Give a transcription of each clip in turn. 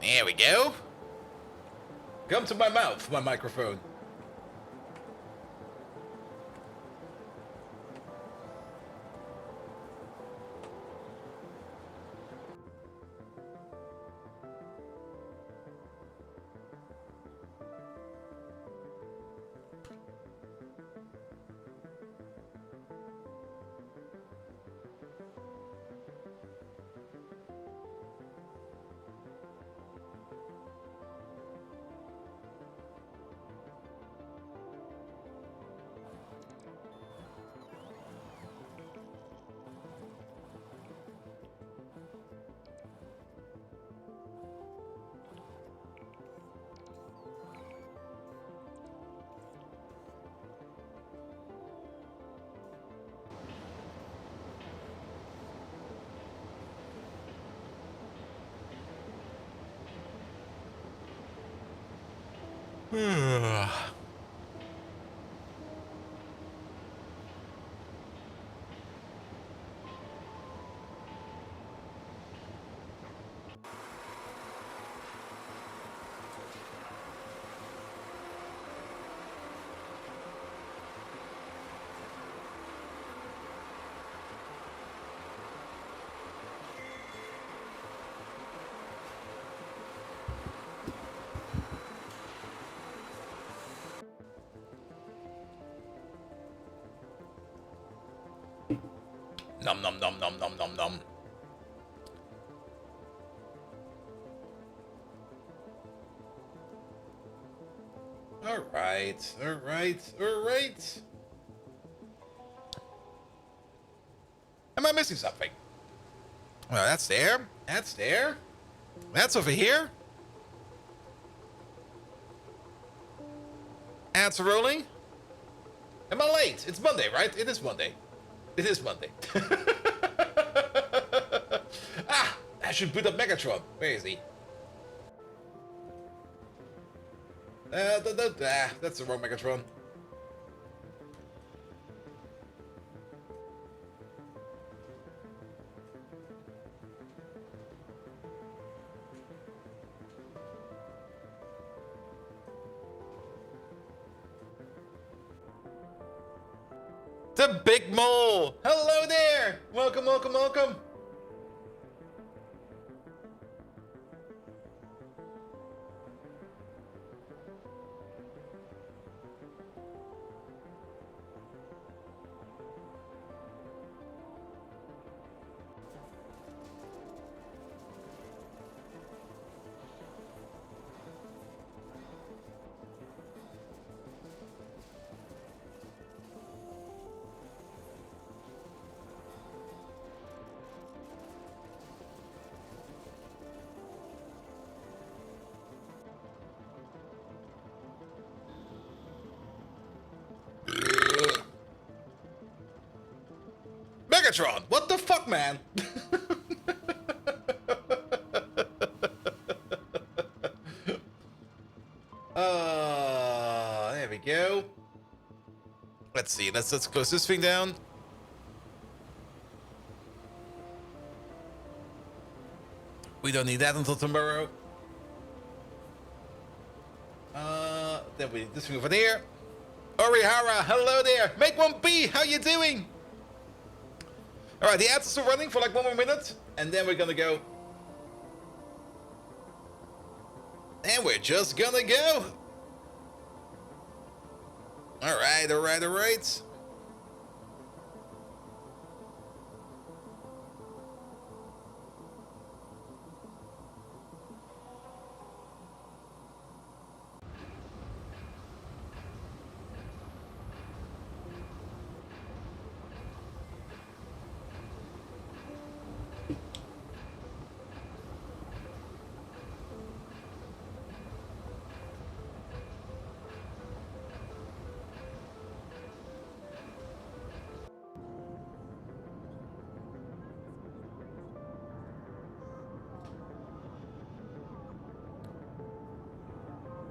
There we go. Come to my mouth, my microphone. Nom nom nom nom nom nom nom. Alright, alright, alright. Am I missing something? Well, that's there. That's there. That's over here. That's rolling. Am I late? It's Monday, right? It is Monday. It is Monday. Ah, I should boot up Megatron. Where is he? That's the wrong Megatron. The Big Mole! Hello there! Welcome, welcome, welcome! Megatron! What the fuck, man? There we go. Let's see. Let's close this thing down. We don't need that until tomorrow. Then we this thing over there. Orihara, hello there. Make one B. How you doing? All right, the ads are still running for like 1 more minute, and then we're gonna go. And we're just gonna go. All right, all right, all right.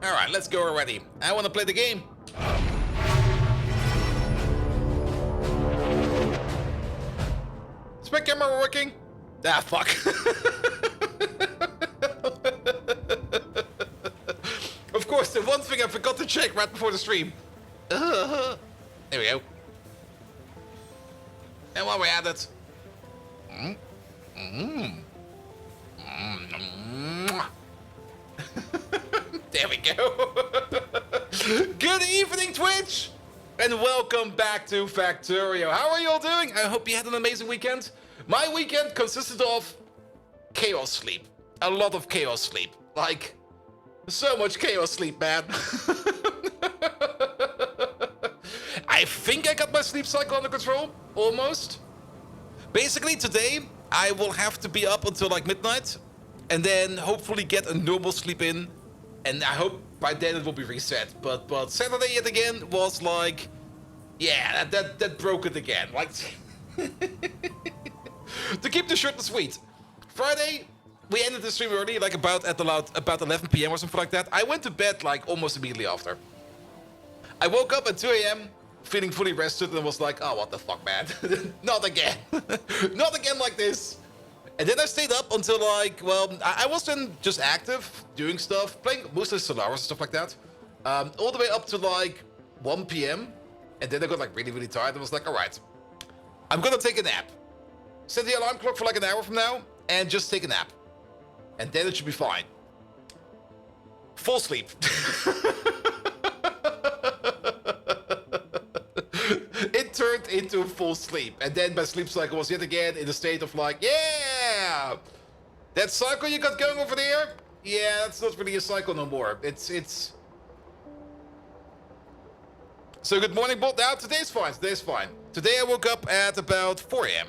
All right, let's go already. I want to play the game. Is my camera working? Ah, fuck. forgot to check right before the stream. There we go. And while we're at it... There we go. Good evening, Twitch! And welcome back to Factorio. How are you all doing? I hope you had an amazing weekend. My weekend consisted of chaos sleep. A lot of chaos sleep. Like, so much chaos sleep, man. I think I got my sleep cycle under control. Almost. Basically, today, I will have to be up until like midnight. And then hopefully get a normal sleep in. And I hope by then it will be reset. But Saturday yet again was like... Yeah, that broke it again. Like... To keep the short and sweet. Friday, we ended the stream early, like about 11 p.m. or something like that. I went to bed like almost immediately after. I woke up at 2 a.m. feeling fully rested and was like, oh, what the fuck, man. Not again. Not again like this. And then I stayed up until like, well, I was then just active, doing stuff, playing mostly Solaris and stuff like that. All the way up to like 1 p.m. And then I got like really, really tired and was like, all right, I'm gonna take a nap. Set the alarm clock for like an hour from now and just take a nap. And then it should be fine. Full sleep. It turned into full sleep. And then my sleep cycle was yet again in a state of like, yeah! That cycle you got going over there? Yeah, that's not really a cycle no more. It's... So good morning, Bolt. Now, today's fine. Today's fine. Today I woke up at about 4 a.m.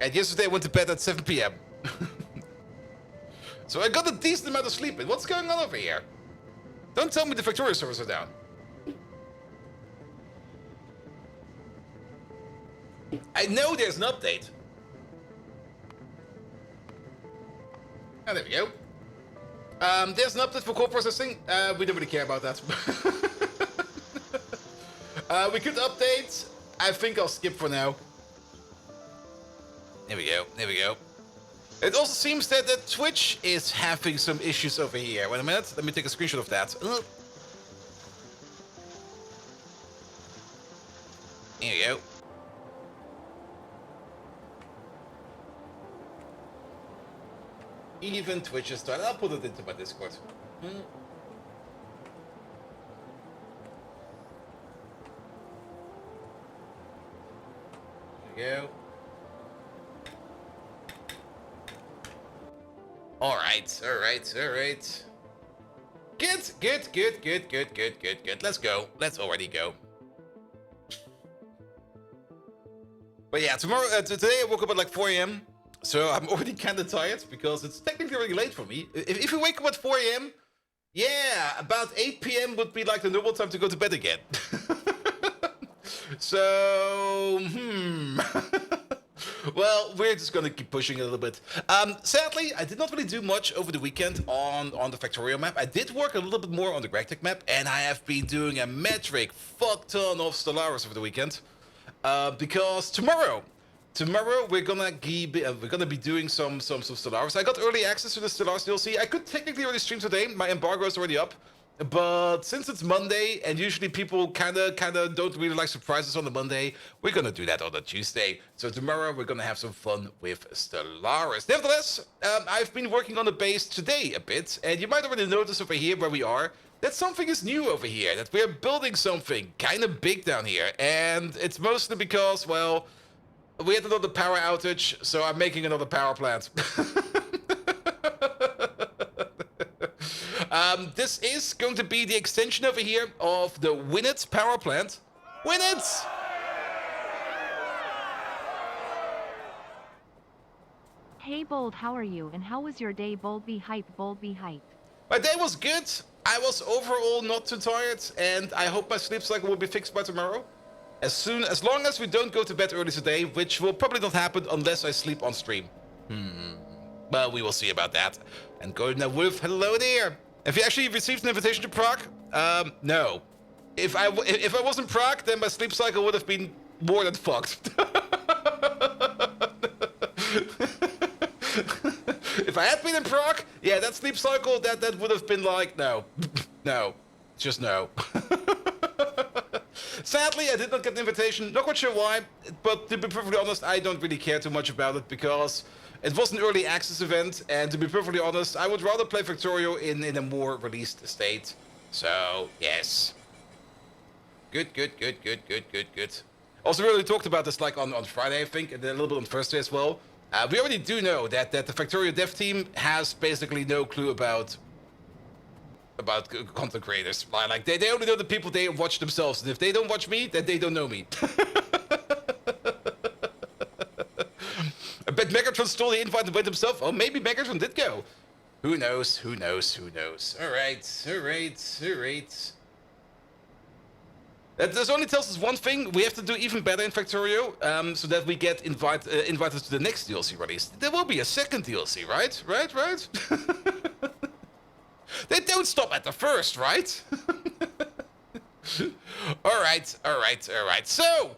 And yesterday I went to bed at 7 p.m. So I got a decent amount of sleep in. What's going on over here? Don't tell me the Factorio servers are down. I know there's an update. Oh, there we go. There's an update for core processing. We don't really care about that. We could update. I think I'll skip for now. There we go. There we go. It also seems that Twitch is having some issues over here. Wait a minute. Let me take a screenshot of that. There you go. Even Twitch is started. I'll put it into my Discord. There you go. Alright. Good. Let's go. Let's already go. But yeah, tomorrow, today I woke up at like 4 a.m. So I'm already kind of tired because it's technically really late for me. If you wake up at 4 a.m., yeah, about 8 p.m. would be like the normal time to go to bed again. So, well, we're just gonna keep pushing a little bit. Sadly, I did not really do much over the weekend on the Factorio map. I did work a little bit more on the reactor map, and I have been doing a metric fuck ton of Stellaris over the weekend. Because tomorrow we're gonna be doing some Stellaris. I got early access to the Stellaris DLC. I could technically already stream today. My embargo is already up. But since it's Monday, and usually people kinda don't really like surprises on the Monday, we're gonna do that on the Tuesday. So tomorrow we're gonna have some fun with Stellaris. Nevertheless, I've been working on the base today a bit, and you might already notice over here where we are, that something is new over here, that we're building something kinda big down here. And it's mostly because, well, we had another power outage, so I'm making another power plant. This is going to be the extension over here of the Winnet power plant. Winnet! Hey Bold, how are you? And how was your day? Bold be hype, Bold be hype. My day was good. I was overall not too tired, and I hope my sleep cycle will be fixed by tomorrow. As long as we don't go to bed early today, which will probably not happen unless I sleep on stream. Well, we will see about that. And Golden Wolf, hello there. Have you actually received an invitation to Prague? No. If I was in Prague, then my sleep cycle would have been more than fucked. If I had been in Prague, yeah, that sleep cycle, that would have been like, no. No. Just no. Sadly, I did not get an invitation. Not quite sure why, but to be perfectly honest, I don't really care too much about it because it was an early access event, and to be perfectly honest, I would rather play Factorio in a more released state. So, yes. Good. Also, we already talked about this like on Friday, I think, and then a little bit on Thursday as well. We already do know that the Factorio dev team has basically no clue about content creators. Like they only know the people they watch themselves, and if they don't watch me, then they don't know me. I bet Megatron stole the invite and went himself. Oh, maybe Megatron did go. Who knows? All right. This only tells us one thing: we have to do even better in Factorio, so that we get invited to the next DLC release. There will be a second DLC, right? Right. They don't stop at the first, right? All right. So,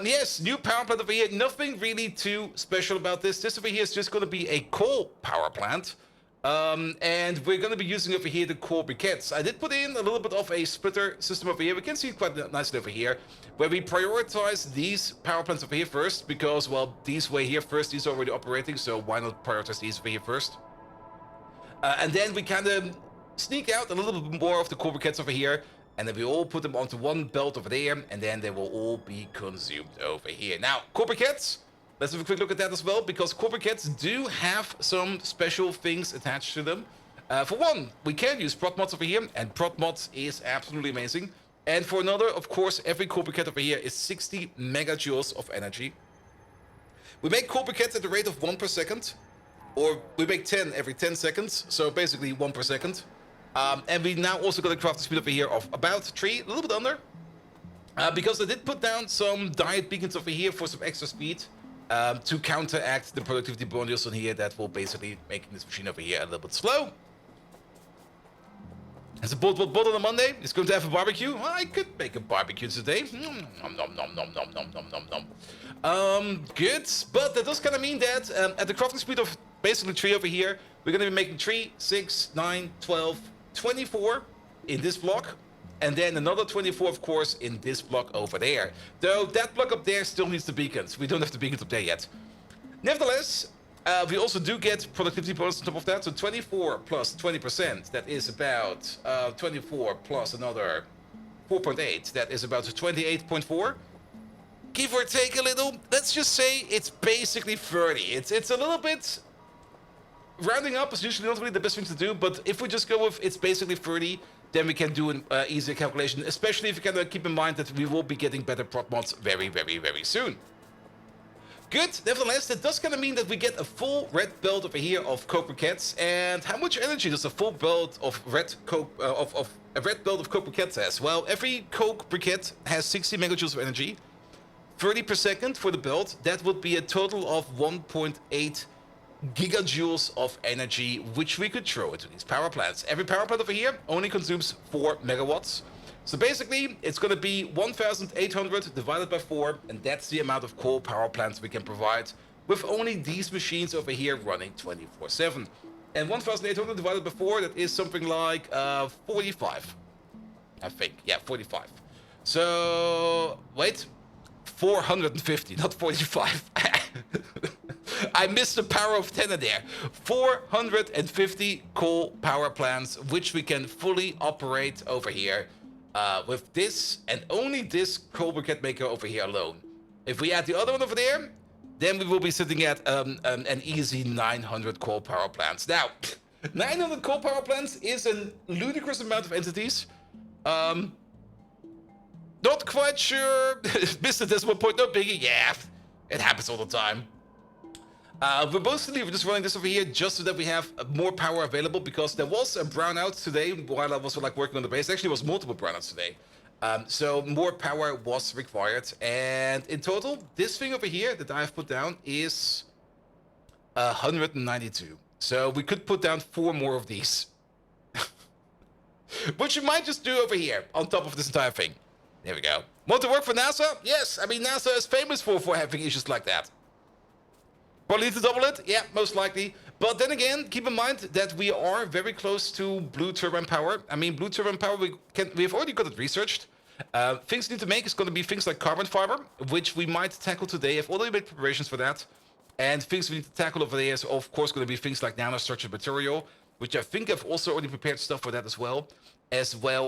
yes, new power plant over here. Nothing really too special about this. This over here is just going to be a coal power plant. And we're going to be using over here the core briquettes. I did put in a little bit of a splitter system over here. We can see it quite nicely over here, where we prioritize these power plants over here first, because, well, these way here first, these are already operating, so why not prioritize these over here first? And then we kind of sneak out a little bit more of the core briquettes over here, and then we all put them onto one belt over there, and then they will all be consumed over here. Now, core briquettes, let's have a quick look at that as well, because core briquettes do have some special things attached to them. For one, we can use prot mods over here, and prot mods is absolutely amazing. And for another, of course, every core briquette over here is 60 megajoules of energy. We make core briquettes at the rate of 1 per second, or we make 10 every 10 seconds, so basically 1 per second. And we now also got a crafting speed over here of about 3, a little bit under. Because I did put down some diet beacons over here for some extra speed. To counteract the productivity bonus on here that will basically make this machine over here a little bit slow. As a bold on a Monday, it's going to have a barbecue. Well, I could make a barbecue today. Good, but that does kind of mean that at the crafting speed of basically 3 over here, we're going to be making 3, 6, 9, 12, 24 in this block. And then another 24, of course, in this block over there. Though that block up there still needs the beacons. We don't have the beacons up there yet. Nevertheless, we also do get productivity bonus on top of that. So 24 plus 20%, that is about 24 plus another 4.8. That is about 28.4. Give or take a little. Let's just say it's basically 30. It's a little bit... Rounding up is usually not really the best thing to do, but if we just go with it's basically 30, then we can do an easier calculation, especially if you can keep in mind that we will be getting better prot mods very soon. Good, nevertheless, that does kind of mean that we get a full red belt over here of coke briquettes. And how much energy does a full belt of red coke a red belt of coke briquettes has? Well, every coke briquette has 60 megajoules of energy, 30 per second for the belt. That would be a total of 1.8 gigajoules of energy, which we could throw into these power plants. Every power plant over here only consumes 4 megawatts. So basically, it's going to be 1,800 divided by 4, and that's the amount of coal power plants we can provide with only these machines over here running 24/7. And 1,800 divided by 4, that is something like 45, I think. Yeah, 45. So, wait, 450, not 45. I missed the power of 10 in there. 450 coal power plants, which we can fully operate over here with this and only this coal briquette maker over here alone. If we add the other one over there, then we will be sitting at an easy 900 coal power plants. Now, 900 coal power plants is a ludicrous amount of entities. Not quite sure. Missed the decimal point, no biggie. Yeah, it happens all the time. We're just running this over here just so that we have more power available, because there was a brownout today while I was working on the base. Actually, it was multiple brownouts today. So more power was required. And in total, this thing over here that I've put down is 192. So we could put down 4 more of these. Which we might just do over here on top of this entire thing. There we go. Want to work for NASA? Yes, I mean, NASA is famous for having issues like that. Probably need to double it. Yeah, most likely. But then again, keep in mind that we are very close to blue turbine power. I mean, blue turbine power, we've already got it researched. Things we need to make is going to be things like carbon fiber, which we might tackle today. I've already made preparations for that. And things we need to tackle over there is, of course, going to be things like nanostructured material, which I think I've also already prepared stuff for that as well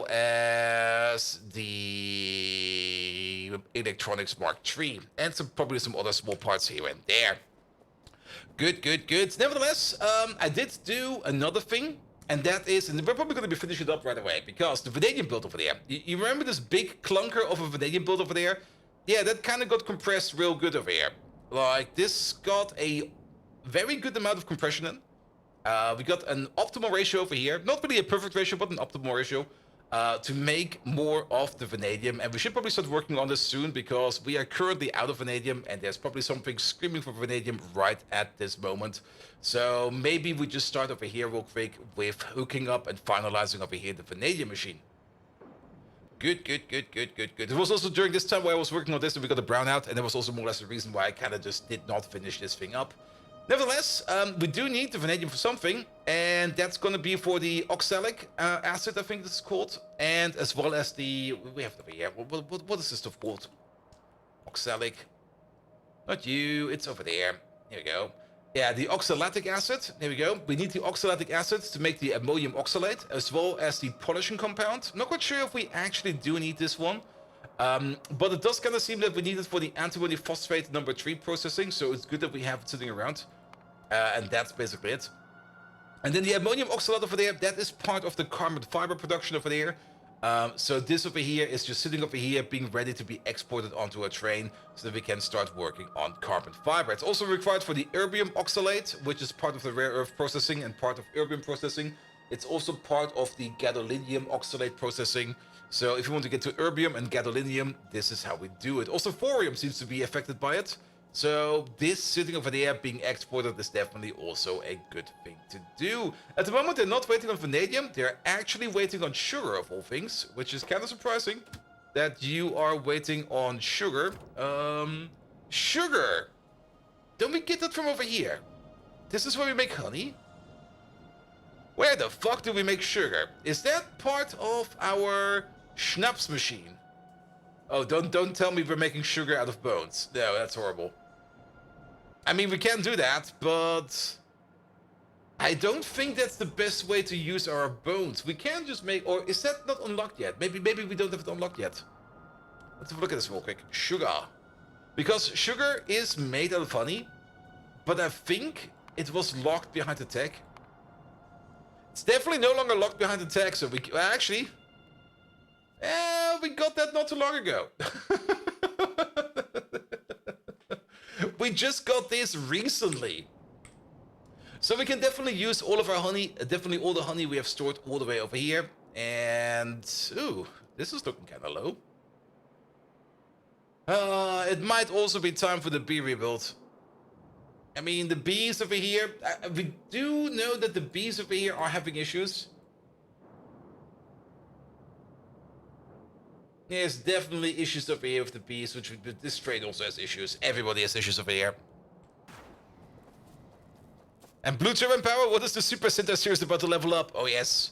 as the electronics Mark III, and probably some other small parts here and there. Good. Nevertheless, I did do another thing, and that is, and we're probably going to be finishing it up right away, because the vanadium build over there, you remember this big clunker of a vanadium build over there? Yeah, that kind of got compressed real good over here. Like, this got a very good amount of compression in. We got an optimal ratio over here. Not really a perfect ratio, but an optimal ratio to make more of the vanadium. And we should probably start working on this soon, because we are currently out of vanadium, and there's probably something screaming for vanadium right at this moment. So maybe we just start over here real quick with hooking up and finalizing over here the vanadium machine. Good. It was also during this time where I was working on this and we got a brownout, and that was also more or less the reason why I kind of just did not finish this thing up. Nevertheless, we do need the vanadium for something, and that's going to be for the oxalic acid, I think this is called, and as well as the... We have it over here. What is this stuff called? Oxalic. Not you, it's over there. Here we go. Yeah, the oxalatic acid. There we go. We need the oxalatic acid to make the ammonium oxalate, as well as the polishing compound. I'm not quite sure if we actually do need this one. But it does kind of seem that we need it for the antimony phosphate number 3 processing, so it's good that we have it sitting around. And that's basically it. And then the ammonium oxalate over there, that is part of the carbon fiber production over there. So this over here is just sitting over here, being ready to be exported onto a train so that we can start working on carbon fiber. It's also required for the erbium oxalate, which is part of the rare earth processing and part of erbium processing. It's also part of the gadolinium oxalate processing. So if you want to get to erbium and gadolinium, this is how we do it. Also, thorium seems to be affected by it. So this sitting over there being exported is definitely also a good thing to do. At the moment, they're not waiting on vanadium. They're actually waiting on sugar, of all things, which is kind of surprising that you are waiting on sugar. Sugar. Don't we get that from over here? This is where we make honey. Where the fuck do we make sugar? Is that part of our schnapps machine? Oh, don't tell me we're making sugar out of bones. No, that's horrible. I mean, we can do that, but I don't think that's the best way to use our bones. We can't just make, or is that not unlocked yet? Maybe we don't have it unlocked yet. Let's have a look at this real quick. Sugar. Because sugar is made out of honey, but I think it was locked behind the tech. It's definitely no longer locked behind the tech, so we actually... we got that not too long ago. We just got this recently. So we can definitely use all of our honey, definitely all the honey we have stored all the way over here. And, ooh, this is looking kind of low. It might also be time for the bee rebuild. I mean, the bees over here, we do know that the bees over here are having issues. There's definitely issues over here with the bees, which this trade also has issues. Everybody has issues over here. And Blue Turbine Power, what is the Super Sentai series about to level up? Oh yes.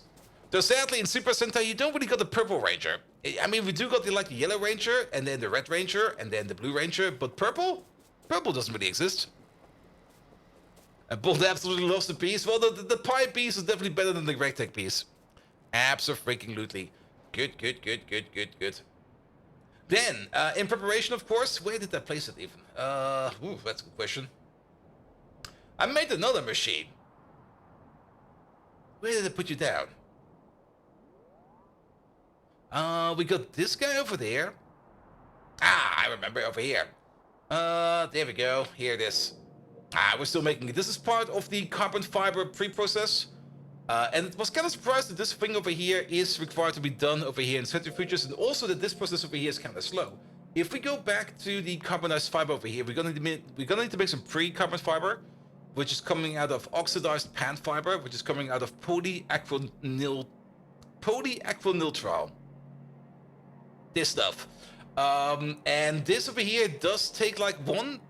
So sadly in Super Sentai you don't really got the Purple Ranger. I mean we do got the like the Yellow Ranger, and then the Red Ranger, and then the Blue Ranger, but Purple? Purple doesn't really exist. And Bolt absolutely loves the piece. Well, the pie piece is definitely better than the Rectech piece. Absolutely. Good. Then, in preparation, of course, where did I place it even? That's a good question. I made another machine. Where did I put you down? We got this guy over there. Ah, I remember over here. There we go. Here it is. We're still making it. This is part of the carbon fiber pre-process. And it was kind of surprised that this thing over here is required to be done over here in centrifuges, and also that this process over here is kind of slow. If we go back to the carbonized fiber over here, we're gonna need to make some pre-carbon fiber, which is coming out of oxidized pan fiber, which is coming out of polyacrylnitrile. This stuff. And this over here does take like 1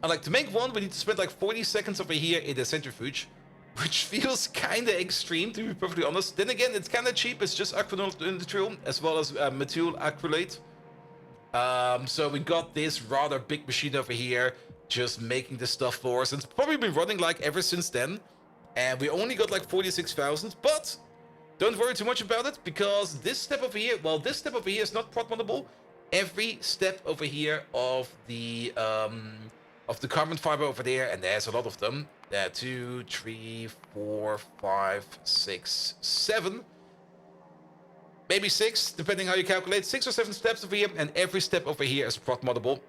like to make one, we need to spend like 40 seconds over here in the centrifuge, which feels kind of extreme, to be perfectly honest. Then again, it's kind of cheap. It's just acrylonitrile as well as methyl acrylate. So we got this rather big machine over here, just making this stuff for us. It's probably been running like ever since then, and we only got like 46,000. But don't worry too much about it, because this step over here, well, this step over here is not prod moddable. Every step over here of the carbon fiber over there, and there's a lot of them. 2, 3, 4, 5, 6, 7. Maybe 6, depending how you calculate. 6 or 7 steps over here, and every step over here is prod moddable.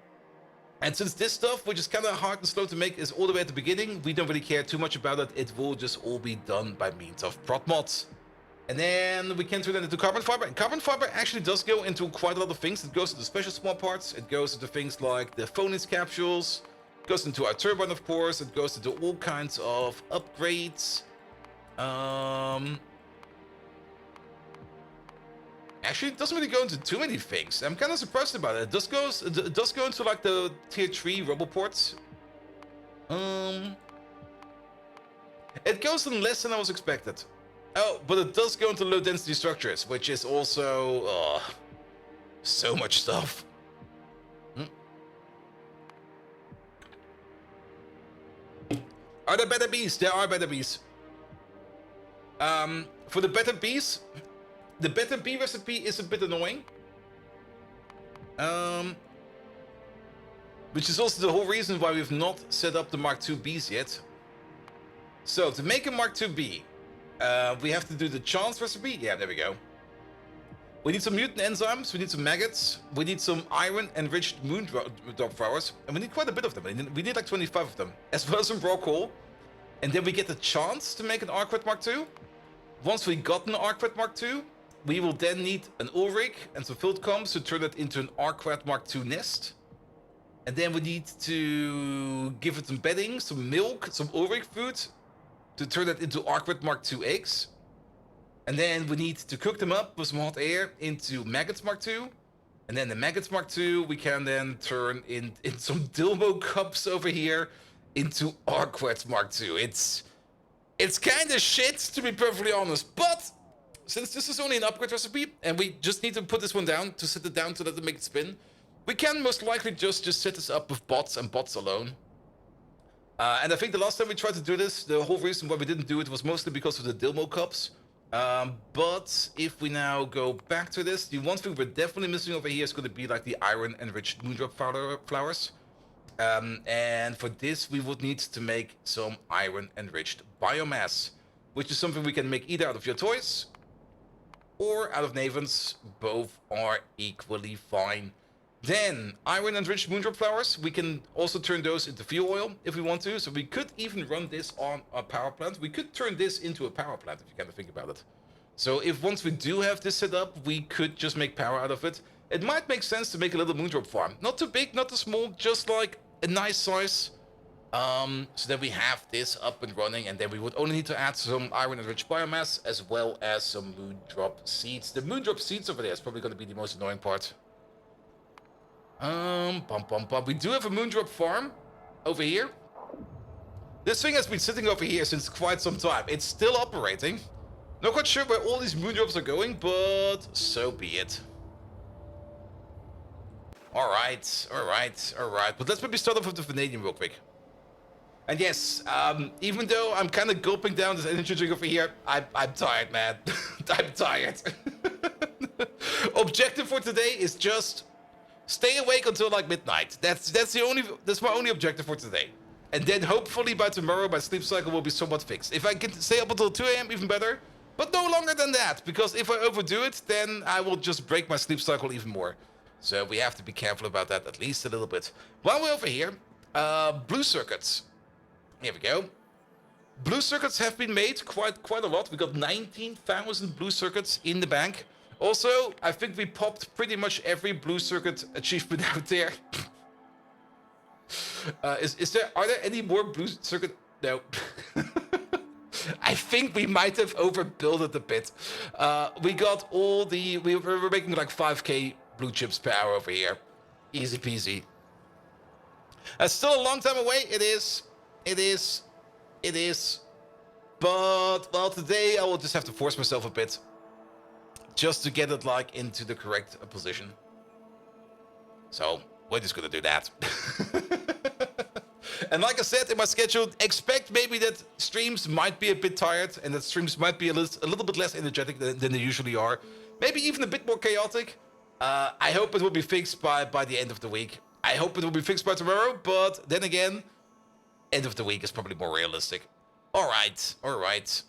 And since this stuff, which is kind of hard and slow to make, is all the way at the beginning, we don't really care too much about it. It will just all be done by means of prod mods. And then we can turn that into carbon fiber. And carbon fiber actually does go into quite a lot of things. It goes into special small parts. It goes into things like the phonix capsules. It goes into our turbine, of course. It goes into all kinds of upgrades. Actually, it doesn't really go into too many things. I'm kind of surprised about it. It does go into like the tier 3 rubble ports. It goes in less than I was expected. Oh, but it does go into low density structures, which is also so much stuff. Are there better bees? There are better bees. For the better bees, the better bee recipe is a bit annoying. Which is also the whole reason why we've not set up the Mark II bees yet. So to make a Mark II bee, we have to do the chance recipe. Yeah, there we go. We need some mutant enzymes, we need some maggots, we need some iron-enriched moondrop flowers, and we need quite a bit of them. We need like 25 of them, as well as some raw coal. And then we get the chance to make an Arcret Mark II. Once we got an Arcret Mark II, we will then need an Ulrich and some filled comps to turn it into an Arcret Mark II nest. And then we need to give it some bedding, some milk, some Ulrich food, to turn that into Arcret Mark II eggs. And then we need to cook them up with some hot air into Maggots Mark II. And then the Maggots Mark II we can then turn in some Dilmo cups over here into Arcret Mark II. It's kind of shit, to be perfectly honest. But since this is only an upgrade recipe, and we just need to put this one down to set it down so that it make it spin, we can most likely just set this up with bots and bots alone. And I think the last time we tried to do this, the whole reason why we didn't do it was mostly because of the Dilmo cups. But if we now go back to this, the one thing we're definitely missing over here is going to be like the iron-enriched moondrop flowers. And for this, we would need to make some iron-enriched biomass, which is something we can make either out of your toys or out of Navens. Both are equally fine. Then, iron-enriched moondrop flowers, we can also turn those into fuel oil if we want to. So we could even run this on a power plant. We could turn this into a power plant if you kind of think about it. So if once we do have this set up, we could just make power out of it. It might make sense to make a little moondrop farm. Not too big, not too small, just like a nice size. So that we have this up and running, and then we would only need to add some iron-enriched biomass as well as some moondrop seeds. The moondrop seeds over there is probably going to be the most annoying part. We do have a moondrop farm over here. This thing has been sitting over here since quite some time. It's still operating. Not quite sure where all these moondrops are going, but so be it. Alright. But let's maybe start off with the vanadium real quick. And yes, even though I'm kind of gulping down this energy drink over here, I'm tired, man. I'm tired. Objective for today is just stay awake until like midnight. That's my only objective for today. And then hopefully by tomorrow my sleep cycle will be somewhat fixed. If I can stay up until 2 AM, even better. But no longer than that, because if I overdo it, then I will just break my sleep cycle even more. So we have to be careful about that at least a little bit. While we're over here, blue circuits. Here we go. Blue circuits have been made quite a lot. We got 19,000 blue circuits in the bank. Also, I think we popped pretty much every blue circuit achievement out there. Are there any more blue circuit? No. I think we might have overbuilt it a bit. We got all the... We're making like 5k blue chips per hour over here. Easy peasy. That's still a long time away. It is. It is. It is. But, well, today I will just have to force myself a bit. Just to get it, like, into the correct position. So, we're just gonna do that. And like I said in my schedule, expect maybe that streams might be a bit tired and that streams might be a little bit less energetic than they usually are. Maybe even a bit more chaotic. I hope it will be fixed by the end of the week. I hope it will be fixed by tomorrow, but then again, end of the week is probably more realistic. Alright, alright.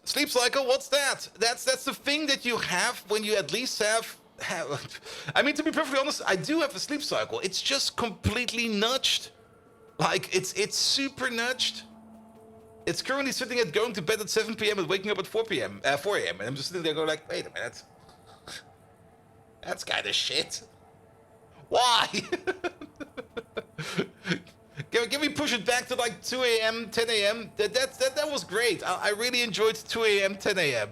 Sleep cycle, what's that? That's the thing that you have when you at least have... I mean, to be perfectly honest, I do have a sleep cycle. It's just completely nudged. Like, it's super nudged. It's currently sitting at going to bed at 7 p.m. and waking up at 4 a.m. And I'm just sitting there going like, wait a minute. That's kind of shit. Why? Can we push it back to like 2 a.m., 10 a.m.? That was great. I really enjoyed 2 a.m., 10 a.m.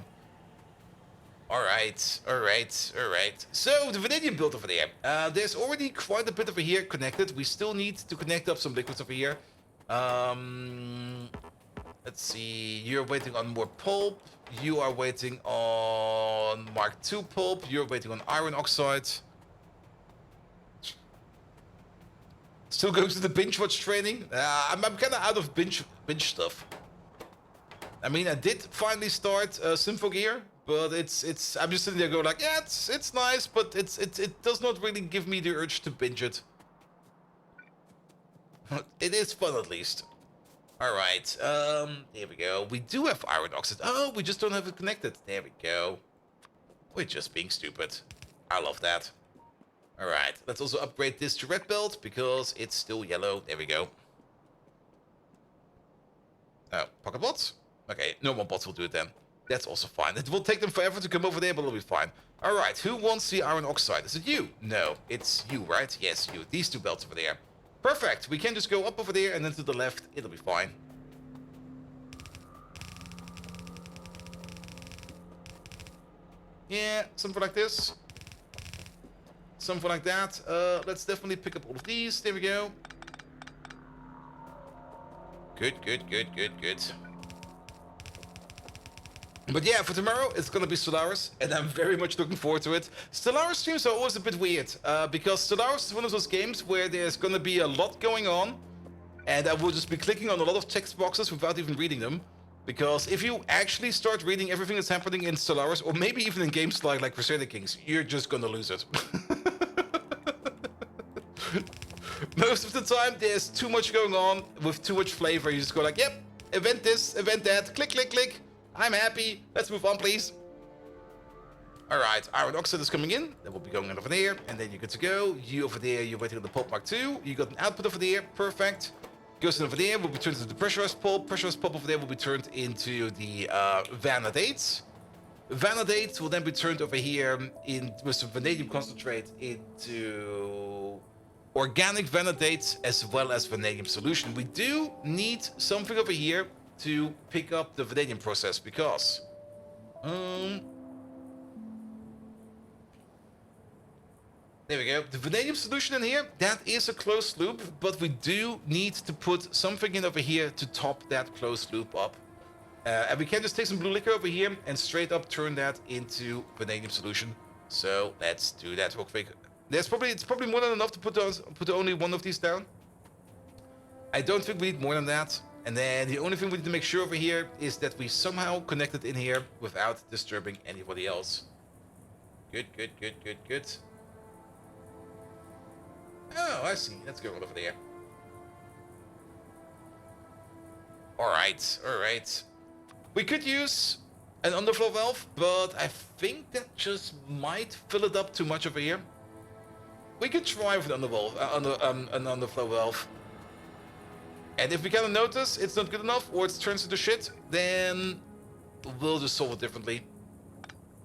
Alright, alright, alright. So, the vanadium build over there. There's already quite a bit over here connected. We still need to connect up some liquids over here. Let's see. You're waiting on more pulp. You are waiting on Mark II pulp. You're waiting on iron oxide. Still going to the binge watch training. I'm kind of out of binge stuff. I mean, I did finally start Symphogear. But it's I'm just sitting there going like, yeah, it's nice, but it does not really give me the urge to binge it. It is fun at least. Alright, here we go. We do have iron oxide. Oh, we just don't have it connected. There we go. We're just being stupid. I love that. Alright, let's also upgrade this to red belt because it's still yellow. There we go. Oh, pocket bots? Okay, normal bots will do it then. That's also fine. It will take them forever to come over there, but it'll be fine. Alright, who wants the iron oxide? Is it you? No, it's you, right? Yes, you. These two belts over there. Perfect. We can just go up over there and then to the left. It'll be fine. Yeah, something like this. Something like that. Let's definitely pick up all of these. There we go. Good, good, good, good, good. But yeah, for tomorrow, it's gonna be Stellaris, and I'm very much looking forward to it. Stellaris streams are always a bit weird, because Stellaris is one of those games where there's gonna be a lot going on, and I will just be clicking on a lot of text boxes without even reading them. Because if you actually start reading everything that's happening in Stellaris, or maybe even in games like Crusader Kings, you're just gonna lose it. Most of the time, there's too much going on with too much flavor. You just go like, yep, event this, event that, click, click, click. I'm happy. Let's move on, please. Alright, iron oxide is coming in. That will be going over there. And then you're good to go. You over there, you're waiting on the pulp Mark II. You got an output over there. Perfect. Goes in over there, will be turned into the pressurized pulp. Pressurized pulp over there will be turned into the vanadates. Vanadates will then be turned over here in with some vanadium concentrate into organic vanadates as well as vanadium solution. We do need something over here to pick up the vanadium process because there we go. The vanadium solution in here, that is a closed loop, but we do need to put something in over here to top that closed loop up. And we can just take some blue liquor over here and straight up turn that into vanadium solution. So let's do that real quick. It's probably more than enough to put only one of these down. I don't think we need more than that. And then the only thing we need to make sure over here is that we somehow connect it in here without disturbing anybody else. Good, good, good, good, good. Oh, I see. Let's go over there. Alright, alright. We could use an underflow valve, but I think that just might fill it up too much over here. We could try with an underflow valve. And if we kind of notice it's not good enough or it turns into shit, then we'll just solve it differently.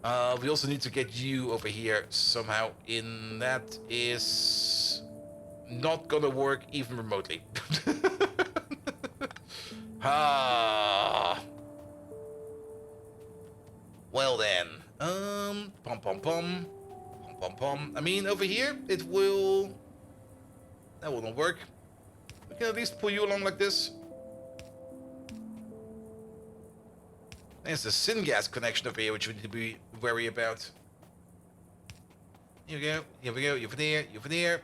We also need to get you over here somehow in. That is not gonna work even remotely. Well then. Pom pom pom. Pom pom pom. I mean, over here it will That will not work. We can at least pull you along like this. There's the syngas connection over here, which we need to be wary about. Here we go. Here we go. You're for there. You're for there.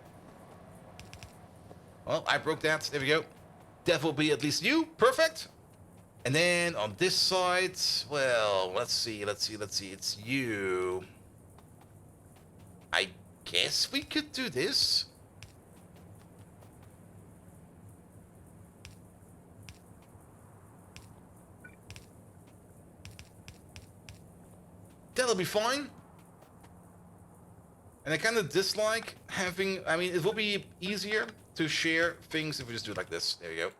Well, I broke that. There we go. That will be at least you. Perfect. And then on this side, well, let's see. It's you. I guess we could do this. That'll be fine. And I kind of dislike having, I mean, it will be easier to share things if we just do it like this. There you go.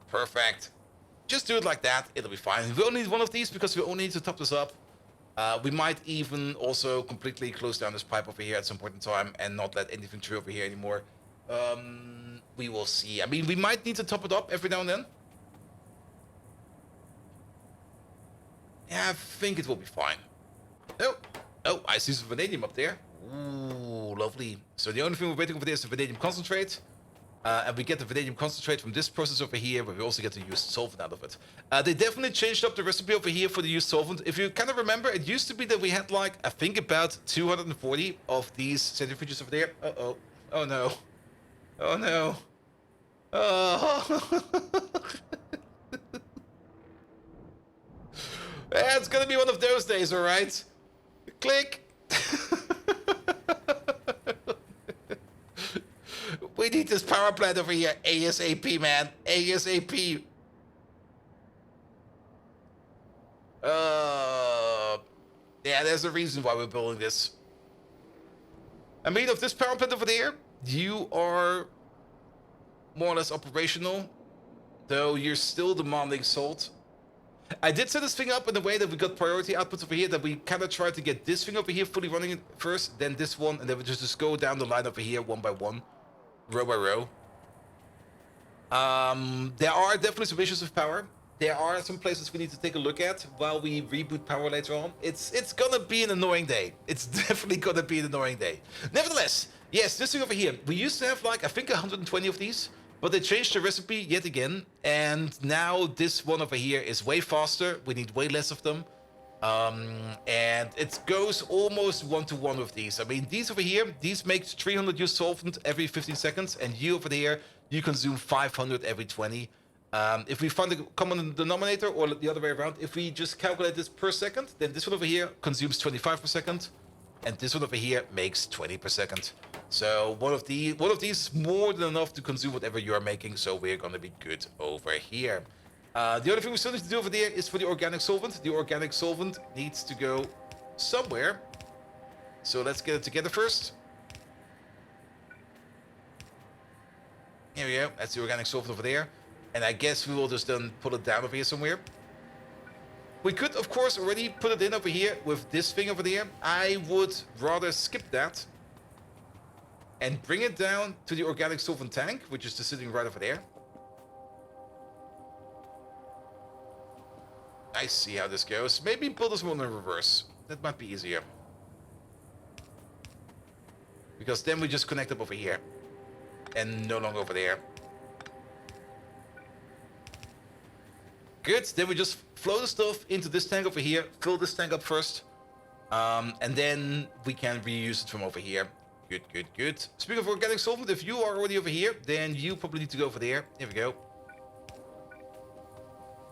Perfect. Just do it like that. It'll be fine. We only need one of these because we only need to top this up. We might even also completely close down this pipe over here at some point in time and not let anything through over here anymore. We will see. I mean, we might need to top it up every now and then. Yeah, I think it will be fine. Oh, I see some vanadium up there. Ooh, lovely. So the only thing we're waiting for there is the vanadium concentrate. And we get the vanadium concentrate from this process over here, but we also get the used solvent out of it. They definitely changed up the recipe over here for the used solvent. If you kind of remember, it used to be that we had like, I think about 240 of these centrifuges over there. Uh-oh. Oh no. Oh no. Oh. Yeah, it's gonna be one of those days, alright? Click! We need this power plant over here ASAP, man. ASAP. Yeah, there's a reason why we're building this. I mean, of this power plant over there, you are more or less operational, though you're still demanding salt. I did set this thing up in a way that we got priority outputs over here, that we kind of tried to get this thing over here fully running first, then this one, and then we just go down the line over here one by one, row by row. There are definitely some issues with power. There are some places we need to take a look at while we reboot power later on. It's gonna be an annoying day. It's definitely gonna be an annoying day. Nevertheless, yes, this thing over here, we used to have like, I think 120 of these. But they changed the recipe yet again, and now this one over here is way faster. We need way less of them, and it goes almost one-to-one with these. I mean, these over here, these make 300 used solvent every 15 seconds, and you over there, you consume 500 every 20. If we find a common denominator, or the other way around, if we just calculate this per second, then this one over here consumes 25 per second, and this one over here makes 20 per second. So one of these is more than enough to consume whatever you are making, so we're gonna be good over here. The other thing we still need to do over there is for the organic solvent. The organic solvent needs to go somewhere. So let's get it together first. Here we go, that's the organic solvent over there. And I guess we will just then put it down over here somewhere. We could, of course, already put it in over here with this thing over there. I would rather skip that and bring it down to the organic solvent tank, which is just sitting right over there. I see how this goes. Maybe build this one in reverse. That might be easier. Because then we just connect up over here. And no longer over there. Good, then we just flow the stuff into this tank over here. Fill this tank up first. And then we can reuse it from over here. Good, good, good. Speaking of organic solvent, if you are already over here, then you probably need to go over there. Here we go.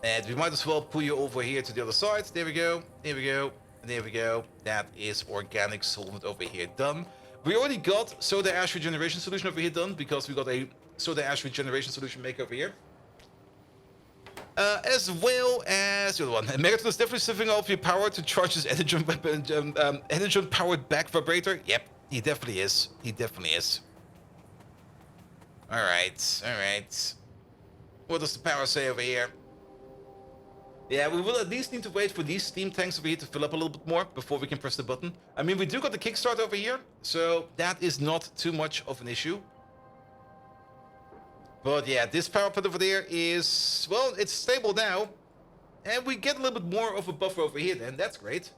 And we might as well pull you over here to the other side. There we go. There we go. There we go. That is organic solvent over here done. We already got soda ash regeneration solution over here done, because we got a soda ash regeneration solution maker over here. As well as the other one. Megaton is definitely siphing off your power to charge his energon powered back vibrator. Yep. He definitely is. He definitely is. Alright, alright. What does the power say over here? Yeah, we will at least need to wait for these steam tanks over here to fill up a little bit more before we can press the button. I mean, we do got the kickstart over here, so that is not too much of an issue. But yeah, this power plant over there is, well, it's stable now. And we get a little bit more of a buffer over here then. That's great.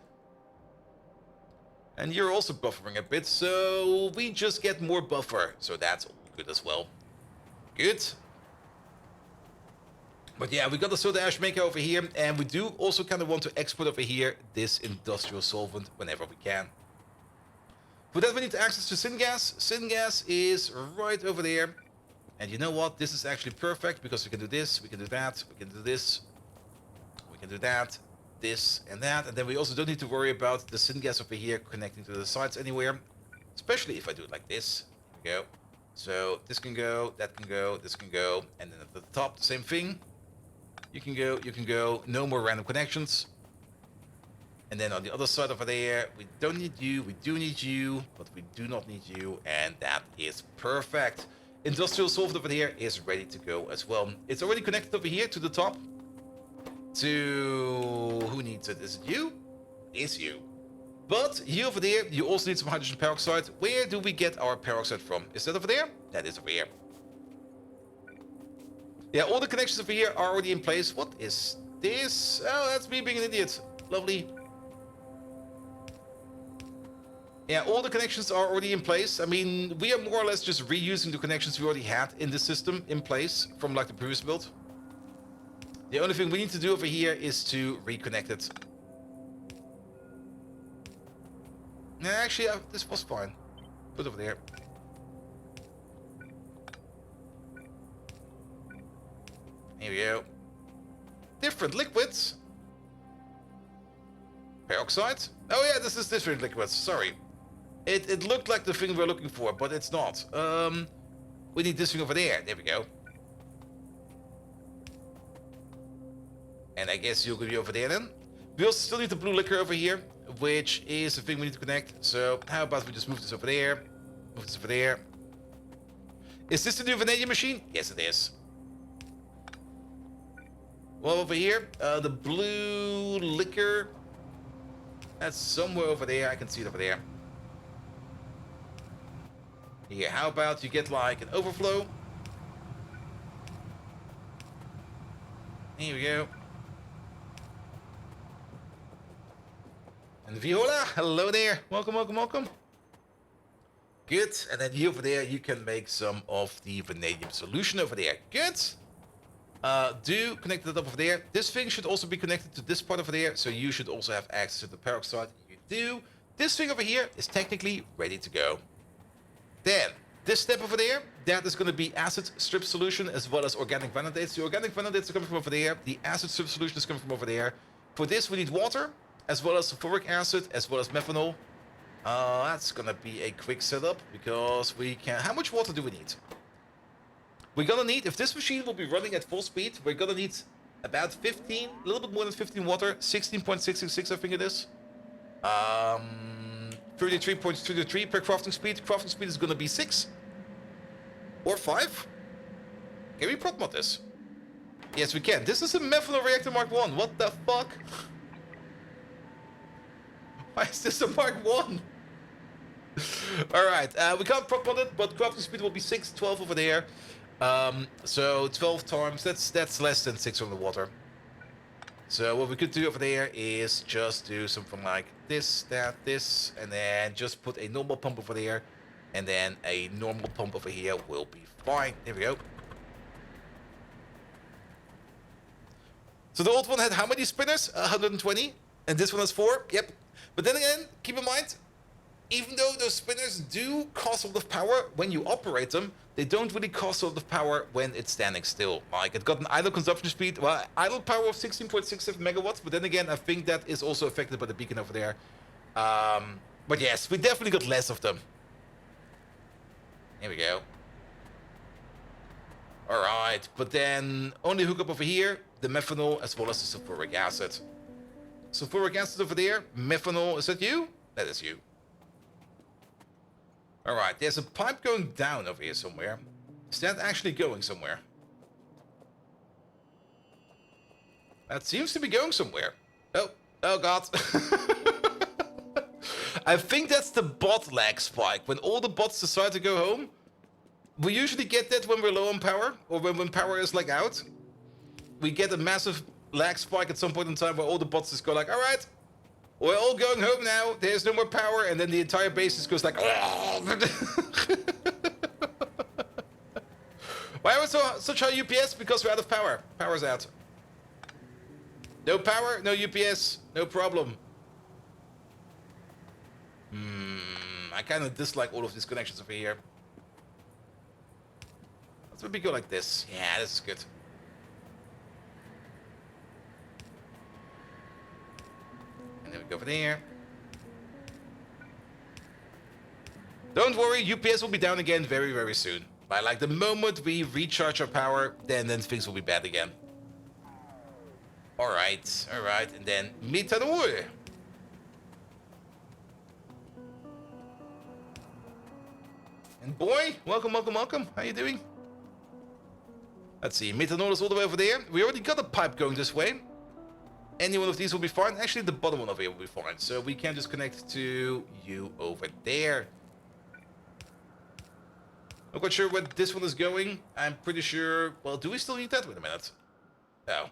And you're also buffering a bit, so we just get more buffer. So that's all good as well. Good. But yeah, we got the soda ash maker over here, and we do also kind of want to export over here this industrial solvent whenever we can. For that, we need access to syngas. Syngas is right over there. And you know what? This is actually perfect because we can do this, we can do that, we can do this, we can do that, this and that. And then we also don't need to worry about the syngas over here connecting to the sides anywhere. Especially if I do it like this. There we go. So this can go, that can go, this can go. And then at the top, the same thing. You can go, no more random connections. And then on the other side over there, we don't need you, we do need you, but we do not need you, and that is perfect. Industrial solvent over here is ready to go as well. It's already connected over here to the top. To... who needs it? Is it you? It's you. But here over there, you also need some hydrogen peroxide. Where do we get our peroxide from? Is that over there? That is over here. Yeah, all the connections over here are already in place. What is this? Oh, that's me being an idiot. Lovely. Yeah, all the connections are already in place. I mean, we are more or less just reusing the connections we already had in the system in place from like the previous build. The only thing we need to do over here is to reconnect it. Nah, actually, this was fine. Put it over there. Here we go. Different liquids. Peroxide. Oh yeah, this is different liquids. Sorry. It looked like the thing we're looking for, but it's not. We need this thing over there. There we go. And I guess you're going to be over there then. We also still need the blue liquor over here, which is the thing we need to connect. So how about we just move this over there? Move this over there. Is this the new vanadium machine? Yes, it is. Well, over here, the blue liquor. That's somewhere over there. I can see it over there. Here, how about you get like an overflow? Here we go. And Viola, hello there. Welcome, welcome, welcome. Good. And then here over there, you can make some of the vanadium solution over there. Good. Do connect it up over there. This thing should also be connected to this part over there, so you should also have access to the peroxide. You do. This thing over here is technically ready to go. Then, this step over there, that is going to be acid strip solution as well as organic vanidates. The organic vanidates are coming from over there. The acid strip solution is coming from over there. For this, we need water, as well as sulfuric acid, as well as methanol. That's going to be a quick setup, because we can... How much water do we need? We're going to need, if this machine will be running at full speed, we're going to need about 15, a little bit more than 15 water, 16.666 I think it is. 33.33 per crafting speed. Crafting speed is going to be 6 or 5. Can we prop mod this? Yes, we can. This is a methanol reactor Mark 1. What the fuck? Why is this a Mark 1? Alright, we can't prop mod it, but crafting speed will be 6, 12 over there. So 12 times, that's less than 6 on the water. So what we could do over there is just do something like this, that, this, and then just put a normal pump over there, and then a normal pump over here will be fine. There we go. So the old one had how many spinners? 120, and this one has 4. Yep. But then again, keep in mind, even though those spinners do cost a lot of power when you operate them, they don't really cost a lot of power when it's standing still. Like, it got an idle consumption speed, well, idle power of 16.67 megawatts, but then again, I think that is also affected by the beacon over there. But yes, we definitely got less of them. Here we go. Alright, but then only hook up over here, the methanol as well as the sulfuric acid. Sulfuric acid over there, methanol, is that you? That is you. Alright, there's a pipe going down over here somewhere. Is that actually going somewhere? That seems to be going somewhere. Oh god. I think that's the bot lag spike. When all the bots decide to go home. We usually get that when we're low on power, or when power is like out. We get a massive lag spike at some point in time where all the bots just go like, alright, We're all going home now. There's no more power, and then the entire base just goes like. Why are we such high UPS? Because we're out of power. Power's out. No power, no UPS, no problem. I kind of dislike all of these connections over here. Let's maybe go like this. Yeah, this is good. And then we go over there. Don't worry, UPS will be down again very, very soon. By like the moment we recharge our power, then things will be bad again. Alright, and then methanol. And boy, welcome. How you doing? Let's see, methanol is all the way over there. We already got a pipe going this way. Any one of these will be fine. Actually, the bottom one over here will be fine. So we can just connect to you over there. Not quite sure where this one is going. I'm pretty sure... Well, do we still need that? Wait a minute. No.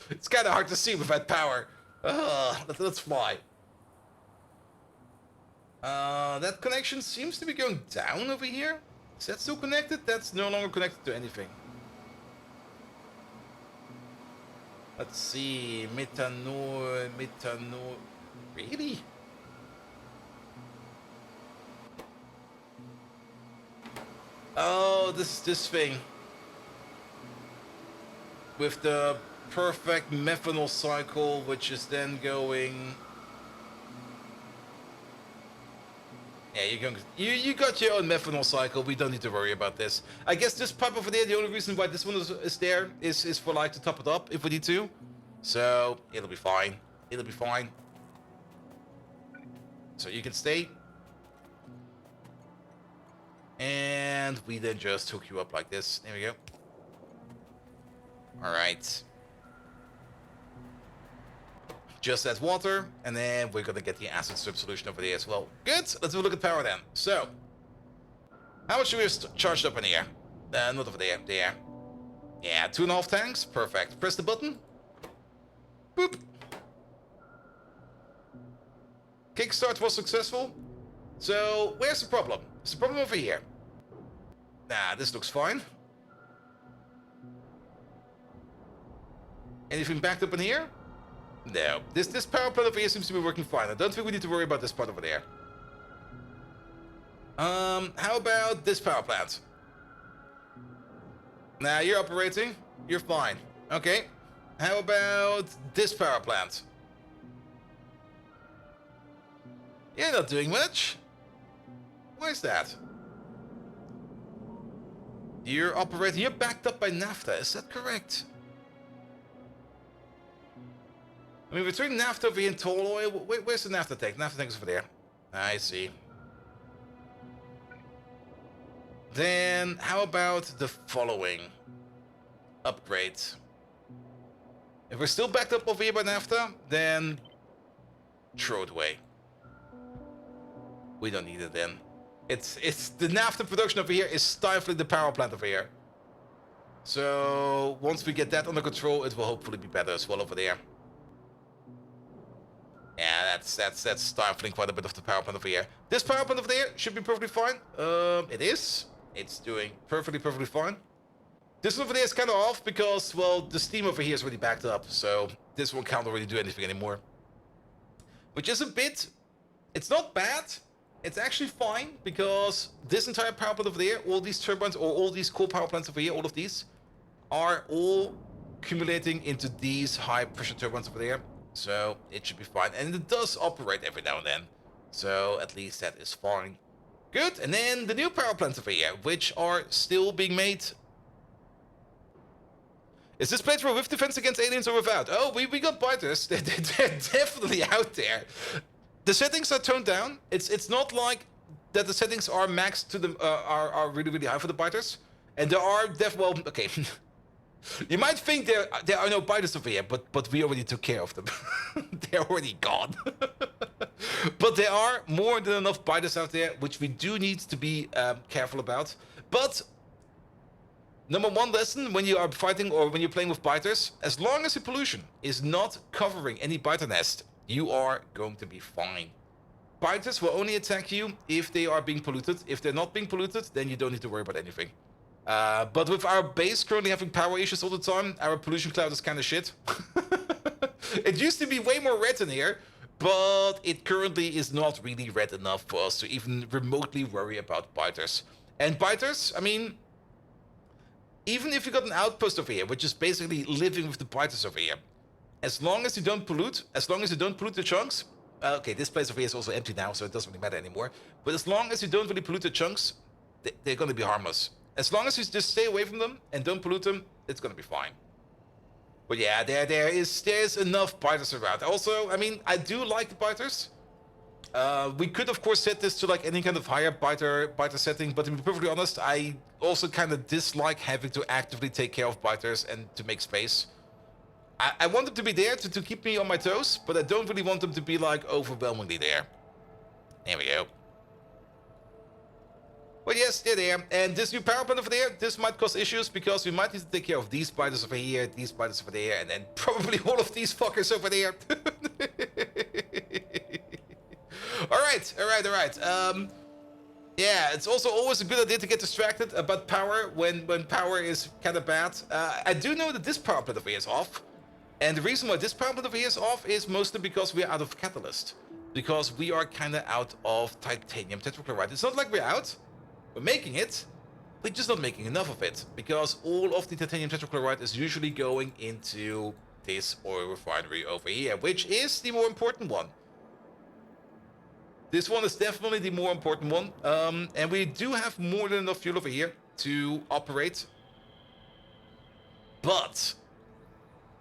It's kind of hard to see without power. Let's fly. That connection seems to be going down over here. Is that still connected? That's no longer connected to anything. Let's see. Methanol. Really? Oh, this thing. With the perfect methanol cycle, which is then going... Yeah, you got your own methanol cycle. We don't need to worry about this. I guess this pipe over there, the only reason why this one is there is for like to top it up if we need to. So it'll be fine. It'll be fine. So you can stay. And we then just hook you up like this. There we go. Alright. Just that water, and then we're gonna get the acid strip solution over there as well. Good, let's have a look at power then. So, how much do we have charged up in here? Not over there, there. Yeah, 2.5 tanks, perfect. Press the button. Boop. Kickstart was successful. So, where's the problem? Is the problem over here? Nah, this looks fine. Anything backed up in here? No. This power plant over here seems to be working fine. I don't think we need to worry about this part over there. How about this power plant? Nah, you're operating. You're fine. Okay. How about this power plant? You're not doing much. Why is that? You're operating. You're backed up by naphtha. Is that correct? I mean, between naphtha over here and tall oil, where's the naphtha tank? Naphtha tank is over there. I see. Then, how about the following? Upgrade. If we're still backed up over here by naphtha, then throw it away. We don't need it then. It's the naphtha production over here is stifling the power plant over here. So once we get that under control, it will hopefully be better as well over there. Yeah, that's stifling quite a bit of the power plant over here. This power plant over there should be perfectly fine. It is. It's doing perfectly fine. This one over there is kind of off because, well, the steam over here is really backed up. So this one can't really do anything anymore. Which is a bit... It's not bad. It's actually fine because this entire power plant over there, all these turbines or all these coal power plants over here, all of these, are all accumulating into these high pressure turbines over there. So it should be fine. And it does operate every now and then. So at least that is fine. Good. And then the new power plants over here, which are still being made. Is this played for with defense against aliens or without? Oh, we got biters. They're definitely out there. The settings are toned down. It's not like that the settings are maxed to the are really high for the biters. And there are well, okay. You might think there are no biters over here, but we already took care of them. They're already gone. But there are more than enough biters out there, which we do need to be careful about. But number one lesson when you are fighting or when you're playing with biters, as long as the pollution is not covering any biter nest, you are going to be fine. Biters will only attack you if they are being polluted. If they're not being polluted, then you don't need to worry about anything. But with our base currently having power issues all the time, our pollution cloud is kind of shit. It used to be way more red in here, but it currently is not really red enough for us to even remotely worry about biters. And biters, I mean, even if you got an outpost over here, which is basically living with the biters over here, as long as you don't pollute, the chunks, okay, this place over here is also empty now, so it doesn't really matter anymore. But as long as you don't really pollute the chunks, they're going to be harmless. As long as you just stay away from them and don't pollute them, it's going to be fine. But yeah, there's enough biters around. Also, I mean, I do like the biters. We could, of course, set this to like any kind of higher biter setting, but to be perfectly honest, I also kind of dislike having to actively take care of biters and to make space. I want them to be there to keep me on my toes, but I don't really want them to be like overwhelmingly there. There we go. But yes, they're there. And this new power plant over there, this might cause issues because we might need to take care of these biters over here, these biters over there, and then probably all of these fuckers over there. Alright. Yeah, it's also always a good idea to get distracted about power when power is kind of bad. I do know that this power plant over here is off. And the reason why this power plant over here is off is mostly because we're out of catalyst. Because we are kind of out of titanium tetrachloride. It's not like we're out. We're making it. We're just not making enough of it. Because all of the titanium tetrachloride is usually going into this oil refinery over here, which is the more important one. This one is definitely the more important one. And we do have more than enough fuel over here to operate. But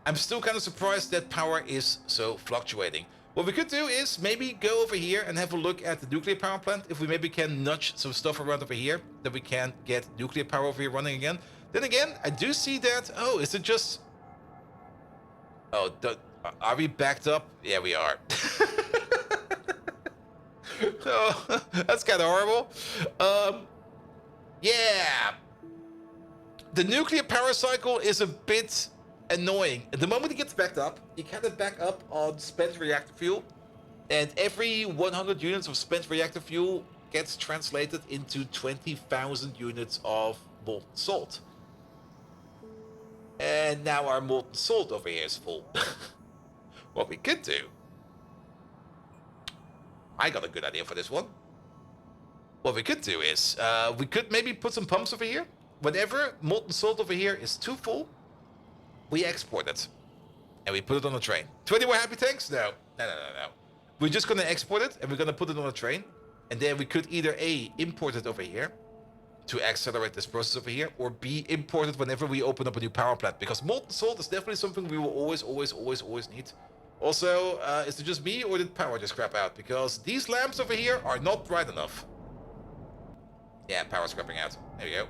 I'm still kind of surprised that power is so fluctuating. What we could do is maybe go over here and have a look at the nuclear power plant. If we maybe can nudge some stuff around over here, that we can get nuclear power over here running again. Then again, I do see that... Oh, is it just... Oh, are we backed up? Yeah, we are. Oh, that's kind of horrible. Yeah. The nuclear power cycle is a bit annoying. The moment it gets backed up, you kind of back up on spent reactor fuel, and every 100 units of spent reactor fuel gets translated into 20,000 units of molten salt. And now our molten salt over here is full. What we could do... I got a good idea for this one. What we could do is, we could maybe put some pumps over here. Whenever molten salt over here is too full, we export it. And we put it on a train. 20 more happy tanks? No. No. We're just going to export it, and we're going to put it on a train. And then we could either A, import it over here to accelerate this process over here, or B, import it whenever we open up a new power plant. Because molten salt is definitely something we will always need. Also, is it just me, or did power just crap out? Because these lamps over here are not bright enough. Yeah, power's crapping out. There we go.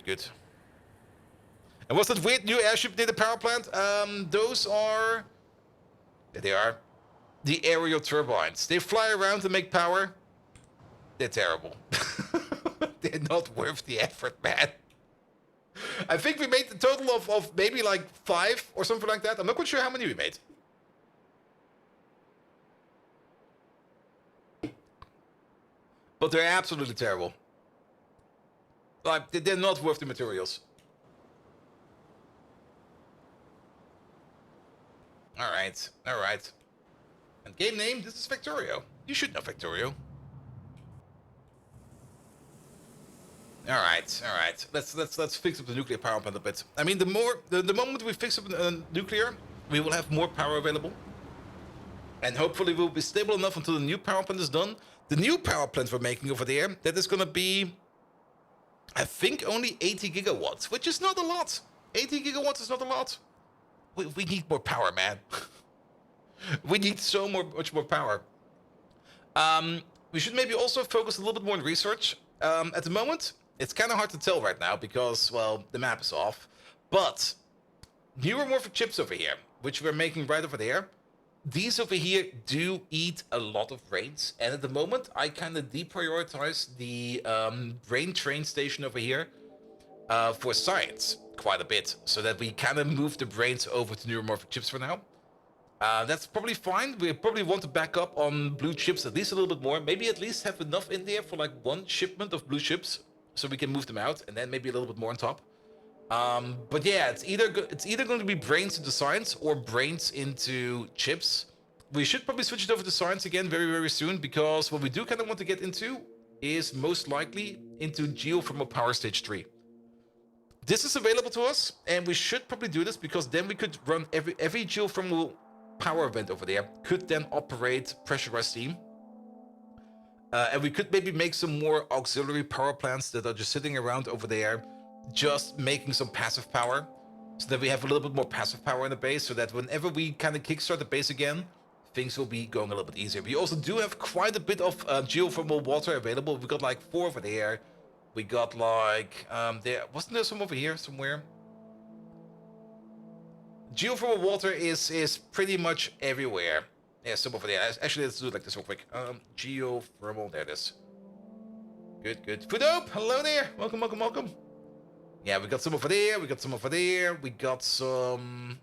Good. And what's that weird new airship near the power plant? Those are... There they are. The aerial turbines. They fly around to make power. They're terrible. They're not worth the effort, man. I think we made the total of maybe like 5 or something like that. I'm not quite sure how many we made. But they're absolutely terrible. Like, they're not worth the materials. Alright. And game name, this is Factorio. You should know Factorio. Alright. Let's fix up the nuclear power plant a bit. I mean, the moment we fix up nuclear, we will have more power available. And hopefully we'll be stable enough until the new power plant is done. The new power plant we're making over there, that is gonna be, I think, only 80 gigawatts, which is not a lot. 80 gigawatts is not a lot. We need more power, man. We need much more power. We should maybe also focus a little bit more on research. At the moment, it's kind of hard to tell right now because, well, the map is off. But neuromorphic chips over here, which we're making right over there, these over here do eat a lot of brains. And at the moment, I kind of deprioritize the brain train station over here for science quite a bit, so that we kind of move the brains over to neuromorphic chips for now. That's probably fine. We probably want to back up on blue chips at least a little bit more. Maybe at least have enough in there for like one shipment of blue chips, so we can move them out, and then maybe a little bit more on top. But yeah, it's either going to be brains into science or brains into chips. We should probably switch it over to science again very, very soon, because what we do kind of want to get into is most likely into geothermal power stage 3. This is available to us, and we should probably do this, because then we could run every geothermal power event over there could then operate pressurized steam. And we could maybe make some more auxiliary power plants that are just sitting around over there, just making some passive power, so that we have a little bit more passive power in the base, so that whenever we kind of kickstart the base again, things will be going a little bit easier. We also do have quite a bit of geothermal water available. We got like 4 over there. We got like, wasn't there some over here somewhere? Geothermal water is pretty much everywhere. Yeah, some over there. Actually, let's do it like this real quick. Geothermal, there it is. Good, good. Foodope, hello there. Welcome, welcome, welcome. Yeah, we got some over there. We got some over there. We got some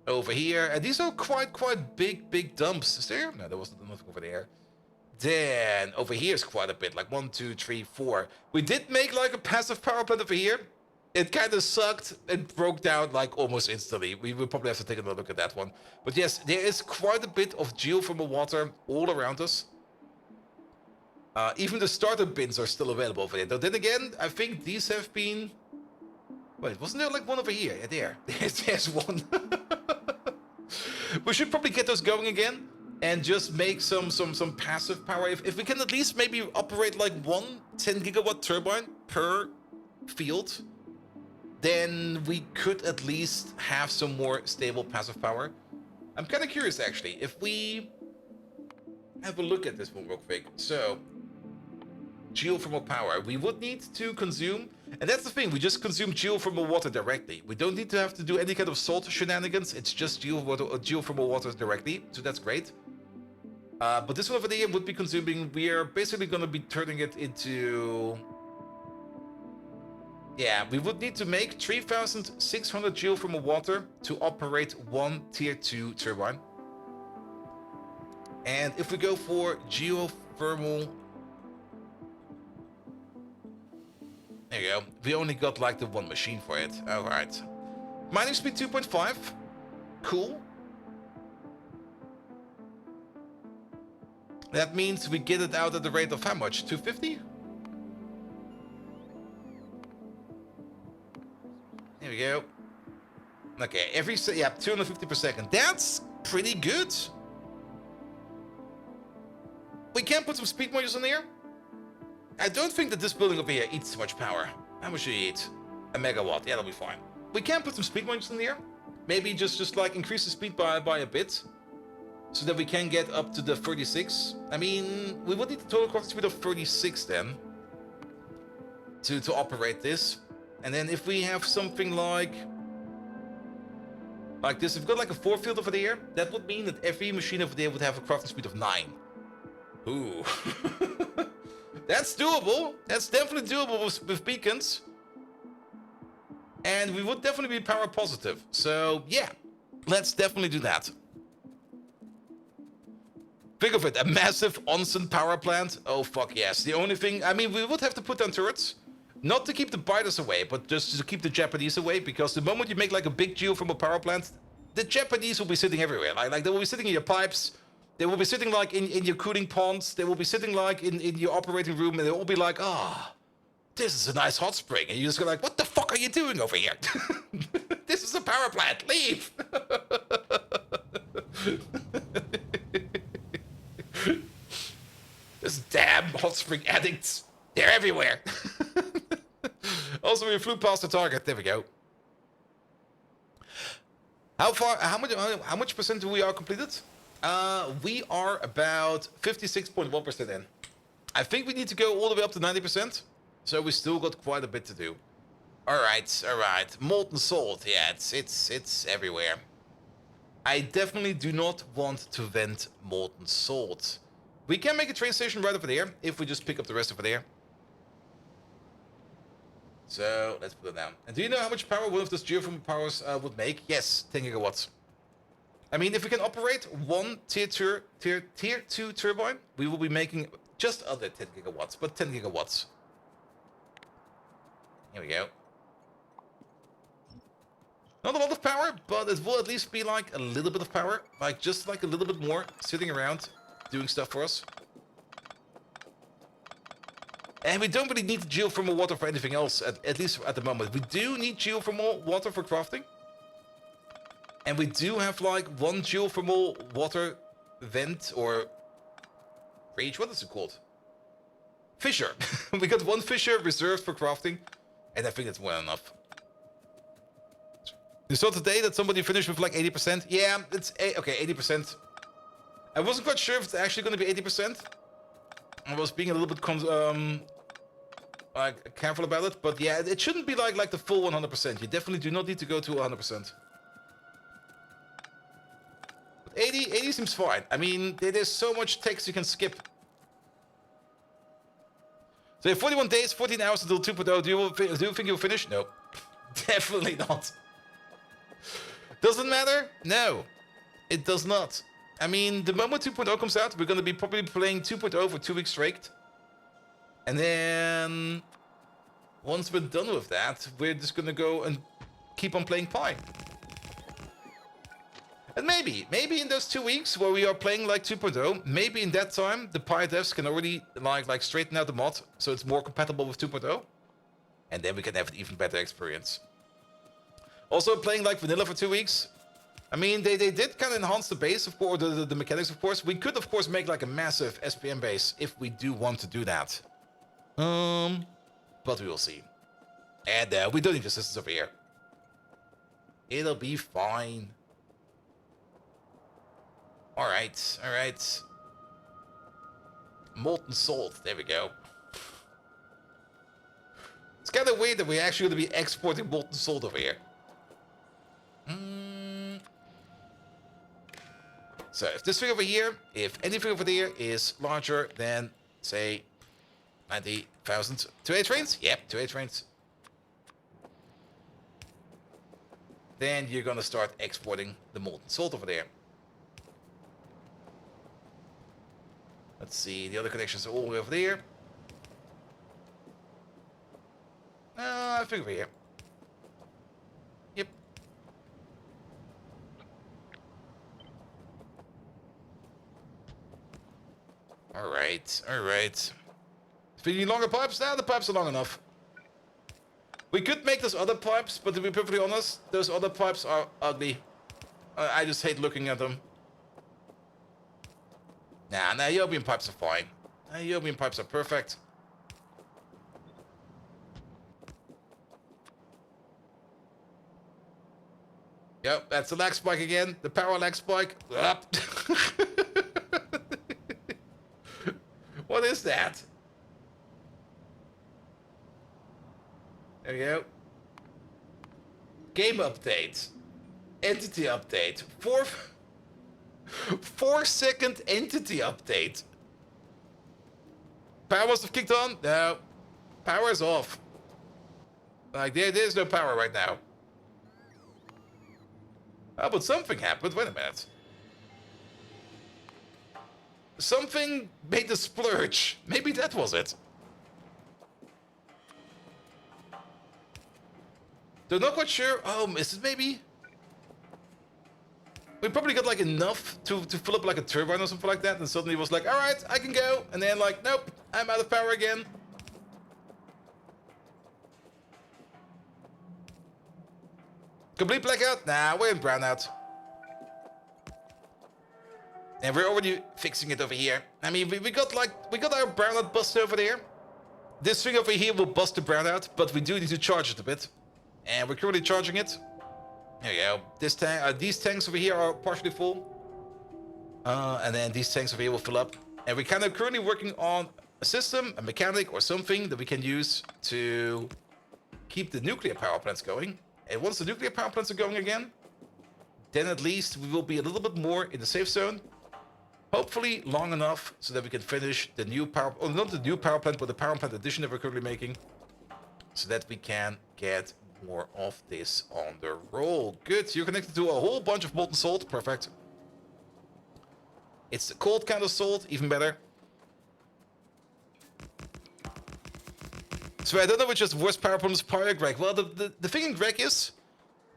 over here. And these are quite big dumps. Is there? No, there wasn't nothing over there. Then over here is quite a bit. Like 1, 2, 3, 4. We did make like a passive power plant over here. It kind of sucked. It broke down like almost instantly. We will probably have to take another look at that one. But yes, there is quite a bit of geothermal water all around us. Even the starter bins are still available over there. Though then again, I think these have been... Wait, wasn't there like one over here? Yeah, there. There's one. We should probably get those going again and just make some passive power. If we can at least maybe operate like one 10 gigawatt turbine per field, then we could at least have some more stable passive power. I'm kind of curious, actually, if we have a look at this one real quick. So, geothermal power. We would need to consume, and that's the thing, we just consume geothermal water directly. We don't need to have to do any kind of salt shenanigans. It's just geothermal water directly, so that's great. But this one over there would be consuming, we are basically going to be turning it into... Yeah, we would need to make 3,600 geothermal water to operate one tier 2 turbine. And if we go for geothermal... There you go. We only got like the one machine for it. Alright. Mining speed 2.5. Cool. That means we get it out at the rate of how much? 250? There we go. Okay, 250 per second. That's pretty good. We can put some speed modules in there. I don't think that this building over here eats too much power. How much do you eat? A megawatt. Yeah, that'll be fine. We can put some speed modules in there. Maybe just like increase the speed by a bit, so that we can get up to the 36. I mean, we would need the total crafting speed of 36 then to operate this. And then if we have something like this, if we've got like a 4 field over there, that would mean that every machine over there would have a crafting speed of 9. Ooh. That's doable. That's definitely doable with beacons. And we would definitely be power positive. So yeah, let's definitely do that. Think of it, a massive onsen power plant. Oh fuck yes. The only thing, I mean, we would have to put down turrets. Not to keep the biters away, but just to keep the Japanese away, because the moment you make like a big geothermal power plant, the Japanese will be sitting everywhere. Like they will be sitting in your pipes, they will be sitting like in your cooling ponds, they will be sitting like in your operating room, and they'll all be like, this is a nice hot spring. And you just go like, what the fuck are you doing over here? This is a power plant, leave! This damn hot spring addicts, they're everywhere. Also, we flew past the target. There we go. How much percent do we are completed? We are about 56.1% in. I think we need to go all the way up to 90%. So we still got quite a bit to do. All right. Molten salt. Yeah, it's everywhere. I definitely do not want to vent molten salt. We can make a train station right over there if we just pick up the rest over there. So let's put it down. And do you know how much power one of those geothermal powers would make? Yes, 10 gigawatts. I mean, if we can operate one tier 2 turbine, we will be making just under 10 gigawatts, but 10 gigawatts. Here we go. Not a lot of power, but it will at least be like a little bit of power. Like just like a little bit more sitting around doing stuff for us. And we don't really need geothermal water for anything else, at least at the moment. We do need geothermal water for crafting. And we do have like one geothermal water vent or reach, what is it called? Fissure. We got one fissure reserved for crafting, and I think that's more than enough. You saw today that somebody finished with like 80%? Yeah, it's okay, 80%. I wasn't quite sure if it's actually going to be 80%. I was being a little bit like careful about it, but yeah, it shouldn't be like the full 100%. You definitely do not need to go to 100%. 80 seems fine. I mean, there's so much text you can skip. So 41 days, 14 hours until 2.0. Do you think you'll finish? No. Definitely not. Doesn't matter? No. It does not. I mean, the moment 2.0 comes out, we're going to be probably playing 2.0 for 2 weeks straight. And then once we're done with that, we're just going to go and keep on playing Pi. And maybe in those 2 weeks where we are playing like 2.0, maybe in that time the Pi devs can already like straighten out the mod so it's more compatible with 2.0, and then we can have an even better experience. Also playing like vanilla for 2 weeks. I mean, they did kind of enhance the base, of course, the mechanics, of course. We could, of course, make like a massive SPM base if we do want to do that. But we will see. And we don't need assistance over here. It'll be fine. Alright. Molten salt, there we go. It's kind of weird that we're actually going to be exporting molten salt over here. So if this thing over here, if anything over there is larger than, say, 90,000 2A trains? Yep, 2A trains. Then you're going to start exporting the molten salt over there. Let's see, the other connections are all the way over there. I think over here. Yep. Alright. If you need longer pipes? Nah, the pipes are long enough. We could make those other pipes, but to be perfectly honest, those other pipes are ugly. I just hate looking at them. Nah, European pipes are fine. European pipes are perfect. Yep, that's the lag spike again. The power lag spike. What is that? There we go. Game update. Entity update. 4-second entity update. Power must have kicked on? No. Power is off. Like, there's no power right now. Oh, but something happened. Wait a minute. Something made the splurge. Maybe that was it. They're not quite sure. Is it maybe? We probably got like enough to fill up like a turbine or something like that, and suddenly it was like, alright, I can go. And then like, nope, I'm out of power again. Complete blackout? Nah, we're in brownout. And we're already fixing it over here. I mean, we got our brownout bust over there. This thing over here will bust the brownout, but we do need to charge it a bit. And we're currently charging it. There you go. These tanks over here are partially full. And then these tanks over here will fill up. And we're kind of currently working on a system, a mechanic or something that we can use to keep the nuclear power plants going. And once the nuclear power plants are going again, then at least we will be a little bit more in the safe zone. Hopefully long enough so that we can finish the new power, or not the new power plant, but the power plant addition that we're currently making. so that we can get more of this on the roll. Good, you're connected to a whole bunch of molten salt. Perfect. It's the cold kind of salt, even better. So I don't know which is the worst power problems, Pyre or Greg. Well, the thing in Greg is,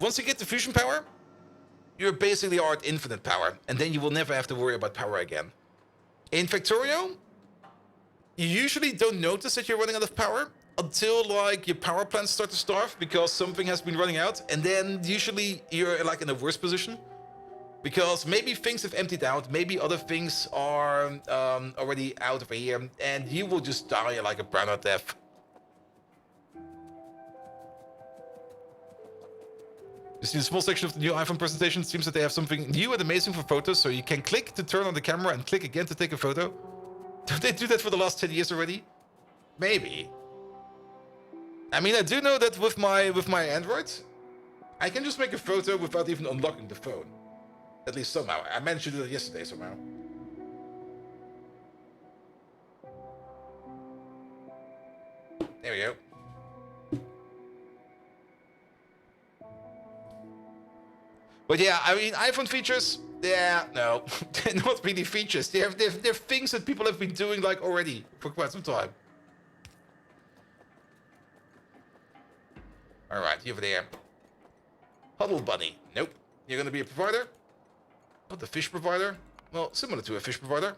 once you get the fusion power, you're basically at infinite power, and then you will never have to worry about power again. In Factorio, you usually don't notice that you're running out of power until like your power plants start to starve because something has been running out, and then usually you're like in a worse position because maybe things have emptied out, maybe other things are already out of here, and you will just die like a brownout death. You see the small section of the new iPhone presentation. It seems that they have something new and amazing for photos, so you can click to turn on the camera and click again to take a photo. Don't they do that for the last 10 years already? Maybe. I mean, I do know that with my Android, I can just make a photo without even unlocking the phone. At least somehow. I managed to do that yesterday somehow. There we go. But yeah, I mean, iPhone features, yeah, no, they're not really features. They're things that people have been doing like already for quite some time. All right, you over there. Huddle Bunny. Nope. You're going to be a provider? Not the fish provider? Well, similar to a fish provider.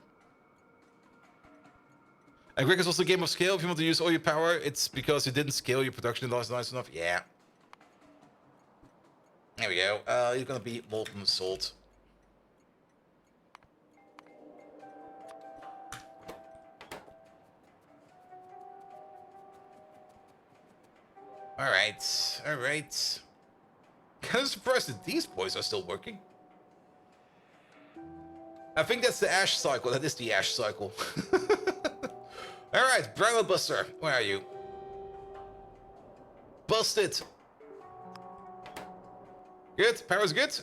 And Greg is also a game of scale. If you want to use all your power, it's because you didn't scale your production nice enough. Yeah. There we go. You're gonna be molten salt. Alright, alright. Kind of surprised that these boys are still working. I think that's the ash cycle. That is the ash cycle. Alright, Brownout Buster. Where are you? Bust it. Good, power's good.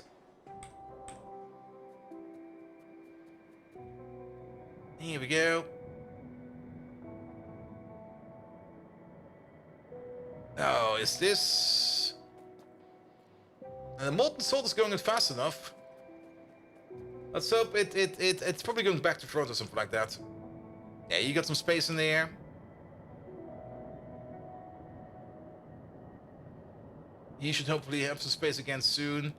Here we go. Oh, is this... The molten salt is going in fast enough. Let's hope it's probably going back to front or something like that. Yeah, you got some space in there. You should hopefully have some space again soon.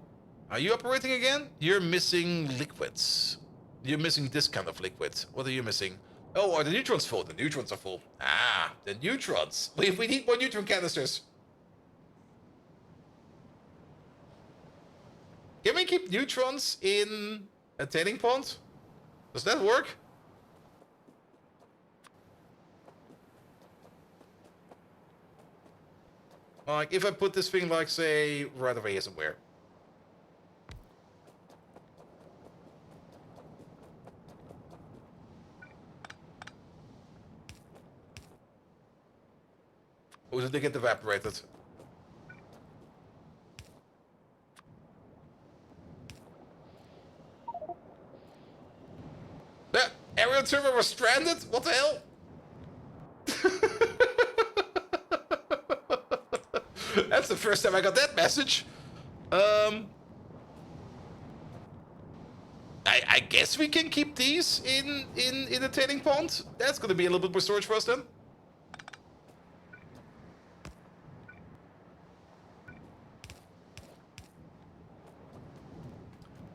Are you operating again? You're missing liquids. You're missing this kind of liquid. What are you missing? Oh, are the neutrons full? The neutrons are full. Ah, the neutrons. We need more neutron canisters. Can we keep neutrons in a tailing pond? Does that work? Like, if I put this thing, like, say, right over here somewhere. Or did they get evaporated? The aerial turbo was stranded? What the hell? That's the first time I got that message. I guess we can keep these in the tailing pond. That's gonna be a little bit more storage for us then.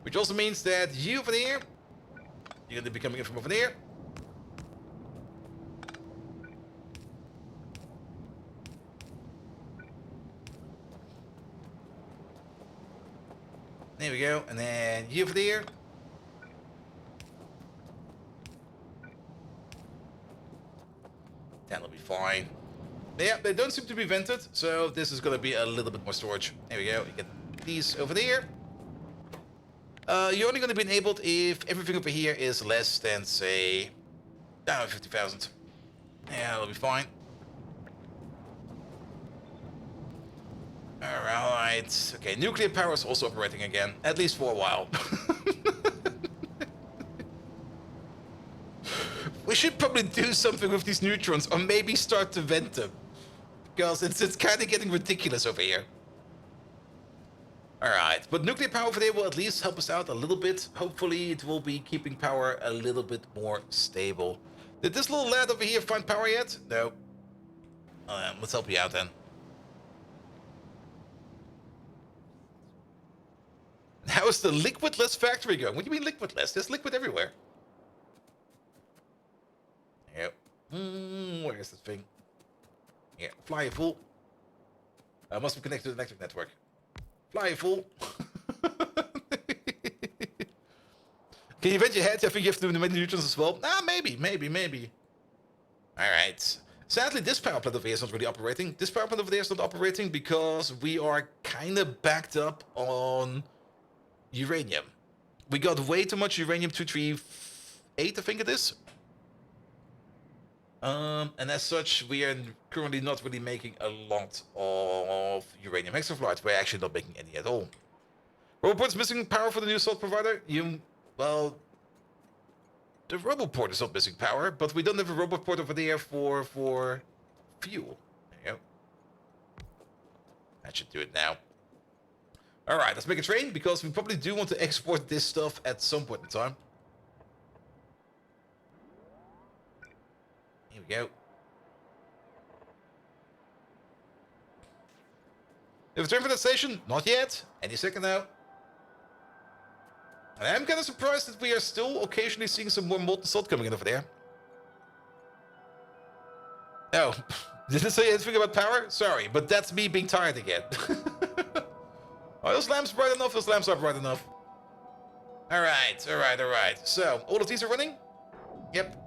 Which also means that you over there, you're gonna be coming in from over there. There we go, and then you over there. That'll be fine. Yeah, they don't seem to be vented, so this is gonna be a little bit more storage. There we go, you get these over there. You're only gonna be enabled if everything over here is less than, say, 50,000. Yeah, that'll be fine. Alright. Okay, nuclear power is also operating again, at least for a while. We should probably do something with these neutrons, or maybe start to vent them. Because it's kind of getting ridiculous over here. Alright, but nuclear power over there will at least help us out a little bit. Hopefully it will be keeping power a little bit more stable. Did this little lad over here find power yet? No. Let's help you out then. How is the liquidless factory going? What do you mean liquidless? There's liquid everywhere. Yep. Where is this thing? Yeah, fly, you fool. Must be connected to the electric network. Fly, you fool. Can you vent your head? I think you have to do the many neutrons as well. Ah, maybe. Alright. Sadly, this power plant over here is not really operating. This power plant over there is not operating because we are kind of backed up on uranium. We got way too much uranium-238, I think it is. And as such, we are currently not really making a lot of uranium hexafluoride. We're actually not making any at all. Roboport's missing power for the new salt provider. Well, the Roboport is not missing power, but we don't have a Roboport over there for fuel. There you go. That should do it now. Alright, let's make a train, because we probably do want to export this stuff at some point in time. Here we go. Have a train for that station? Not yet. Any second now. And I'm kind of surprised that we are still occasionally seeing some more molten salt coming in over there. Oh, did it say anything about power? Sorry, but that's me being tired again. Are those lamps bright enough? Those lamps are bright enough. Alright. So, all of these are running? Yep.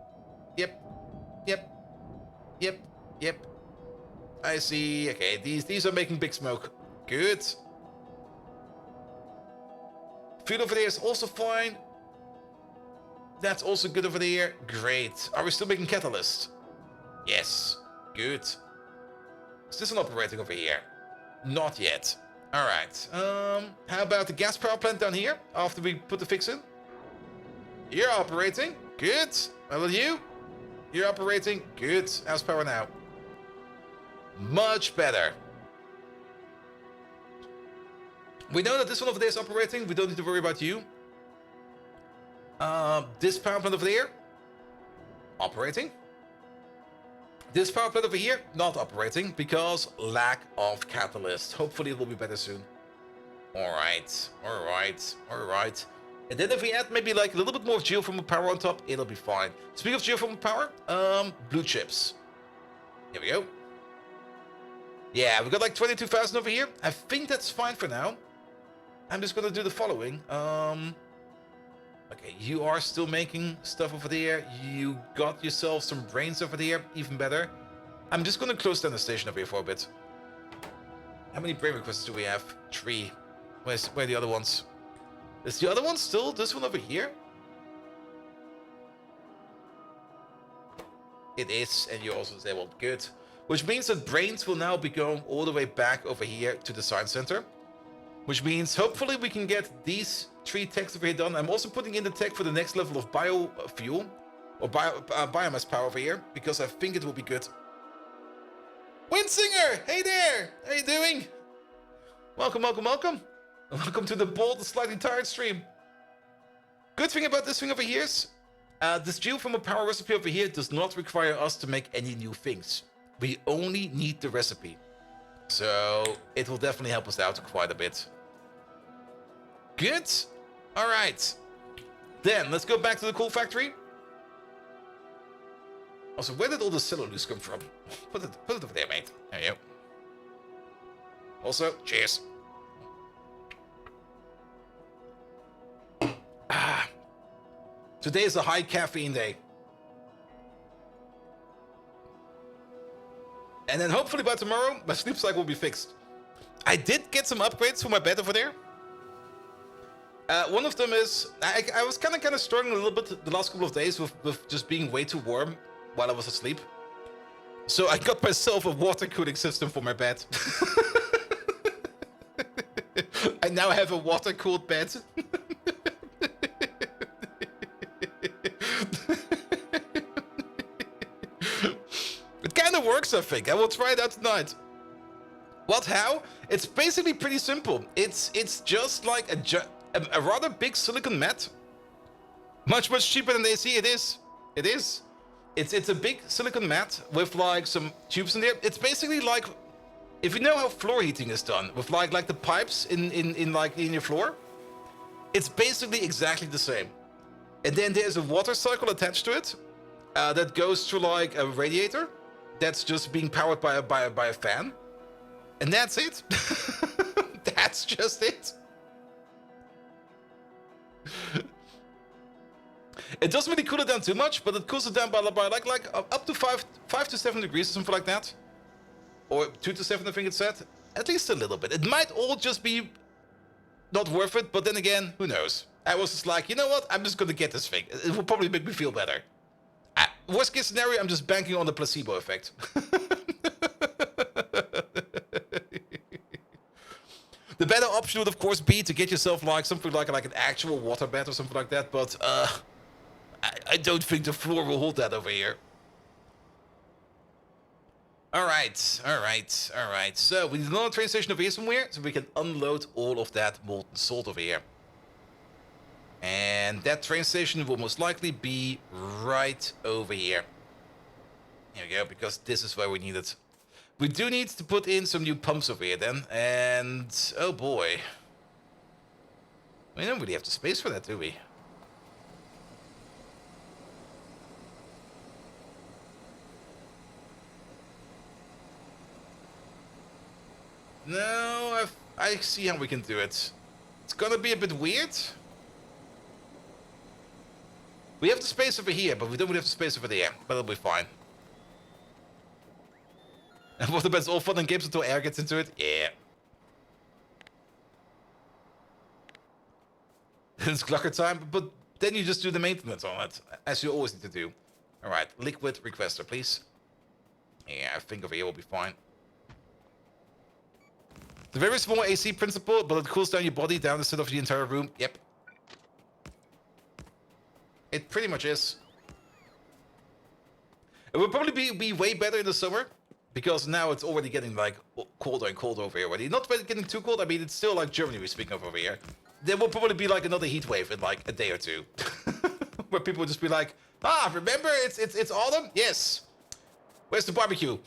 I see. Okay, these are making big smoke. Good. Fuel over there is also fine. That's also good over there. Great. Are we still making catalyst? Yes. Good. Is this one operating over here? Not yet. Alright. How about the gas power plant down here? After we put the fix in? You're operating. Good. How about you? You're operating. Good. How's power now? Much better. We know that this one over there is operating. We don't need to worry about you. This power plant over there, operating. This power plant over here, not operating because lack of catalyst. Hopefully it will be better soon. Alright. And then if we add maybe like a little bit more geothermal power on top, it'll be fine. Speaking of geothermal power, blue chips. Here we go. Yeah, we got like 22,000 over here. I think that's fine for now. I'm just gonna do the following. Okay, you are still making stuff over there. You got yourself some brains over there, even better. I'm just gonna close down the station over here for a bit. How many brain requests do we have? 3. Where are the other ones? Is the other one still this one over here? It is, and you also disabled. Good. Which means that brains will now be going all the way back over here to the science center. Which means hopefully we can get these 3 techs over here done. I'm also putting in the tech for the next level of biofuel or biomass power over here because I think it will be good. Windsinger, hey there, how you doing? Welcome. Welcome to the bold and slightly tired stream. Good thing about this thing over here is this geothermal power recipe over here does not require us to make any new things. We only need the recipe. So it will definitely help us out quite a bit. Good. All right. Then let's go back to the coal factory. Also, where did all the cellulose come from? Put it over there, mate. There you go. Also, cheers. Today is a high caffeine day. And then hopefully by tomorrow, my sleep cycle will be fixed. I did get some upgrades for my bed over there. One of them is, I was kind of struggling a little bit the last couple of days with just being way too warm while I was asleep. So I got myself a water cooling system for my bed. I now have a water cooled bed. It kind of works, I think. I will try it out tonight. What, how? It's basically pretty simple. It's just like a rather big silicon mat. Much cheaper than the AC. It is. It is. It's a big silicon mat with like some tubes in there. It's basically like, if you know how floor heating is done with like the pipes in your floor, it's basically exactly the same. And then there's a water cycle attached to it that goes through like a radiator that's just being powered by a fan. And that's it. That's just it. It doesn't really cool it down too much, but it cools it down by like up to 5 to 7 degrees or something like that. Or 2 to 7, I think it said. At least a little bit. It might all just be not worth it, but then again, who knows? I was just like, you know what? I'm just gonna get this thing. It will probably make me feel better. Worst case scenario, I'm just banking on the placebo effect. The better option would, of course, be to get yourself like something like an actual water bath or something like that, but I don't think the floor will hold that over here. Alright. So we need another train station over here somewhere, so we can unload all of that molten salt over here. And that train station will most likely be right over here. Here we go, because this is where we need it. We do need to put in some new pumps over here then, and oh boy. We don't really have the space for that, do we? No, I see how we can do it. It's gonna be a bit weird. We have the space over here, but we don't really have the space over there. But it'll be fine. And what about all fun and games until air gets into it? Yeah. It's clucker time, but then you just do the maintenance on it, as you always need to do. Alright, liquid requester, please. Yeah, I think over here will be fine. The very small AC principle, but it cools down your body down instead of the entire room. Yep. It pretty much is. It will probably be way better in the summer, because now it's already getting like colder and colder over here already. Not really getting too cold, I mean it's still like Germany we're speaking of over here. There will probably be like another heat wave in like a day or two. Where people will just be like, ah, remember it's autumn? Yes. Where's the barbecue?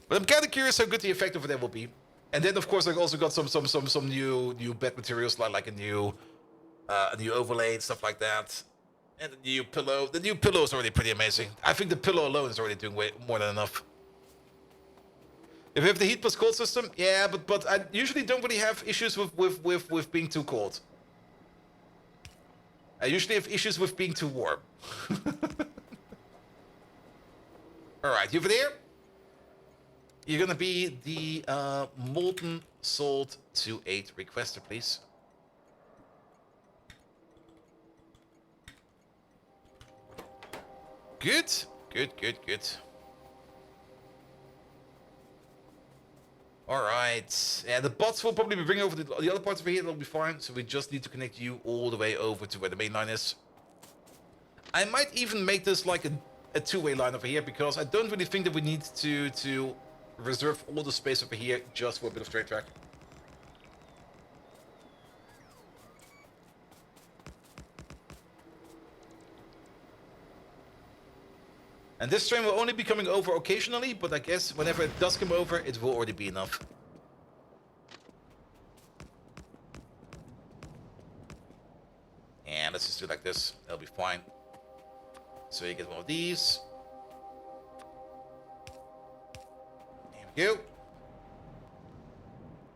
But I'm kind of curious how good the effect over there will be. And then of course I also got some new bed materials like a new overlay and stuff like that. And the new pillow. The new pillow is already pretty amazing. I think the pillow alone is already doing way more than enough. If you have the heat plus cold system, yeah, but I usually don't really have issues with being too cold. I usually have issues with being too warm. Alright, you over there? You're gonna be the molten salt 2.8 requester, please. Good. Alright. Yeah, the bots will probably be bringing over the other parts over here, that'll be fine. So we just need to connect you all the way over to where the main line is. I might even make this like a two-way line over here, because I don't really think that we need to reserve all the space over here just for a bit of straight track. And this train will only be coming over occasionally, but I guess whenever it does come over, it will already be enough. And let's just do it like this. That'll be fine. So you get one of these. There we go.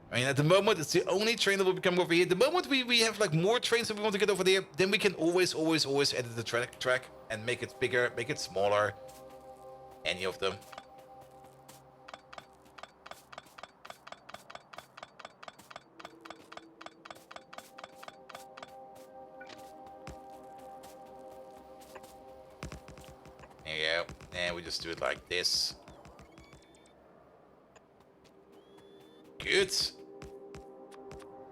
I mean, at the moment, it's the only train that will be coming over here. The moment we have like more trains that we want to get over there, then we can always edit the track and make it bigger, make it smaller. Any of them. There you go. And we just do it like this. Good.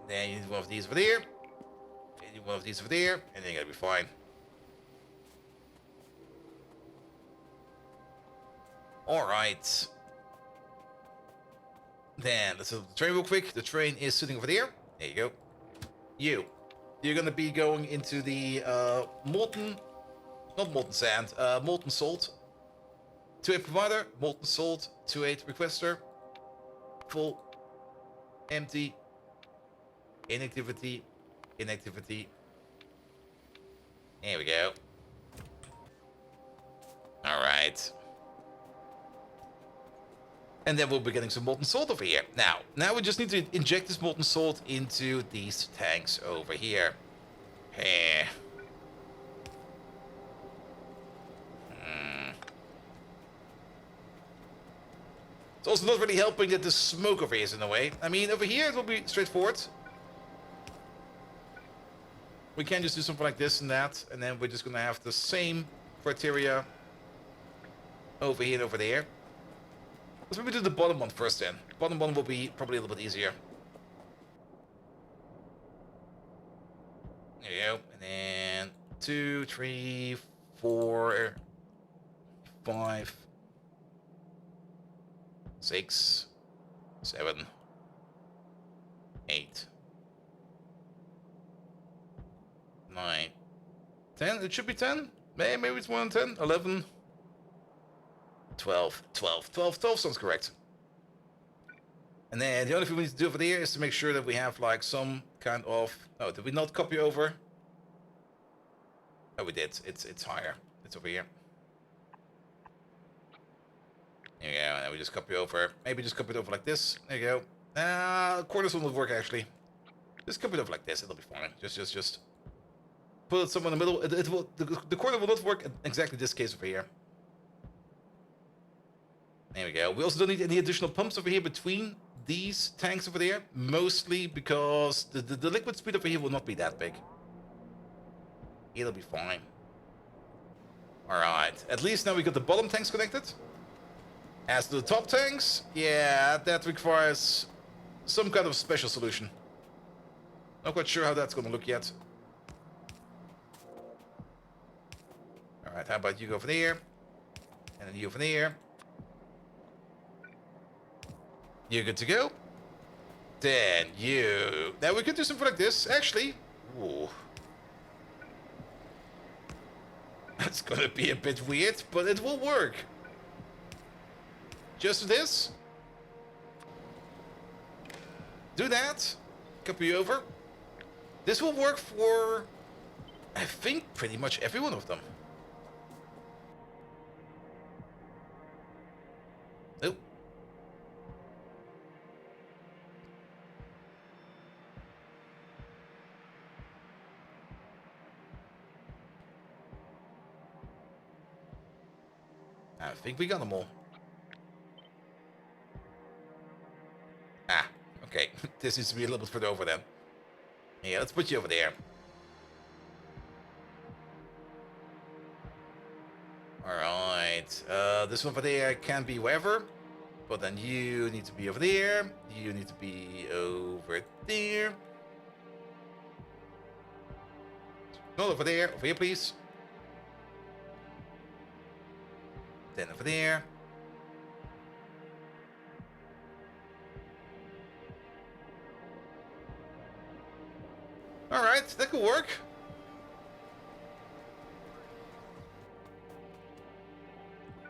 Then you need one of these over there. And one of these over there, and then you're gonna be fine. Alright. Then, let's look at the train real quick. The train is sitting over there. There you go. You're gonna be going into the molten sand, molten salt. 2-8 provider, molten salt, 2-8 requester. Full, empty, inactivity, inactivity. There we go. Alright. And then we'll be getting some molten salt over here. Now we just need to inject this molten salt into these tanks over here. It's also not really helping that the smoke over here is in the way. I mean, over here it will be straightforward. We can just do something like this and that, and then we're just gonna have the same criteria over here and over there. Let's maybe do the bottom one first then. Bottom one will be probably a little bit easier. There you go. And then 2, 3, 4, 5, 6, 7, 8, 9, 10. It should be 10. Maybe it's more than 10. 11. 12 sounds correct. And then the only thing we need to do over there is to make sure that we have like some kind of... Oh, did we not copy over? Oh, we did. It's higher. It's over here. There you go. And then we just copy over. Maybe just copy it over like this. There you go. Corners will not work actually. Just copy it over like this. It'll be fine. Just put it somewhere in the middle. It will. The corner will not work in exactly this case over here. There we go. We also don't need any additional pumps over here between these tanks over there. Mostly because the liquid speed over here will not be that big. It'll be fine. Alright. At least now we got the bottom tanks connected. As to the top tanks, yeah, that requires some kind of special solution. Not quite sure how that's gonna look yet. Alright, how about you go over there? And then you over there. You're good to go. Then you... Now we could do something like this, actually. Ooh. That's gonna be a bit weird, but it will work. Just this. Do that. Copy over. This will work for... I think pretty much every one of them. Nope. I think we got them all. Ah, okay. This needs to be a little bit further over then. Yeah, let's put you over there. Alright. This one over there can be wherever. But then you need to be over there. You need to be over there. Not over there. Over here, please. Then over there. Alright, that could work.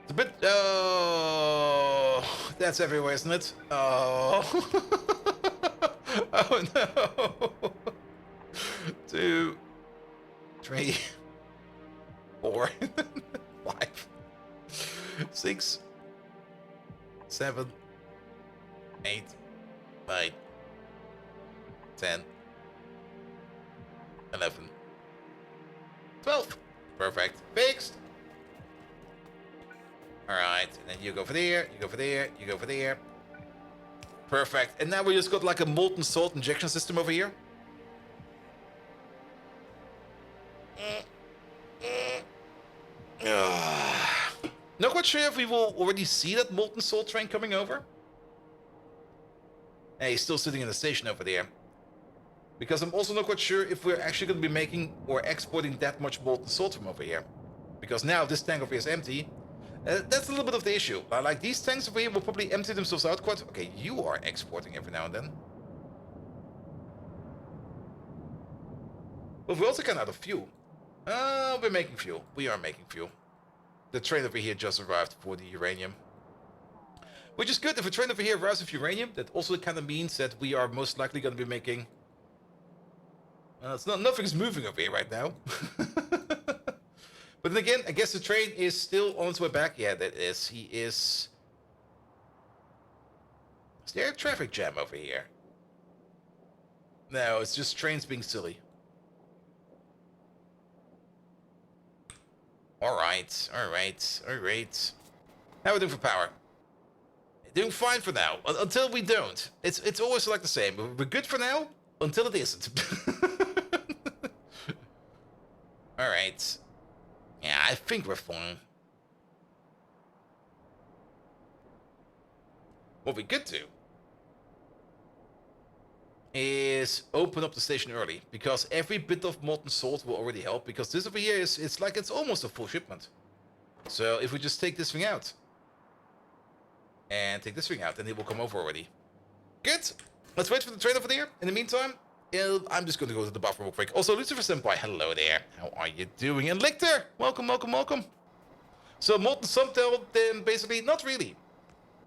It's a bit... Oh, that's everywhere, isn't it? Oh. Oh no. 2, 3, 4, 5, 6, 7, 8, 9, 10, 11, 12. Perfect. Fixed. Alright, and then you go for there, you go for there, you go for there. Perfect. And now we just got like a molten salt injection system over here. Not quite sure if we will already see that molten salt train coming over. Hey, he's still sitting in the station over there. Because I'm also not quite sure if we're actually going to be making or exporting that much molten salt from over here. Because now this tank over here is empty. That's a little bit of the issue. Like these tanks over here will probably empty themselves out quite... Okay, you are exporting every now and then. But we're also kind of out of fuel. We're making fuel. We are making fuel. The train over here just arrived for the uranium. Which is good. If a train over here arrives with uranium, that also kind of means that we are most likely going to be making... nothing's moving over here right now. But then again, I guess the train is still on its way back. Yeah, that is. He is... Is there a traffic jam over here? No, it's just trains being silly. Alright, alright, alright. How are we doing for power? Doing fine for now, until we don't. It's always like the same. We're good for now, until it isn't. Alright. Yeah, I think we're fine. What we could do is open up the station early, because every bit of molten salt will already help, because this over here is it's almost a full shipment. So if we just take this thing out and take this thing out, then it will come over already. Good. Let's wait for the train over there. In the meantime, I'm just going to go to the bathroom real quick. Also, Lucifer Senpai, hello there. How are you doing? And Lichter, welcome, welcome, welcome. So molten salt, then basically not really.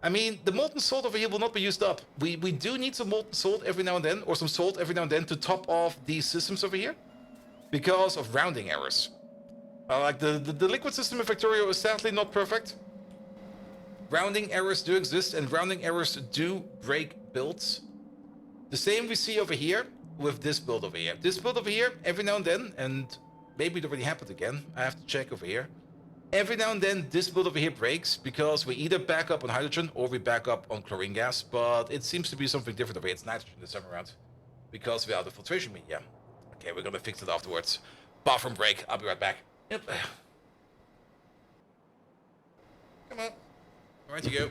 I mean, the molten salt over here will not be used up. We do need some molten salt every now and then, or some salt every now and then to top off these systems over here, because of rounding errors. Like the liquid system in Factorio is sadly not perfect. Rounding errors do exist, and rounding errors do break builds. The same we see over here with this build over here. This build over here, every now and then, and maybe it already happened again. I have to check over here. Every now and then, this build over here breaks because we either back up on hydrogen or we back up on chlorine gas, but it seems to be something different over here. It's nitrogen this time around because we're out of filtration media. Okay, we're gonna fix it afterwards. Bathroom break. I'll be right back. Yep. Come on. Right you go.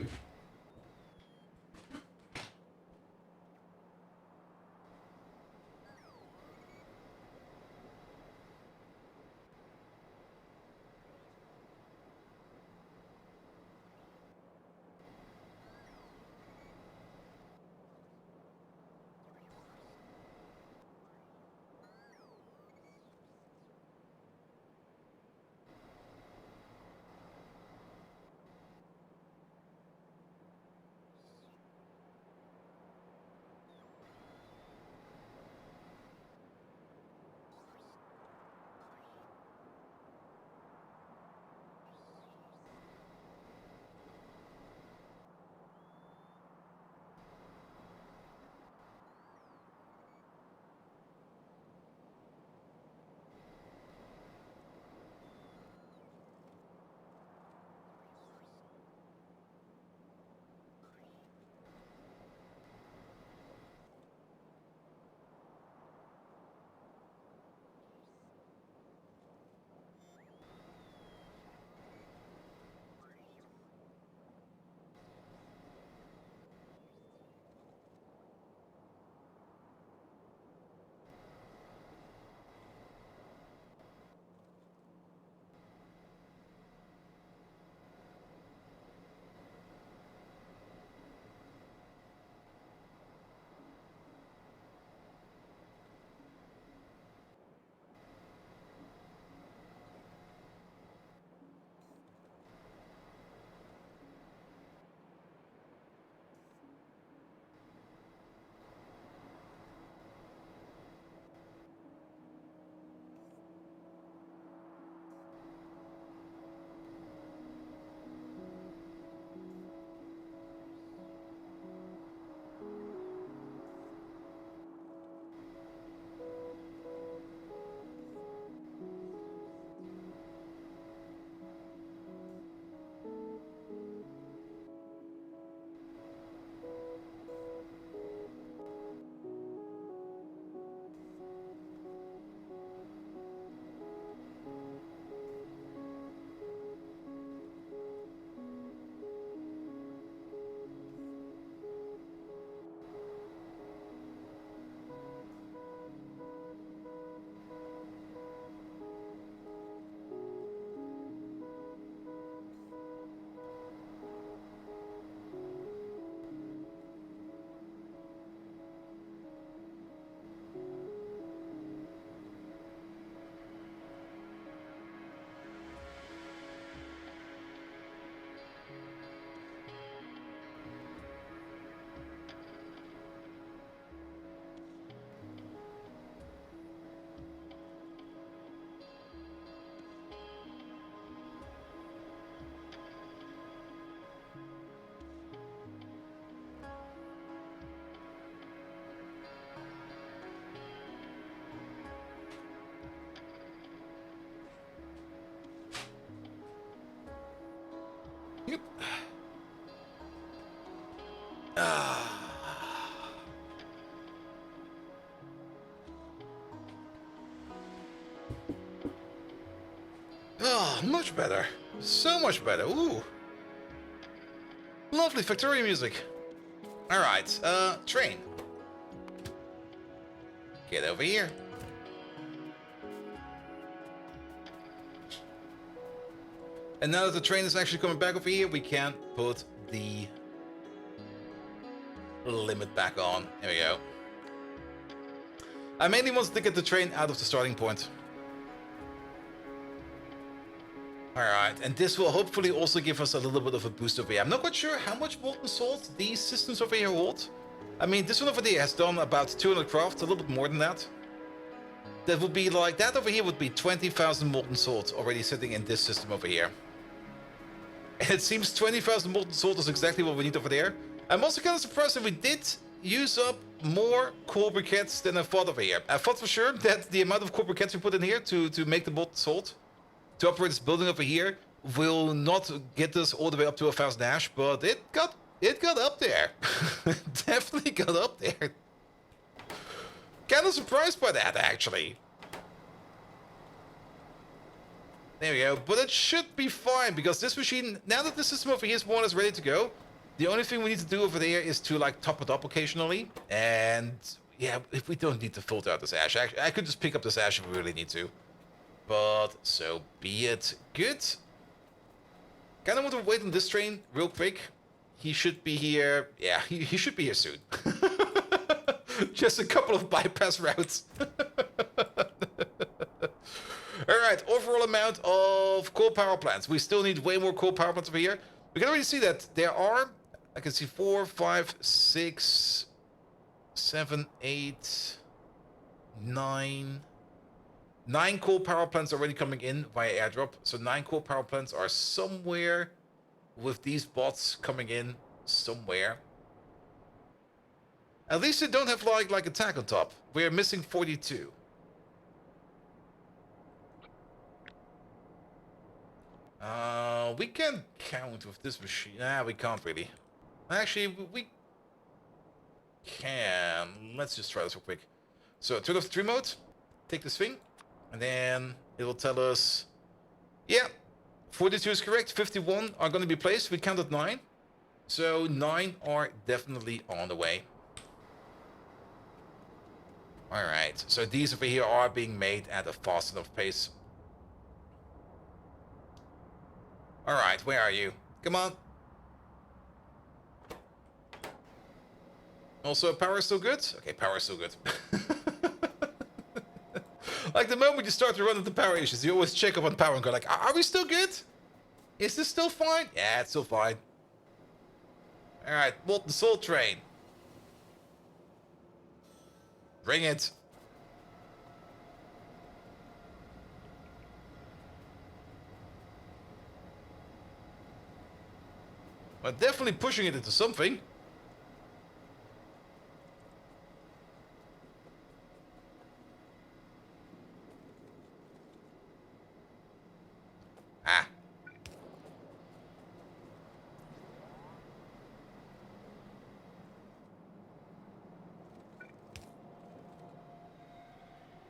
Yep. Ah. Oh, much better. So much better. Ooh. Lovely Factorio music. Alright, train. Get over here. And now that the train is actually coming back over here, we can put the limit back on. There we go. I mainly wanted to get the train out of the starting point. Alright, and this will hopefully also give us a little bit of a boost over here. I'm not quite sure how much molten salt these systems over here hold. I mean, this one over there has done about 200 craft, a little bit more than that. That would be like, that over here would be 20,000 molten salt already sitting in this system over here. And it seems 20,000 molten salt is exactly what we need over there. I'm also kind of surprised that we did use up more coal briquettes than I thought over here. I thought for sure that the amount of coal briquettes we put in here to make the molten salt, to operate this building over here, will not get us all the way up to 1,000 ash, but it got up there. Definitely got up there. Kind of surprised by that, actually. There we go. But it should be fine, because this machine, now that the system over here is more or less ready to go, the only thing we need to do over there is to, like, top it up occasionally. And, yeah, if we don't need to filter out this ash, I could just pick up this ash if we really need to. But, so be it. Good. Kind of want to wait on this train real quick. He should be here. Yeah, he should be here soon. Just a couple of bypass routes. Alright, overall amount of coal power plants. We still need way more coal power plants over here. We can already see that there are, I can see 4, 5, 6, 7, 8, 9. 9 coal power plants already coming in via airdrop. So 9 coal power plants are somewhere with these bots coming in somewhere. At least they don't have like attack on top. We're missing 42. We can count with this machine. Nah, we can't really. Actually, we can. Let's just try this real quick. So turn off the tree mode. Take this thing. And then it will tell us, yeah, 42 is correct. 51 are going to be placed. We counted 9. So 9 are definitely on the way. Alright, so these over here are being made at a fast enough pace. Alright, where are you? Come on. Also, power is still good? Okay, power is still good. Like the moment you start to run into power issues, you always check up on power and go like, are we still good? Is this still fine? Yeah, it's still fine. Alright, molten salt train. Bring it. We're definitely pushing it into something. Ah.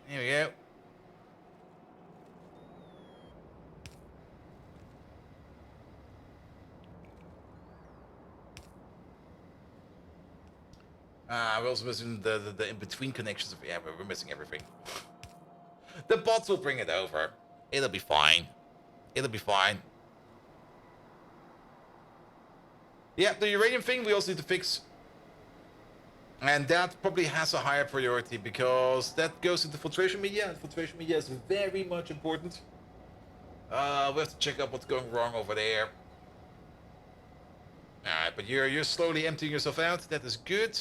There we go. We're also missing the in-between connections. Yeah, we're missing everything. The bots will bring it over. It'll be fine. It'll be fine. Yeah, the uranium thing we also need to fix. And that probably has a higher priority because that goes into filtration media. And filtration media is very much important. We have to check out what's going wrong over there. Alright, but you're slowly emptying yourself out. That is good.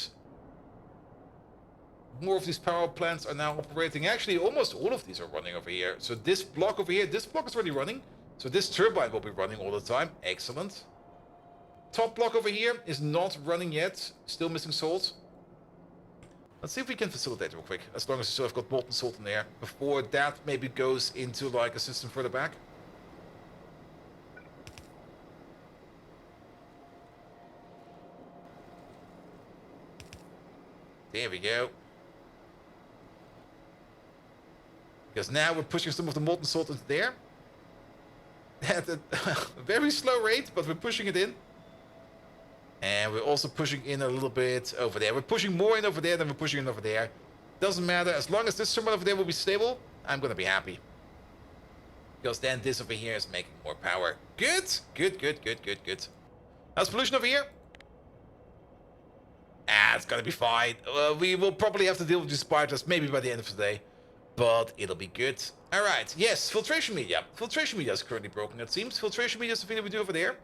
More of these power plants are now operating. Actually, almost all of these are running over here. So this block over here, this block is already running. So this turbine will be running all the time. Excellent. Top block over here is not running yet. Still missing salt. Let's see if we can facilitate real quick. As long as we still have got molten salt in there. Before that maybe goes into like a system further back. There we go. Because now we're pushing some of the molten salt into there. At a very slow rate, but we're pushing it in. And we're also pushing in a little bit over there. We're pushing more in over there than we're pushing in over there. Doesn't matter. As long as this thermal over there will be stable, I'm going to be happy. Because then this over here is making more power. Good. Good, good, good, good, good. How's pollution over here? Ah, it's going to be fine. We will probably have to deal with these spiders maybe by the end of the day. But it'll be good. Alright, yes, filtration media. Filtration media is currently broken, it seems. Filtration media is the thing that we do over there.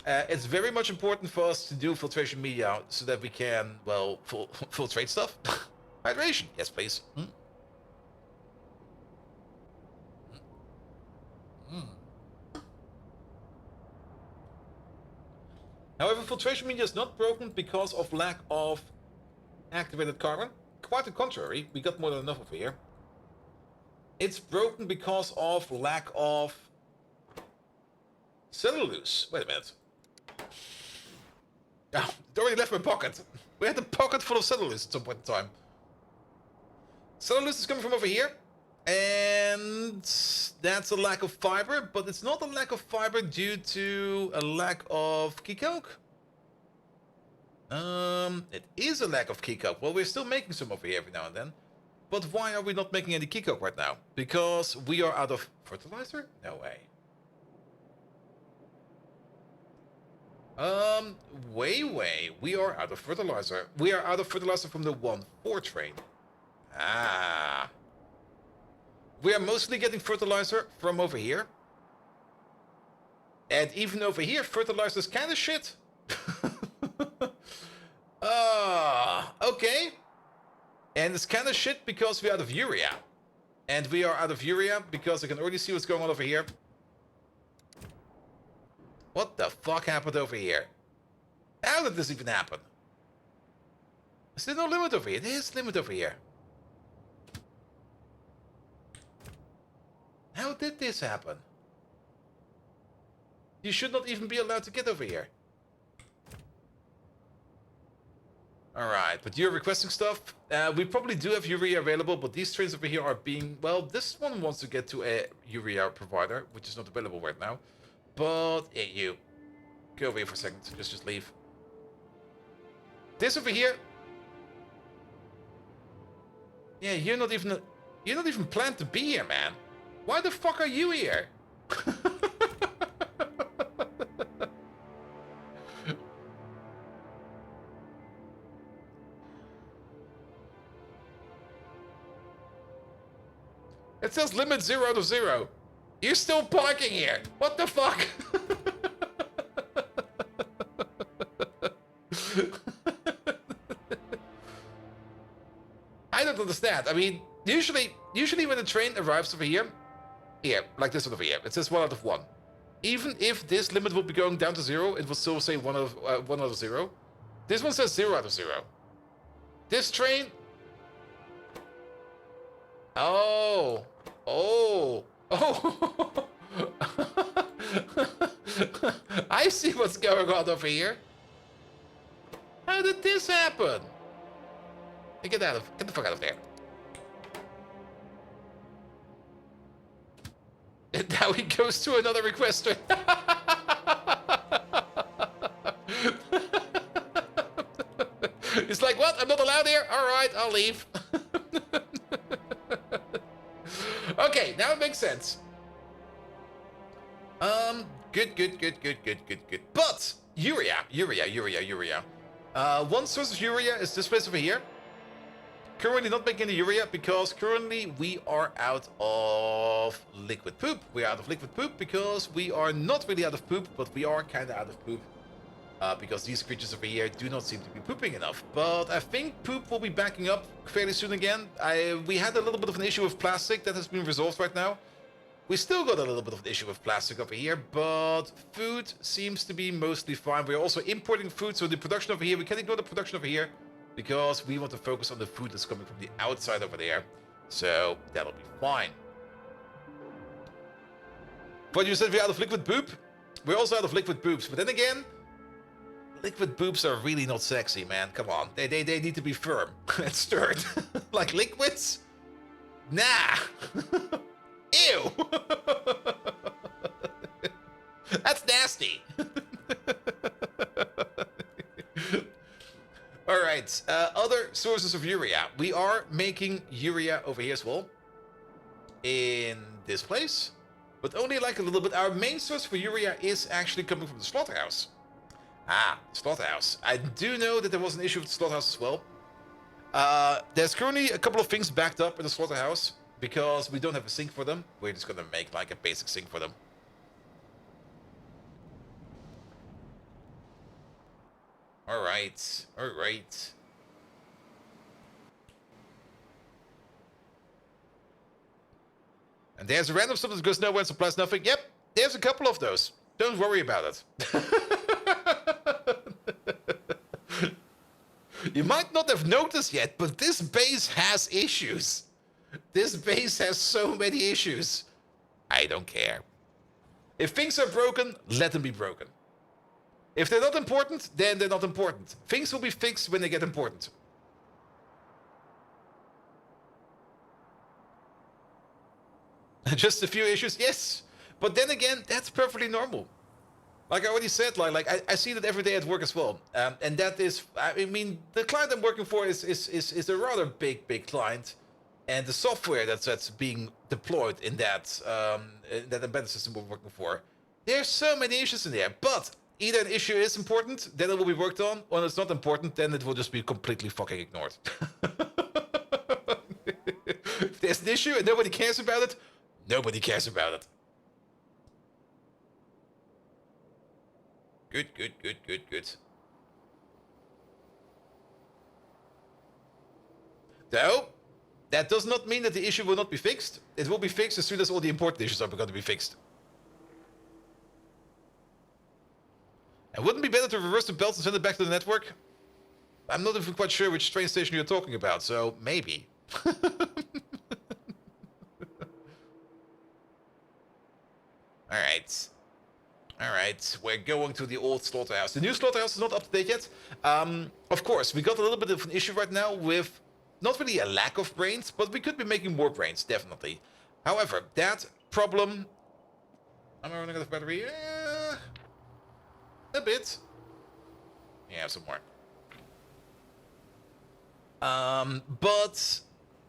It's very much important for us to do filtration media so that we can, well, filtrate stuff. Hydration, yes, please. However, filtration media is not broken because of lack of activated carbon. Quite the contrary, we got more than enough over here. It's broken because of lack of cellulose. Wait a minute. Oh, it already left my pocket. We had a pocket full of cellulose at some point in time. Cellulose is coming from over here. And that's a lack of fiber, but it's not a lack of fiber due to a lack of key coke. It is a lack of key coke. Well, we're still making some over here every now and then. But why are we not making any key coke right now? Because we are out of fertilizer? No way. Way. We are out of fertilizer. We are out of fertilizer from the 1-4 train. Ah. We are mostly getting fertilizer from over here. And even over here, fertilizer is kind of shit. Okay. And it's kind of shit because we're out of urea. And we are out of urea because I can already see what's going on over here. What the fuck happened over here? How did this even happen? Is there no limit over here? There is limit over here. How did this happen? You should not even be allowed to get over here. Alright, but you're requesting stuff. We probably do have urea available, but these trains over here are being... Well, this one wants to get to a urea provider, which is not available right now. But, hey, you. Go over here for a second. Just leave. This over here... Yeah, you're not even planned to be here, man. Why the fuck are you here? It says limit 0 to 0. You're still parking here. What the fuck? I don't understand. I mean, usually when the train arrives over here, like this one over here, it says 1 out of 1. Even if this limit will be going down to 0, it will still say 1 out of 0. This one says 0 out of 0. This train... Oh. I see what's going on over here. How did this happen? Hey, get the fuck out of there. And now he goes to another requester. He's like, what? I'm not allowed here? Alright, I'll leave. Okay, now it makes sense. Good. But, urea. One source of urea is this place over here. Currently not making any urea because currently we are out of liquid poop. We are out of liquid poop because we are not really out of poop, but we are kind of out of poop. Because these creatures over here do not seem to be pooping enough. But I think poop will be backing up fairly soon again. We had a little bit of an issue with plastic that has been resolved right now. We still got a little bit of an issue with plastic over here, but food seems to be mostly fine. We're also importing food, so the production over here, we can ignore the production over here because we want to focus on the food that's coming from the outside over there. So that'll be fine. But you said we're out of liquid poop? We're also out of liquid poops, but then again, Liquid boobs are really not sexy, man. Come on. They need to be firm and stirred. Like liquids? Nah. Ew. That's nasty. All right. Other sources of urea. We are making urea over here as well. In this place. But only like a little bit. Our main source for urea is actually coming from the slaughterhouse. Ah, slaughterhouse. I do know that there was an issue with the slaughterhouse as well. There's currently a couple of things backed up in the slaughterhouse because we don't have a sink for them. We're just gonna make like a basic sink for them. Alright, alright. And there's a random stuff that goes nowhere and supplies nothing. Yep, there's a couple of those. Don't worry about it. You might not have noticed yet, but this base has issues. This base has so many issues. I don't care. If things are broken, let them be broken. If they're not important, then they're not important. Things will be fixed when they get important. Just a few issues, yes. But then again, that's perfectly normal. Like I already said, I see that every day at work as well. And that is, I mean, the client I'm working for is a rather big client. And the software that's being deployed in that embedded system we're working for, there's so many issues in there. But either an issue is important, then it will be worked on, or it's not important, then it will just be completely fucking ignored. If there's an issue and nobody cares about it, nobody cares about it. Good. Though, that does not mean that the issue will not be fixed. It will be fixed as soon as all the important issues are going to be fixed. And wouldn't it be better to reverse the belt and send it back to the network? I'm not even quite sure which train station you're talking about, so maybe. Alright, we're going to the old slaughterhouse. The new slaughterhouse is not up to date yet. Of course, we got a little bit of an issue right now with not really a lack of brains, but we could be making more brains, definitely. However, that problem... Am I running out of battery? A bit. Yeah, some more. But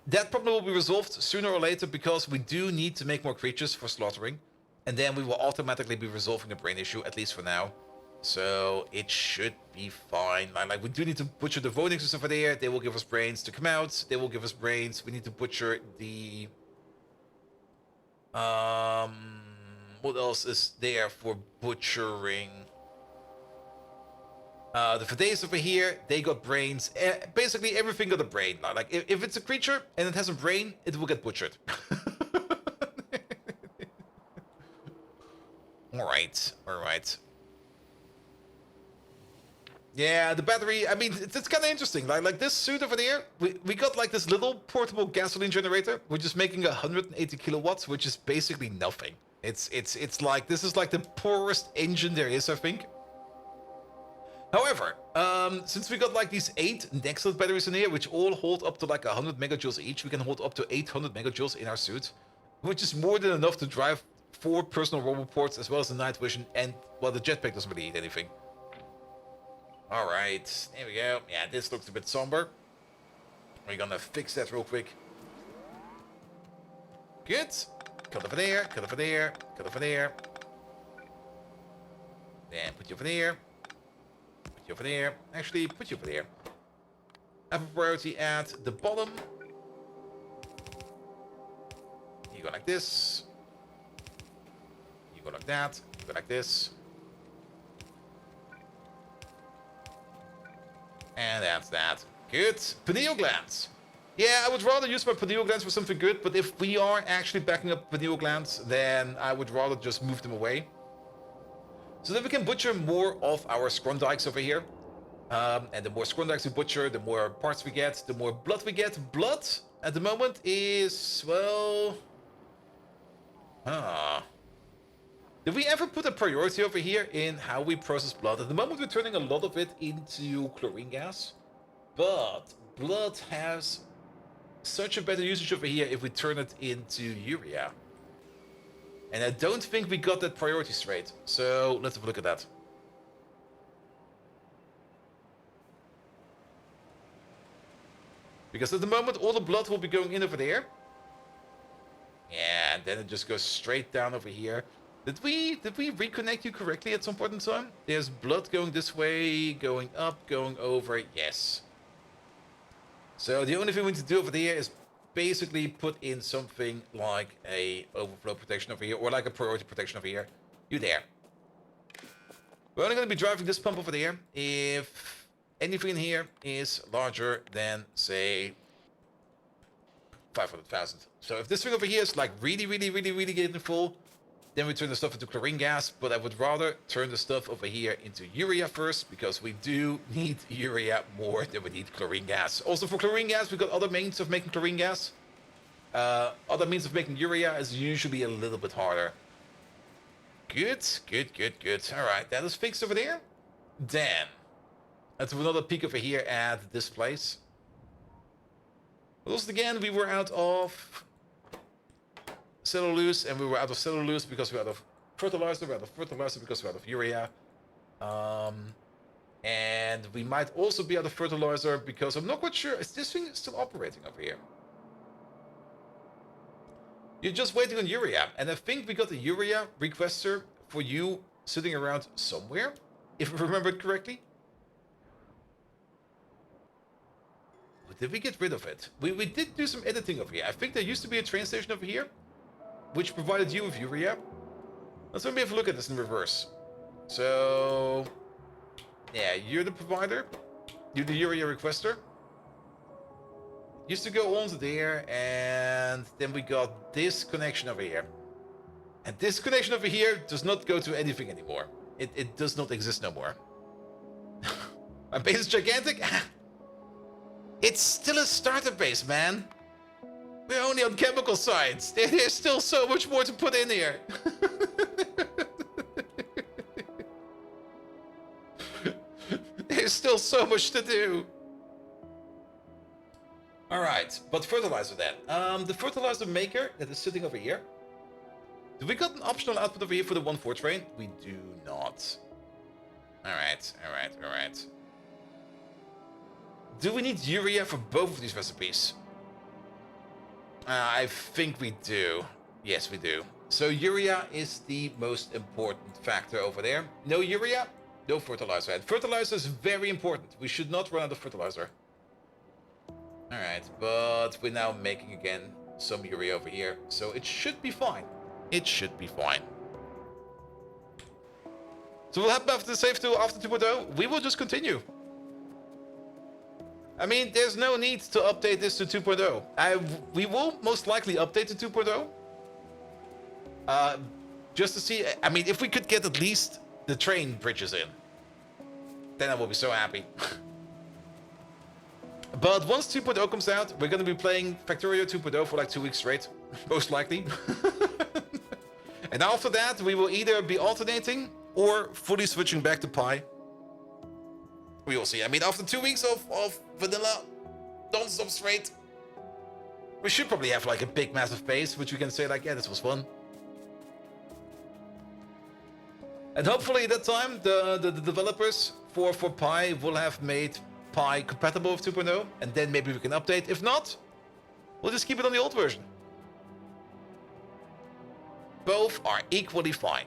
that problem will be resolved sooner or later because we do need to make more creatures for slaughtering. And then we will automatically be resolving the brain issue, at least for now. So it should be fine. Like we do need to butcher the voting system for there. They will give us brains to come out. They will give us brains. We need to butcher the... What else is there for butchering? The Fadays over here, they got brains. Basically, everything got a brain. Like, if it's a creature and it has a brain, it will get butchered. Alright. Yeah, the battery, I mean, it's kind of interesting. Like this suit over there, we got like this little portable gasoline generator, which is making 180 kilowatts, which is basically nothing. It's like, this is like the poorest engine there is, I think. However, since we got like these 8 Nexus batteries in here, which all hold up to like 100 megajoules each, we can hold up to 800 megajoules in our suit, which is more than enough to drive 4 personal roboports as well as the night vision, and, well, the jetpack doesn't really eat anything. Alright, there we go. Yeah, this looks a bit somber. We're gonna fix that real quick. Good. Cut over there, cut over there, cut over there. Then put you over there. Put you over there. Actually, put you over there. Have a priority at the bottom. You go like this. You go like that. You go like this. And that's that. Good. Pineal glands. Yeah, I would rather use my pineal glands for something good, but if we are actually backing up pineal glands, then I would rather just move them away. So that we can butcher more of our Scrondikes over here. And the more Scrondikes we butcher, the more parts we get, the more blood we get. Blood, at the moment, is, well... The Did we ever put a priority over here in how we process blood? At the moment, we're turning a lot of it into chlorine gas, but blood has such a better usage over here if we turn it into urea. And I don't think we got that priority straight, so let's have a look at that. Because at the moment, all the blood will be going in over there. Yeah, and then it just goes straight down over here. Did we reconnect you correctly at some point in time? There's blood going this way, going up, going over, yes. So the only thing we need to do over there is basically put in something like a overflow protection over here, or like a priority protection over here. You there. We're only going to be driving this pump over there if anything in here is larger than, say, 500,000. So if this thing over here is like really getting full, then we turn the stuff into chlorine gas, but I would rather turn the stuff over here into urea first, because we do need urea more than we need chlorine gas. Also for chlorine gas, we've got other means of making chlorine gas. Other means of making urea is usually a little bit harder. Good. Alright, that is fixed over there. Then, let's have another peek over here at this place. Also, again, we were out of cellulose, and we were out of cellulose because we're out of fertilizer, we're out of fertilizer because we're out of urea. And we might also be out of fertilizer because I'm not quite sure, is this thing still operating over here? You're just waiting on urea, and I think we got a urea requester for you sitting around somewhere, if I remember it correctly. But did we get rid of it? We did do some editing over here. I think there used to be a train station over here, which provided you with urea. Let's maybe have a look at this in reverse. So, yeah, you're the provider. You're the urea requester. Used to go on to there, and then we got this connection over here. And this connection over here does not go to anything anymore. It does not exist no more. My base is gigantic? It's still a starter base, man. We're only on chemical science. There's still so much more to put in here. There's still so much to do. Alright, but fertilizer then. The fertilizer maker that is sitting over here. Do we got an optional output over here for the 1-4 train? We do not. Alright. Do we need urea for both of these recipes? I think we do. Yes, we do. So urea is the most important factor over there. No urea, no fertilizer. And fertilizer is very important. We should not run out of fertilizer. Alright, but we're now making again some urea over here. So it should be fine. It should be fine. So what will happen after the save tool after 2.0? We will just continue. I mean, there's no need to update this to 2.0. We will most likely update to 2.0. Just to see, I mean, if we could get at least the train bridges in, then I will be so happy. But once 2.0 comes out, we're going to be playing Factorio 2.0 for like 2 weeks straight, most likely. And after that, we will either be alternating or fully switching back to Pi. We will see. I mean, after 2 weeks of vanilla, non-stop straight, we should probably have like a big, massive base, which we can say like, yeah, this was fun. And hopefully at that time, the developers for Pi will have made Pi compatible with 2.0, and then maybe we can update. If not, we'll just keep it on the old version. Both are equally fine.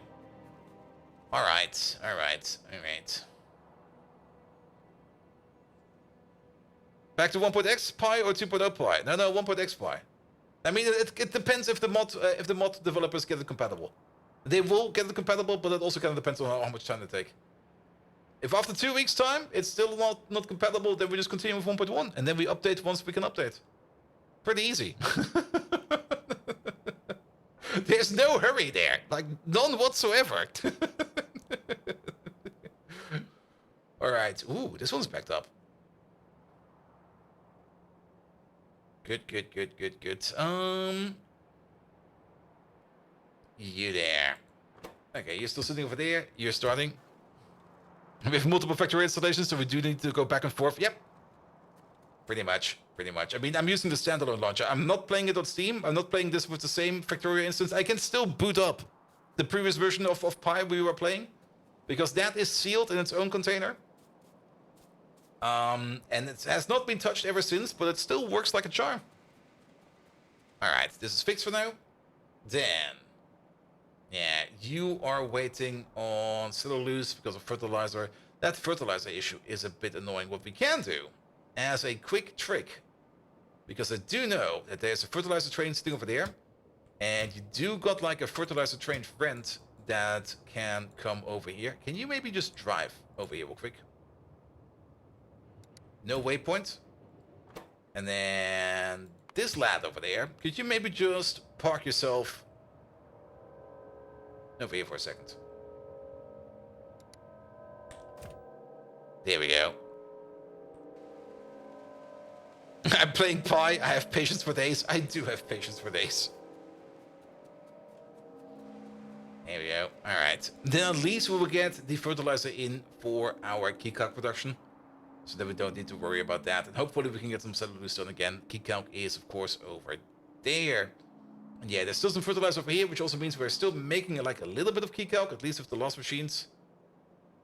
Alright. Back to 1.x Pi or 2.0 Pi? No, 1.x Pi. I mean, it depends if the mod developers get it compatible. They will get it compatible, but it also kind of depends on how much time they take. If after 2 weeks' time it's still not compatible, then we just continue with 1.1, and then we update once we can update. Pretty easy. There's no hurry there, like none whatsoever. All right. Ooh, this one's backed up. Good. You there. Okay, you're still sitting over there. You're starting. We have multiple Factorio installations, so we do need to go back and forth. Yep. Pretty much. Pretty much. I mean, I'm using the standalone launcher. I'm not playing it on Steam. I'm not playing this with the same Factorio instance. I can still boot up the previous version of Pi we were playing, because that is sealed in its own container. And it has not been touched ever since, but it still works like a charm. Alright, this is fixed for now. Then, yeah, you are waiting on cellulose because of fertilizer. That fertilizer issue is a bit annoying. What we can do, as a quick trick, because I do know that there's a fertilizer train sitting over there, and you do got like a fertilizer train friend that can come over here. Can you maybe just drive over here real quick? No waypoint. And then this lad over there, could you maybe just park yourself over here for a second? There we go. I'm playing Pi. I have patience for days. I do have patience for days. There we go. Alright. Then at least we will get the fertilizer in for our key calc production, so that we don't need to worry about that. And hopefully we can get some cellulose done again. Key calc is, of course, over there. And yeah, there's still some fertilizer over here, which also means we're still making like a little bit of key calc, at least with the last machines.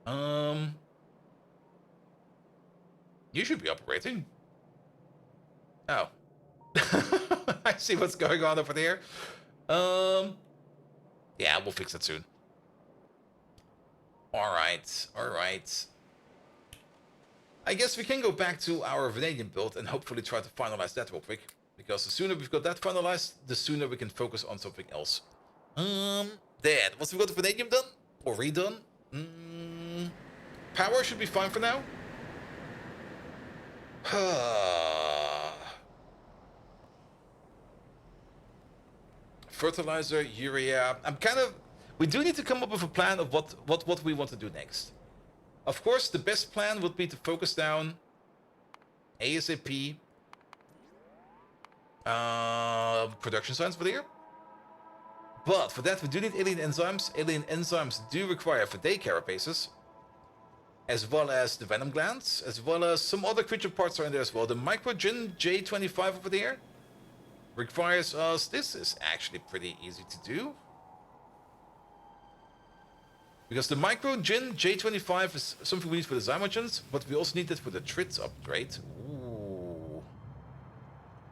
You should be operating. Oh. I see what's going on over there. Yeah, we'll fix it soon. Alright, alright. I guess we can go back to our vanadium build and hopefully try to finalize that real quick. Because the sooner we've got that finalized, the sooner we can focus on something else. There. Once we've got the vanadium done, or redone, power should be fine for now. Fertilizer, urea. We do need to come up with a plan of what we want to do next. Of course, the best plan would be to focus down ASAP production science for the year. But for that, we do need alien enzymes. Alien enzymes do require Fidei carapaces, as well as the venom glands, as well as some other creature parts are in there as well. The microgen J25 over there requires us. This is actually pretty easy to do, because the microgen J25 is something we need for the zymogens, but we also need it for the Trits upgrade. Ooh,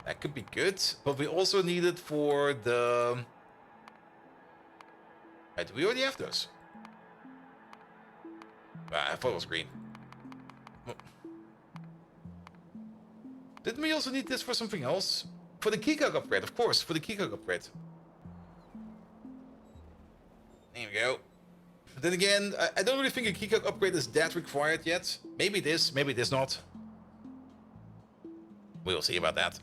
that could be good. But we also need it for the. Do we already have those? I thought it was green. Didn't we also need this for something else? For the key calc upgrade, of course, for the key calc upgrade. There we go. But then again, I don't really think a key calc upgrade is that required yet. Maybe it is, maybe it is not. We'll see about that.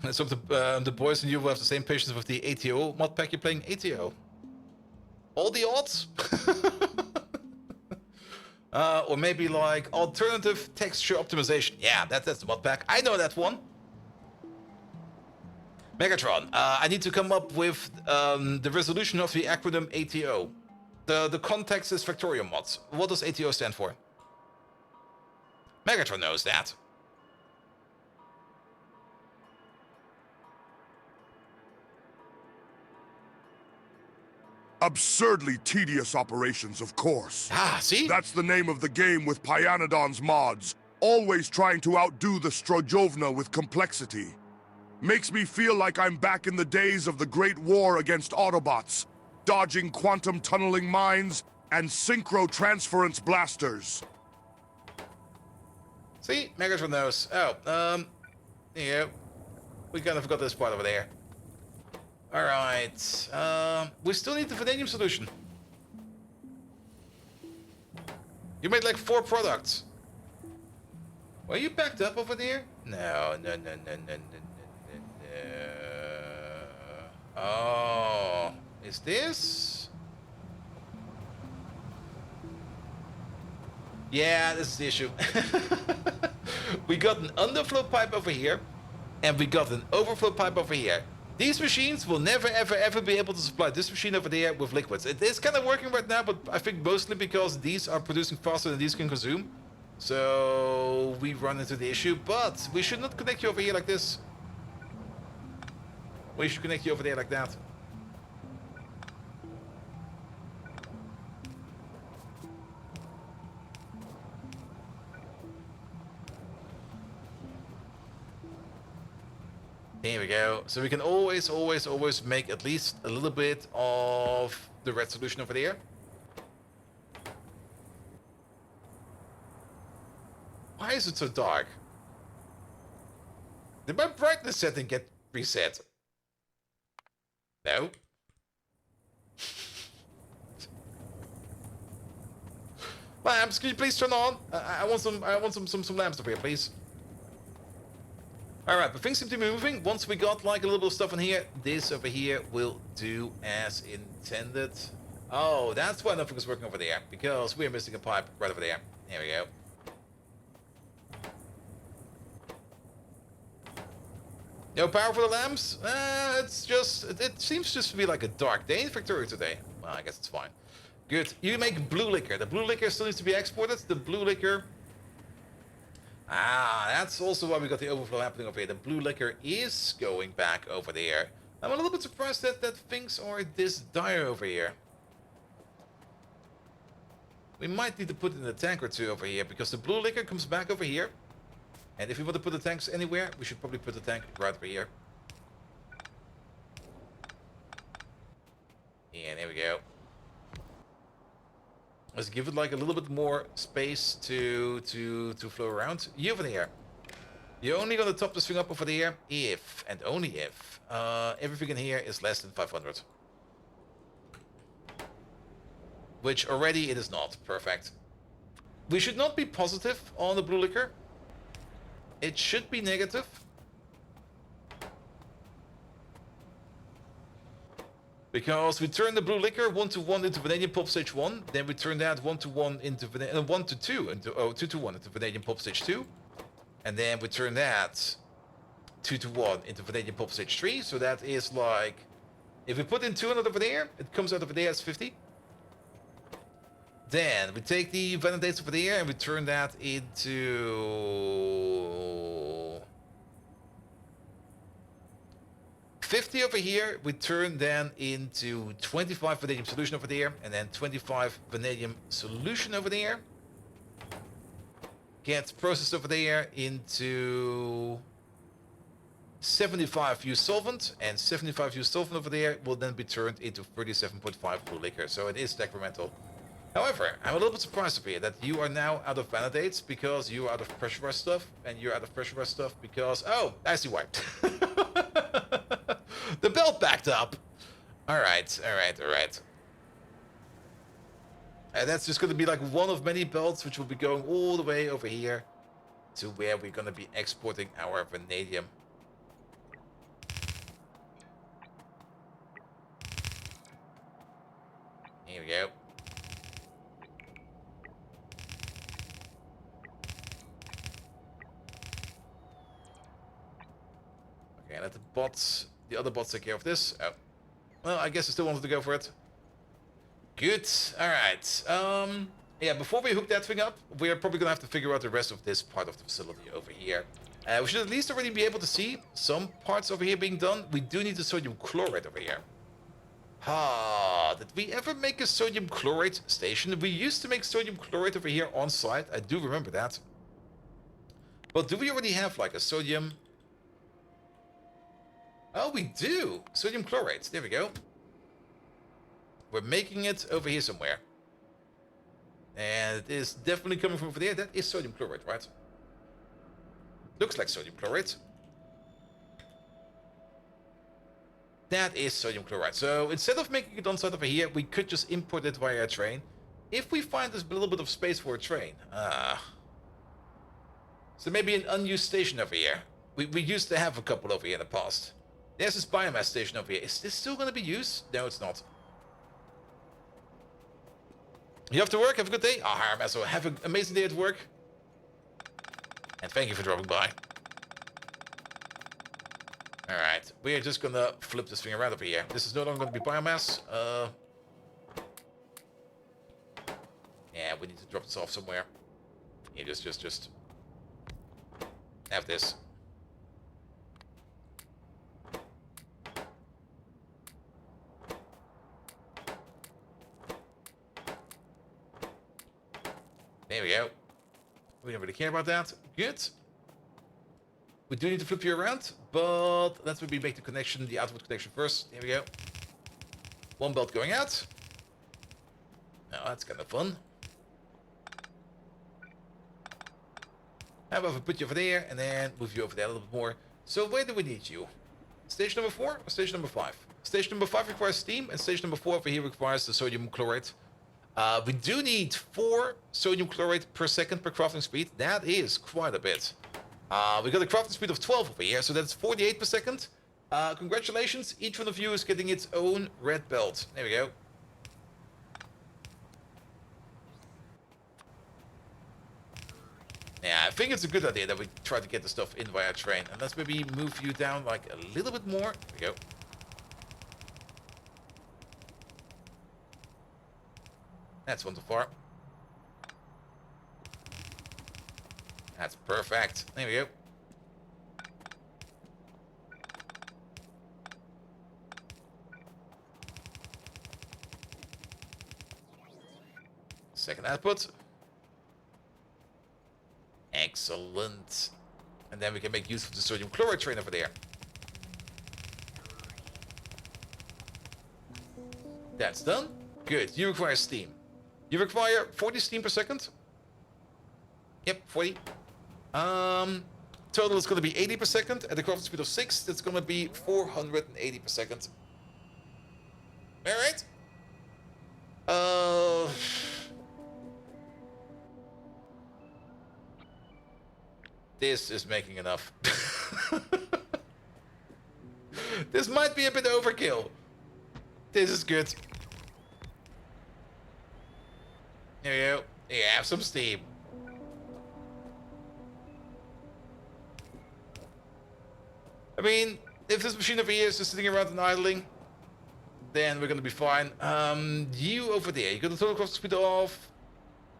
Let's hope the boys and you will have the same patience with the ATO mod pack you're playing. ATO. All the odds? Or maybe like alternative texture optimization. Yeah, that's the mod pack. I know that one. Megatron. I need to come up with the resolution of the acronym ATO. The context is Factorio mods. What does ATO stand for? Megatron knows that. Absurdly tedious operations, of course. Ah, see? That's the name of the game with Pyanodons mods, always trying to outdo the Strojovna with complexity. Makes me feel like I'm back in the days of the Great War against Autobots, dodging quantum tunneling mines and synchro-transference blasters. See? Megatron knows. Oh, yeah. We kind of forgot this part over there. Alright, we still need the vanadium solution. You made like 4 products. Were you backed up over there? No. Oh, is this? Yeah, this is the issue. We got an underflow pipe over here, and we got an overflow pipe over here. These machines will never, ever, ever be able to supply this machine over there with liquids. It is kind of working right now, but I think mostly because these are producing faster than these can consume. So we run into the issue, but we should not connect you over here like this. We should connect you over there like that. Here we go. So we can always make at least a little bit of the red solution over there. Why is it so dark? Did my brightness setting get reset? No. Lamps, can you please turn on? I want some lamps over here, please. Alright, but things seem to be moving. Once we got like a little bit of stuff in here, this over here will do as intended. Oh, that's why nothing is working over there. Because we're missing a pipe right over there. There we go. No power for the lamps? It's just... It seems just to be like a dark day in Factorio today. Well, I guess it's fine. Good. You make blue liquor. The blue liquor still needs to be exported. The blue liquor... Ah, that's also why we got the overflow happening over here. The blue liquor is going back over there. I'm a little bit surprised that things are this dire over here. We might need to put in a tank or two over here, because the blue liquor comes back over here. And if we want to put the tanks anywhere, we should probably put the tank right over here. And there we go. Let's give it like a little bit more space to flow around. You over there. You're only gonna top this thing up over there if, and only if, everything in here is less than 500. Which already it is not. Perfect. We should not be positive on the blue liquor. It should be negative. Because we turn the blue liquor 1-to-1 into vanadium pulp stage 1, then we turn that 1-to-1 into 1-to-2 into 2-to-1 into vanadium pulp stage 2, and then we turn that 2-to-1 into vanadium pulp stage 3. So that is like, if we put in 200 over there, it comes out over there as 50. Then we take the validates over there and we turn that into 50 over here. We turn then into 25 vanadium solution over there, and then 25 vanadium solution over there. Gets processed over there into 75 used solvent, and 75 used solvent over there will then be turned into 37.5 blue liquor. So it is decremental. However, I'm a little bit surprised over here that you are now out of validates because you're out of pressurized stuff, and you're out of pressurized stuff because... Oh, I see why. The belt backed up. Alright. And that's just going to be like one of many belts which will be going all the way over here to where we're going to be exporting our vanadium. Here we go. Okay, let the other bots take care of this. Oh. Well, I guess I still wanted to go for it. Good. Alright. Yeah, before we hook that thing up, we're probably going to have to figure out the rest of this part of the facility over here. We should at least already be able to see some parts over here being done. We do need the sodium chloride over here. Did we ever make a sodium chloride station? We used to make sodium chloride over here on site. I do remember that. But do we already have like a sodium... Oh, we do! Sodium chloride. There we go. We're making it over here somewhere. And it is definitely coming from over there. That is sodium chloride, right? Looks like sodium chloride. That is sodium chloride. So instead of making it on site over here, we could just import it via a train. If we find there's a little bit of space for a train. So maybe an unused station over here. We used to have a couple over here in the past. There's this biomass station over here. Is this still going to be used? No, it's not. You have to work. Have a good day. Harm. So have an amazing day at work. And thank you for dropping by. Alright, we are just gonna flip this thing around over here. This is no longer gonna be biomass. Yeah, we need to drop this off somewhere. Yeah, just have this. There we go. We don't really care about that. Good. We do need to flip you around, but let's maybe make the connection, the outward connection first. There we go. One belt going out. Now that's kind of fun. How about if we put you over there and then move you over there a little bit more? So where do we need you? Station number 4 or station number 5? Station number 5 requires steam, and station number 4 over here requires the sodium chloride. We do need 4 sodium chloride per second per crafting speed. That is quite a bit. We got a crafting speed of 12 over here, so that's 48 per second. Congratulations, each one of you is getting its own red belt. There we go. Yeah, I think it's a good idea that we try to get the stuff in via train. And let's maybe move you down like a little bit more. There we go. That's one too far. That's perfect. There we go. Second output. Excellent. And then we can make use of the sodium chloride train over there. That's done. Good. You require steam. You require 40 steam per second. Yep, 40. Total is going to be 80 per second. At the crafting speed of 6, that's going to be 480 per second. Alright. This is making enough. This might be a bit overkill. This is good. There you go. You have some steam. I mean, if this machine over here is just sitting around and idling, then we're gonna be fine. You over there, you got a total crafting speed of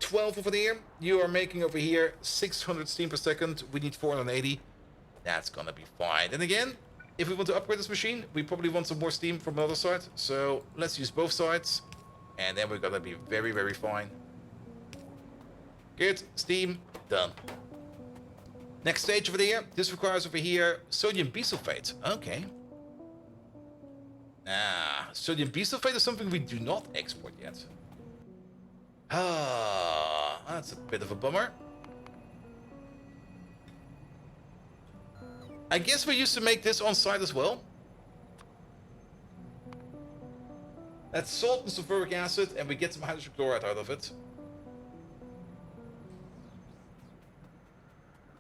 12 over there. You are making over here 600 steam per second. We need 480. That's gonna be fine. And again, if we want to upgrade this machine, we probably want some more steam from another side. So let's use both sides, and then we're gonna be very, very fine. Good. Steam. Done. Next stage over there. This requires over here sodium bisulfate. Okay. Sodium bisulfate is something we do not export yet. That's a bit of a bummer. I guess we used to make this on site as well. That's salt and sulfuric acid, and we get some hydrogen chloride out of it.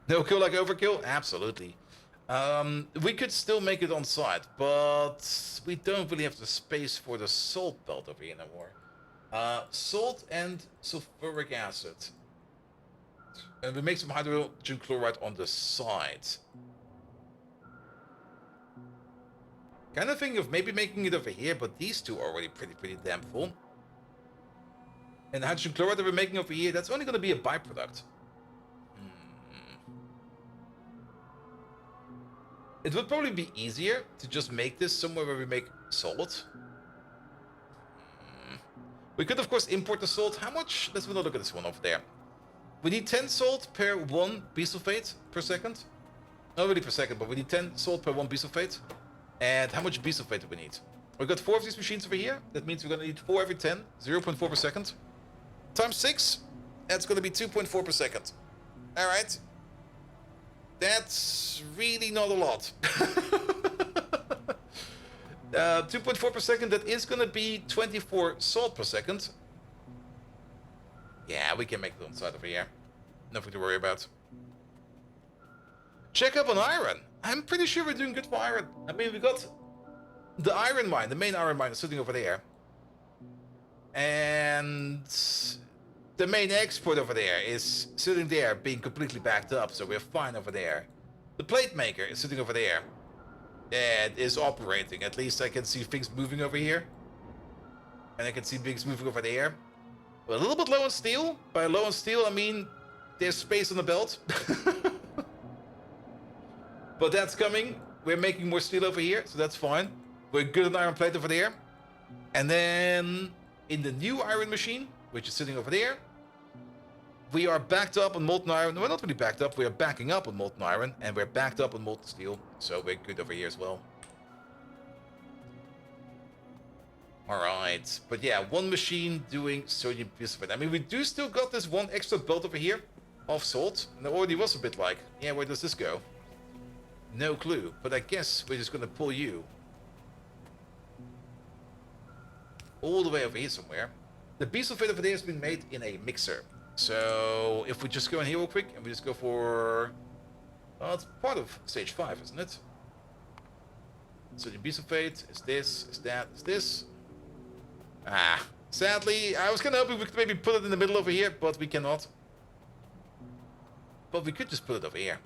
No kill like overkill? Absolutely. We could still make it on site, but we don't really have the space for the salt belt over here anymore. Salt and sulfuric acid. And we make some hydrogen chloride on the side. Kind of thinking of maybe making it over here, but these two are already pretty damn full. And the hydrogen chloride that we're making over here, that's only going to be a byproduct. It would probably be easier to just make this somewhere where we make salt. We could, of course, import the salt. How much? Let's have a look at this one over there. We need 10 salt per 1 bisulfate per second. Not really per second, but we need 10 salt per 1 bisulfate. And how much bisulfate do we need? We've got 4 of these machines over here. That means we're going to need 4 every 10. 0.4 per second. Times 6. That's going to be 2.4 per second. All right. That's really not a lot. 2.4 per second, that is going to be 24 salt per second. Yeah, we can make it on site over here. Nothing to worry about. Check up on iron. I'm pretty sure we're doing good for iron. I mean, we got the iron mine, the main iron mine is sitting over there. And The main export over there is sitting there being completely backed up, so we're fine over there. The plate maker is sitting over there and is operating. At least I can see things moving over here. And I can see things moving over there. We're a little bit low on steel. By low on steel, I mean there's space on the belt. But that's coming. We're making more steel over here, so that's fine. We're good on iron plate over there. And then in the new iron machine, which is sitting over there, we are backed up on molten iron. No, we're not really backed up. We are backing up on molten iron, and we're backed up on molten steel. So we're good over here as well. Alright. But yeah, one machine doing sodium bisulfate. I mean, we do still got this one extra belt over here of salt. And it already was a bit like, yeah, where does this go? No clue. But I guess we're just going to pull you all the way over here somewhere. The bisulfate over there has been made in a mixer. So if we just go in here real quick and we just go for... Well, it's part of stage 5, isn't it? So the bisulfate is this, is that, is this. Ah, sadly, I was kind of hoping we could maybe put it in the middle over here, but we cannot. But we could just put it over here.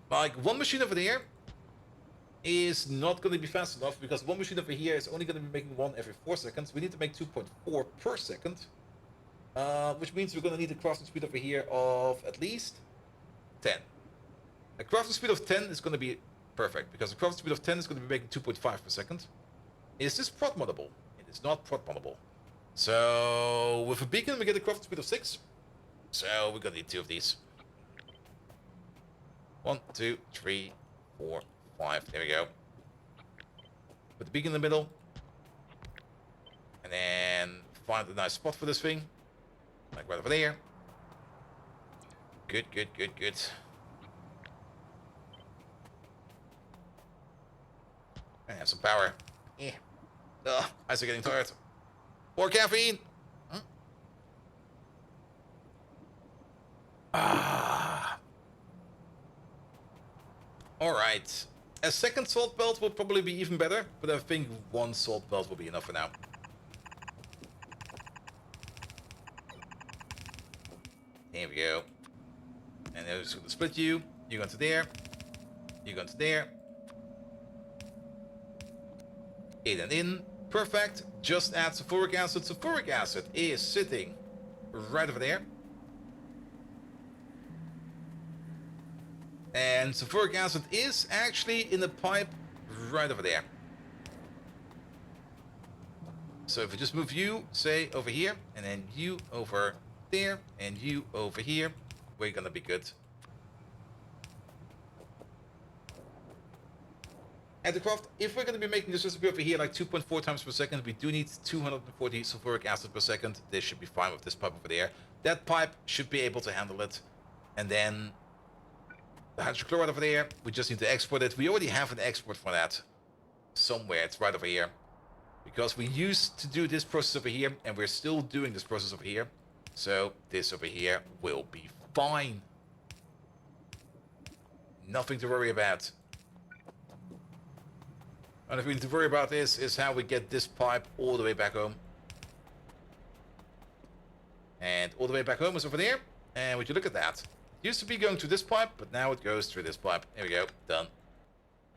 Like, one machine over there is not going to be fast enough, because one machine over here is only going to be making one every 4 seconds. We need to make 2.4 per second. Which means we're going to need a crafting speed over here of at least 10. A crafting speed of 10 is going to be perfect, because a crafting speed of 10 is going to be making 2.5 per second. Is this prot moddable? It is not prot moddable. So with a beacon we get a crafting speed of 6. So we're going to need 2 of these. 1, 2, 3, 4, 5. There we go. Put the beacon in the middle. And then find a nice spot for this thing. Like right over there. Good, good, good, good. And have some power. Yeah. Ugh, eyes are getting tired. More caffeine. Huh? Ah. Alright. A second salt belt will probably be even better, but I think one salt belt will be enough for now. There we go. And then we're just going to split you. You go to there. You go to there. In and in. Perfect. Just add sulfuric acid. Sulfuric acid is sitting right over there. And sulfuric acid is actually in the pipe right over there. So if we just move you, say, over here, and then you over there, and you over here, we're gonna be good. At the craft, if we're gonna be making this recipe over here like 2.4 times per second, we do need 240 sulfuric acid per second. This should be fine with this pipe over there. That pipe should be able to handle it. And then the hydrochloride over there, we just need to export it. We already have an export for that somewhere. It's right over here. Because we used to do this process over here, and we're still doing this process over here. So this over here will be fine. Nothing to worry about. And if we need to worry about this, is how we get this pipe all the way back home. And all the way back home is over there. And would you look at that? It used to be going through this pipe, but now it goes through this pipe. There we go. Done.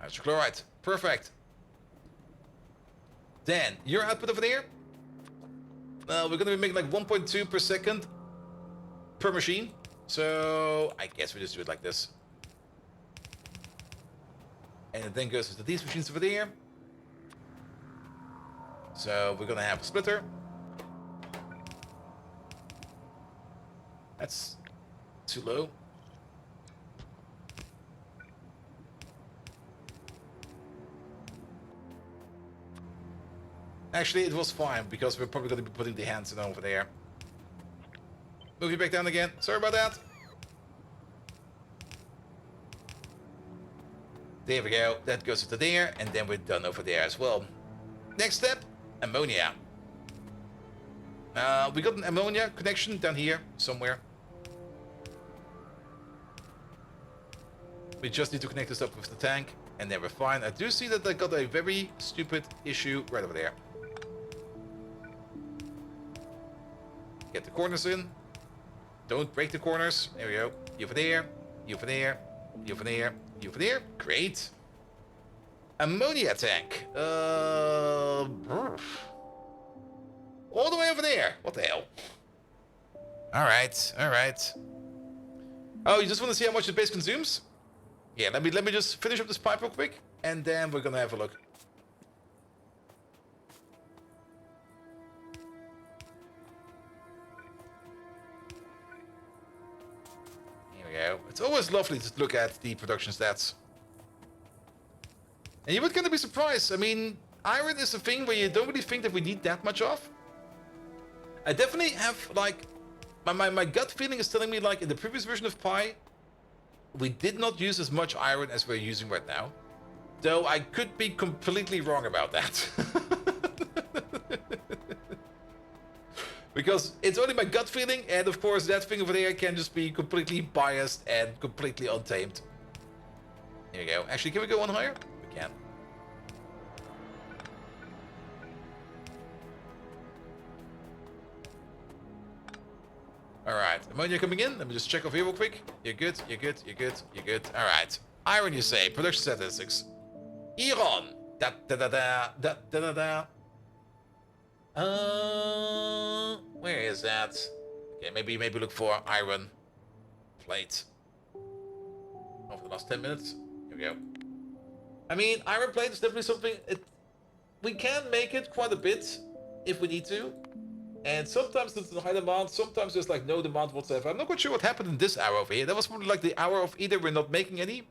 Hydrochloride. Perfect. Then, your output over there. We're going to be making like 1.2 per second per machine. So, I guess we just do it like this. And it then goes to these machines over there. So, we're going to have a splitter. That's too low. Actually, it was fine, because we're probably going to be putting the hands in over there. Move you back down again. Sorry about that. There we go. That goes to there, and then we're done over there as well. Next step, ammonia. We got an ammonia connection down here somewhere. We just need to connect this up with the tank, and then we're fine. I do see that I got a very stupid issue right over there. Get the corners in. Don't break the corners. There we go. You over there. You over there. You over there. You over there. Great. Ammonia tank. All the way over there. What the hell? Alright, alright. Oh, you just want to see how much the base consumes? Yeah, let me just finish up this pipe real quick, and then we're gonna have a look. Here we go. It's always lovely to look at the production stats. And you would kind of be surprised. I mean, iron is a thing where you don't really think that we need that much of. I definitely have, like, my gut feeling is telling me, like, in the previous version of Pi, we did not use as much iron as we're using right now. Though I could be completely wrong about that. Because it's only my gut feeling, and of course that thing over there can just be completely biased and completely untamed. Here we go. Actually, can we go one higher? We can. Alright, ammonia coming in. Let me just check over here real quick. You're good, you're good, you're good, you're good. Alright. Iron, you say. Production statistics. Iron. Da da da da da da da da. Where is that? Okay, maybe look for iron plate. Over the last 10 minutes. Here we go. I mean, iron plate is definitely something. We can make it quite a bit if we need to. And sometimes there's a high demand, sometimes there's like no demand whatsoever. I'm not quite sure what happened in this hour over here. That was probably like the hour of either we're not making any,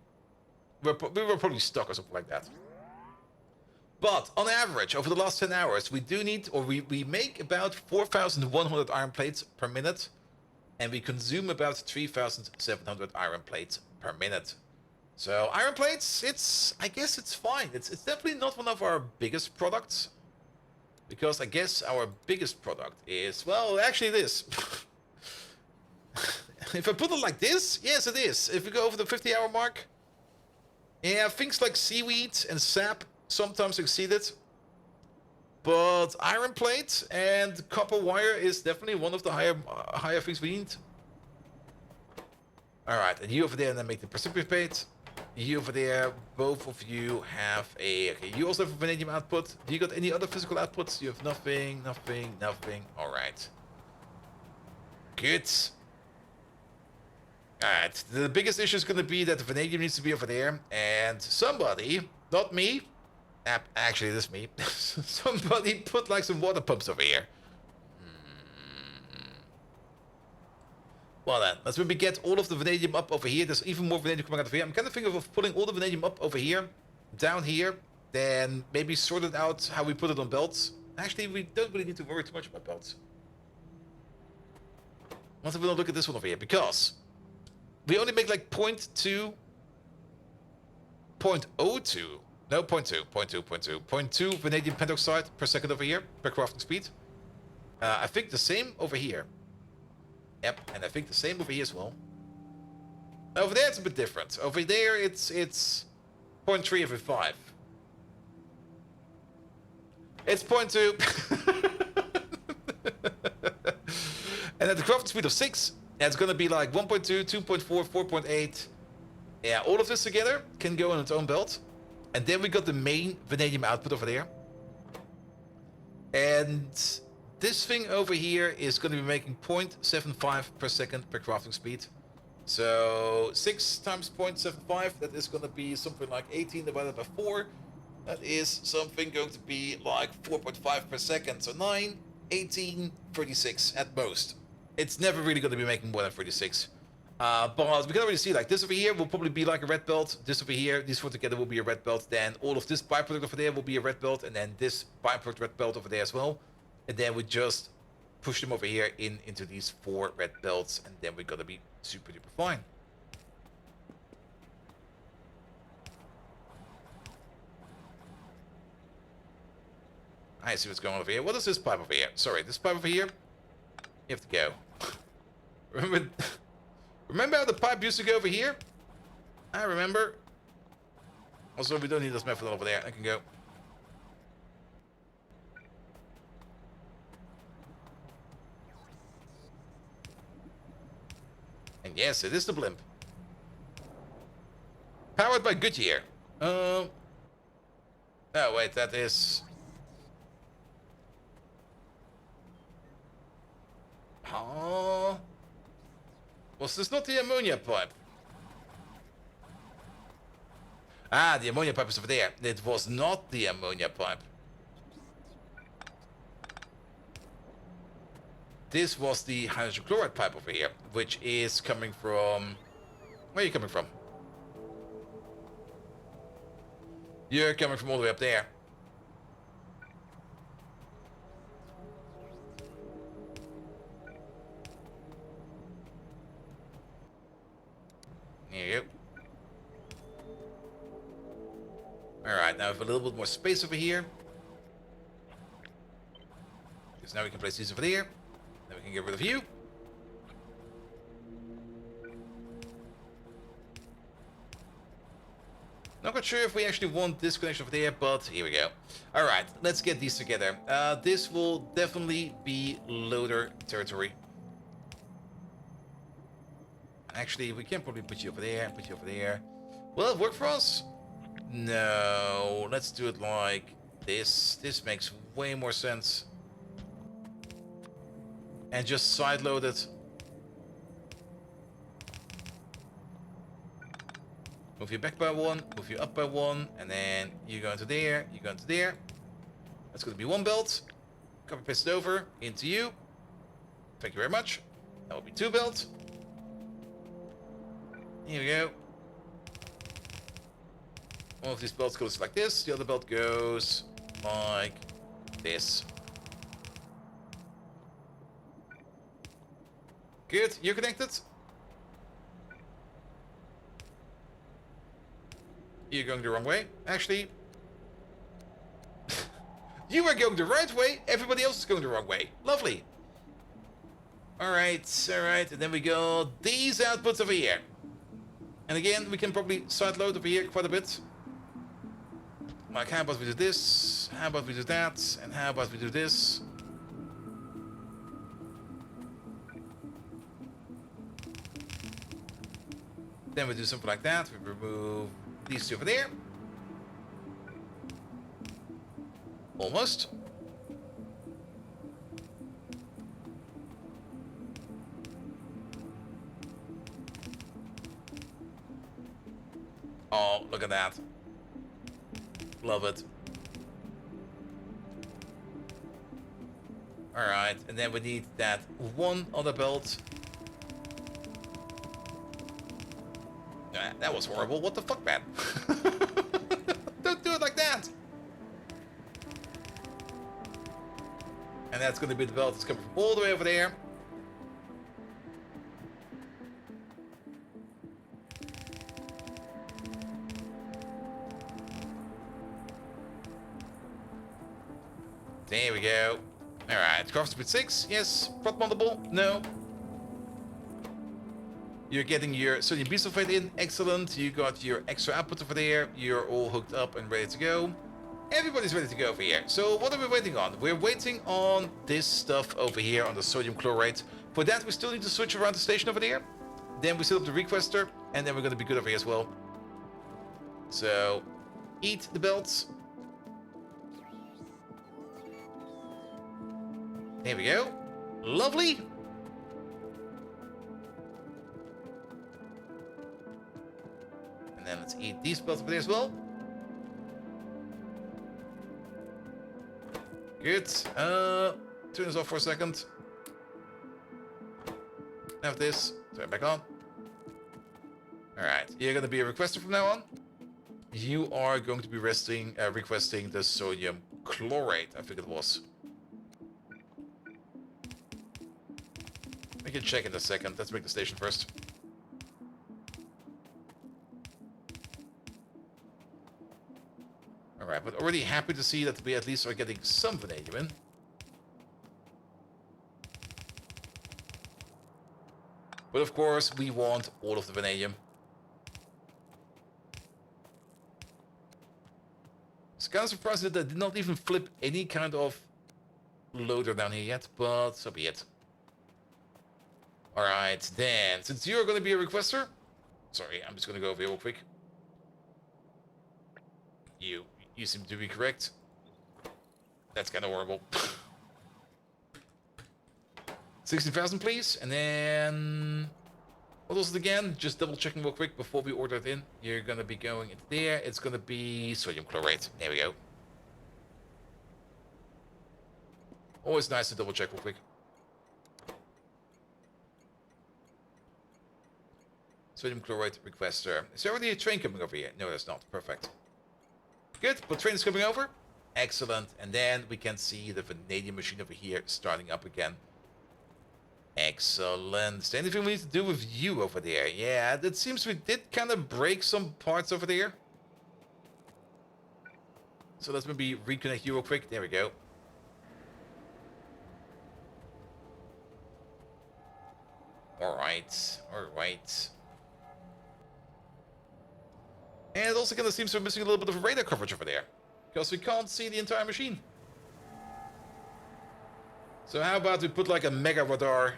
we were probably stuck or something like that. But on average, over the last 10 hours, we do need, or we make about 4,100 iron plates per minute. And we consume about 3,700 iron plates per minute. So iron plates, I guess it's fine. It's definitely not one of our biggest products. Because I guess our biggest product is, well, actually it is. If I put it like this, yes it is. If we go over the 50-hour mark, yeah, things like seaweed and sap sometimes exceed it. But iron plate and copper wire is definitely one of the higher things we need. Alright, and you over there and then make the precipitate. You over there, both of you have a... Okay, you also have a vanadium output. Do you got any other physical outputs? You have nothing, nothing, nothing. Alright. Good. Alright, the biggest issue is going to be that the vanadium needs to be over there. And somebody, not me, actually this is me, somebody put like some water pumps over here. Well then, let's maybe get all of the vanadium up over here. There's even more vanadium coming out of here. I'm kind of thinking of pulling all the vanadium up over here, down here, then maybe sort it out how we put it on belts. Actually, we don't really need to worry too much about belts. Let's have a look at this one over here, because we only make like 0.2, 0.02, no, 0.2 vanadium pentoxide per second over here, per crafting speed. I think the same over here. Yep, and I think the same over here as well. Over there it's a bit different. Over there it's 0.3 every 5. It's 0.2. And at the crafting speed of 6, it's gonna be like 1.2, 2.4, 4.8. Yeah, all of this together can go on its own belt. And then we got the main vanadium output over there. And this thing over here is going to be making 0.75 per second per crafting speed. So 6 times 0.75, that is going to be something like 18 divided by 4. That is something going to be like 4.5 per second. So 9, 18, 36 at most. It's never really going to be making more than 36. But we can already see, like, this over here will probably be like a red belt. This over here, these four together will be a red belt. Then all of this byproduct over there will be a red belt. And then this byproduct red belt over there as well. And then we just push them over here into these 4 red belts. And then we're going to be super duper fine. I see what's going on over here. What is this pipe over here? Sorry, this pipe over here. You have to go. Remember how the pipe used to go over here? I remember. Also, we don't need this method over there. I can go. Yes, it is the blimp. Powered by Goodyear. Oh, wait, that is... Oh... Was this not the ammonia pipe? Ah, the ammonia pipe is over there. It was not the ammonia pipe. This was the hydrogen chloride pipe over here, which is coming from... Where are you coming from? You're coming from all the way up there. There you go. Alright, now we have a little bit more space over here. Because now we can place these over there. Then we can get rid of you. Not quite sure if we actually want this connection over there, but here we go. Alright, let's get these together. This will definitely be loader territory. Actually, we can probably put you over there and put you over there. Will it work for us? No, let's do it like this. This makes way more sense. And just side load it. Move you back by one, move you up by one, and then you go into there, you go into there. That's going to be one belt. Copy paste it over into you. Thank you very much. That will be two belts. Here we go. One of these belts goes like this, the other belt goes like this. Good, you're connected. You're going the wrong way. Actually, you are going the right way, everybody else is going the wrong way. Lovely. Alright, alright, and then we go these outputs over here. And again, we can probably side load over here quite a bit. Like, how about we do this? How about we do that? And how about we do this? Then we do something like that. We remove these two over there. Almost. Oh, look at that. Love it. Alright, and then we need that one other belt. Ah, that was horrible. What the fuck, man? Don't do it like that. And that's going to be the belt that's coming from all the way over there. There we go. Alright, craft speed 6. Yes. Prot multiple. No. You're getting your sodium bisulfate in. Excellent. You got your extra output over there. You're all hooked up and ready to go. Everybody's ready to go over here. So what are we waiting on? We're waiting on this stuff over here on the sodium chloride. For that, we still need to switch around the station over there. Then we set up the requester. And then we're going to be good over here as well. So, eat the belts. There we go. Lovely. And then let's eat these belts over there as well. Good. Turn this off for a second. Have this. Turn it back on. Alright. You're going to be a requester from now on. You are going to be requesting the sodium chloride, I think it was. We can check in a second. Let's make the station first. Alright, but already happy to see that we at least are getting some vanadium in. But of course, we want all of the vanadium. It's kind of surprising that they did not even flip any kind of loader down here yet, but so be it. Alright, then, since you're going to be a requester... Sorry, I'm just going to go over here real quick. You seem to be correct. That's kind of horrible. 16,000, please. And then... What was it again? Just double checking real quick before we order it in. You're going to be going into there. It's going to be sodium chlorate. There we go. Always nice to double check real quick. Sodium chloride requester. Is there already a train coming over here? No, there's not. Perfect. Good, but train is coming over. Excellent. And then we can see the vanadium machine over here starting up again. Excellent. Is there anything we need to do with you over there? Yeah, it seems we did kind of break some parts over there. So let's maybe reconnect you real quick. There we go. Alright, alright. And it also kind of seems we're missing a little bit of radar coverage over there. Because we can't see the entire machine. So how about we put like a mega radar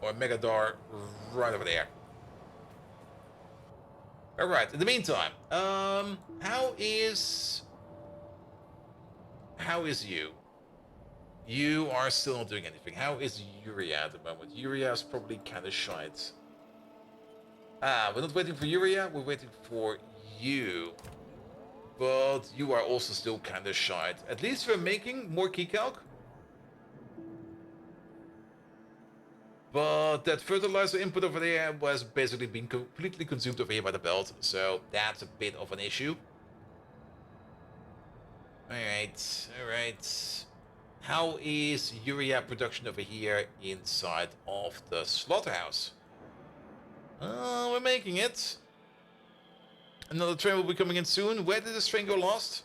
or a megadar right over there. Alright, in the meantime, how is you? You are still not doing anything. How is Urea at the moment? Urea is probably kind of shite. Ah, we're not waiting for Urea, we're waiting for you. But you are also still kind of shite. At least we're making more key calc. But that fertilizer input over there was basically being completely consumed over here by the belt. So that's a bit of an issue. Alright, alright. How is Urea production over here inside of the slaughterhouse? We're making it. Another train will be coming in soon. Where did this train go last?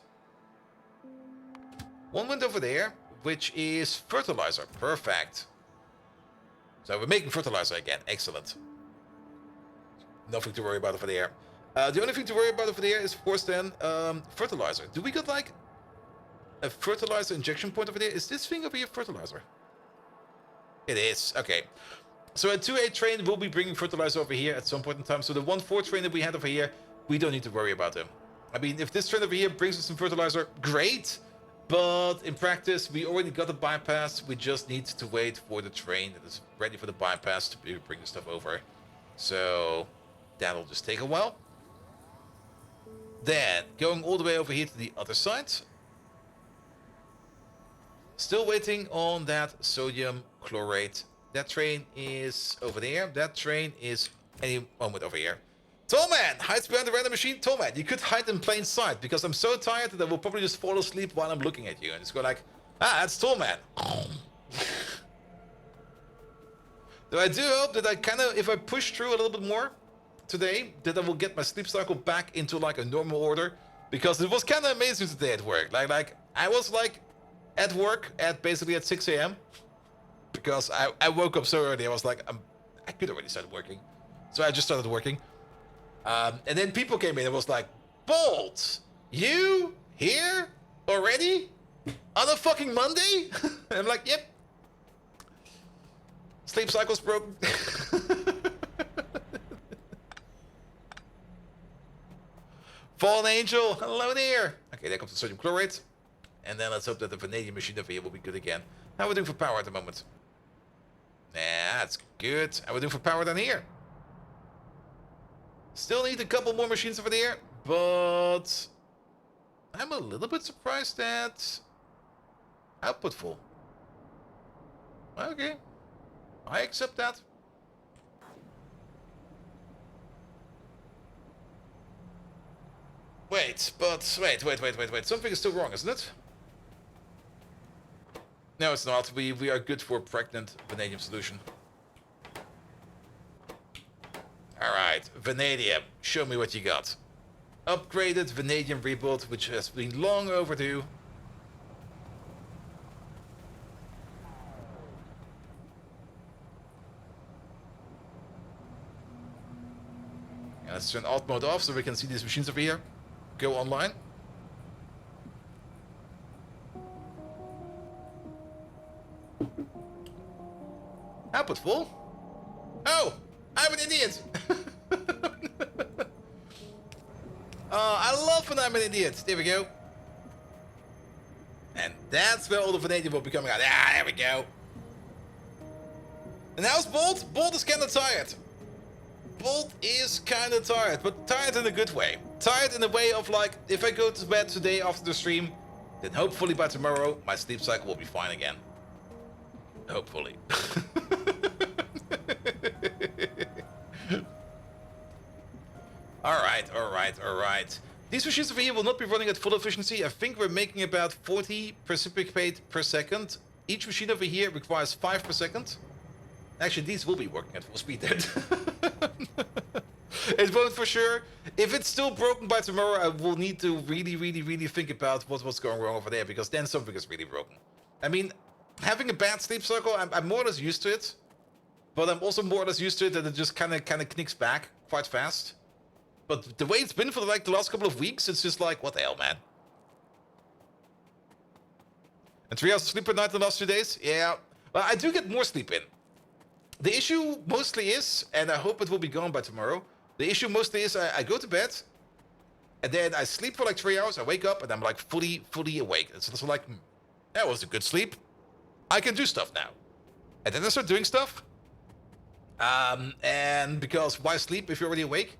One went over there, which is fertilizer. Perfect. So we're making fertilizer again. Excellent. Nothing to worry about over there. The only thing to worry about over there is, of course, then fertilizer. Do we got like a fertilizer injection point over there? Is this thing over here fertilizer? It is. Okay. So a 2A train will be bringing fertilizer over here at some point in time. So the 1-4 train that we had over here, we don't need to worry about them. I mean, if this train over here brings us some fertilizer, great. But in practice, we already got the bypass. We just need to wait for the train that is ready for the bypass to bring the stuff over. So that'll just take a while. Then going all the way over here to the other side. Still waiting on that sodium chlorate. That train is over there. That train is any moment over here. Tollman hides behind the random machine. Tollman, you could hide in plain sight because I'm so tired that I will probably just fall asleep while I'm looking at you and just go like, ah, that's Tollman. Though I do hope that I kind of, if I push through a little bit more today, that I will get my sleep cycle back into like a normal order, because it was kind of amazing today at work. Like I was like at work at basically at 6 a.m. because I woke up so early. I was like, I could already start working, so I just started working. And then people came in and was like, Bolt, you here already on a fucking Monday? And I'm like, yep. Sleep cycle's broken. Fallen Angel, hello there. Okay, there comes the sodium chlorate. And then let's hope that the vanadium machine over here will be good again. How are we doing for power at the moment? Nah, that's good. How are we doing for power down here? Still need a couple more machines over there, but I'm a little bit surprised that output full. Okay, I accept that. Wait, something is still wrong, isn't it? No, it's not. We are good for pregnant vanadium solution. Alright, vanadium. Show me what you got. Upgraded vanadium rebuild, which has been long overdue. And let's turn alt mode off so we can see these machines over here go online. Output full. love when I'm an idiot. There we go. And that's where all the vanadium will be coming out. Ah, there we go. And how's Bolt? Bolt is kind of tired. Bolt is kind of tired, but tired in a good way. Tired in the way of like, if I go to bed today after the stream, then hopefully by tomorrow, my sleep cycle will be fine again. Hopefully. Alright. These machines over here will not be running at full efficiency. I think we're making about 40 precipitate per second. Each machine over here requires 5 per second. Actually, these will be working at full speed then. It won't for sure. If it's still broken by tomorrow, I will need to really think about what's going wrong over there, because then something is really broken. I mean, having a bad sleep cycle, I'm more or less used to it. But I'm also more or less used to it that it just kind of knicks back quite fast. But the way it's been for like the last couple of weeks, it's just like, what the hell, man? And 3 hours of sleep per night in the last 2 days? Yeah. Well, I do get more sleep in. The issue mostly is, and I hope it will be gone by tomorrow, the issue mostly is I go to bed, and then I sleep for like 3 hours, I wake up, and I'm like fully awake. It's also like, that was a good sleep. I can do stuff now. And then I start doing stuff. And because why sleep if you're already awake?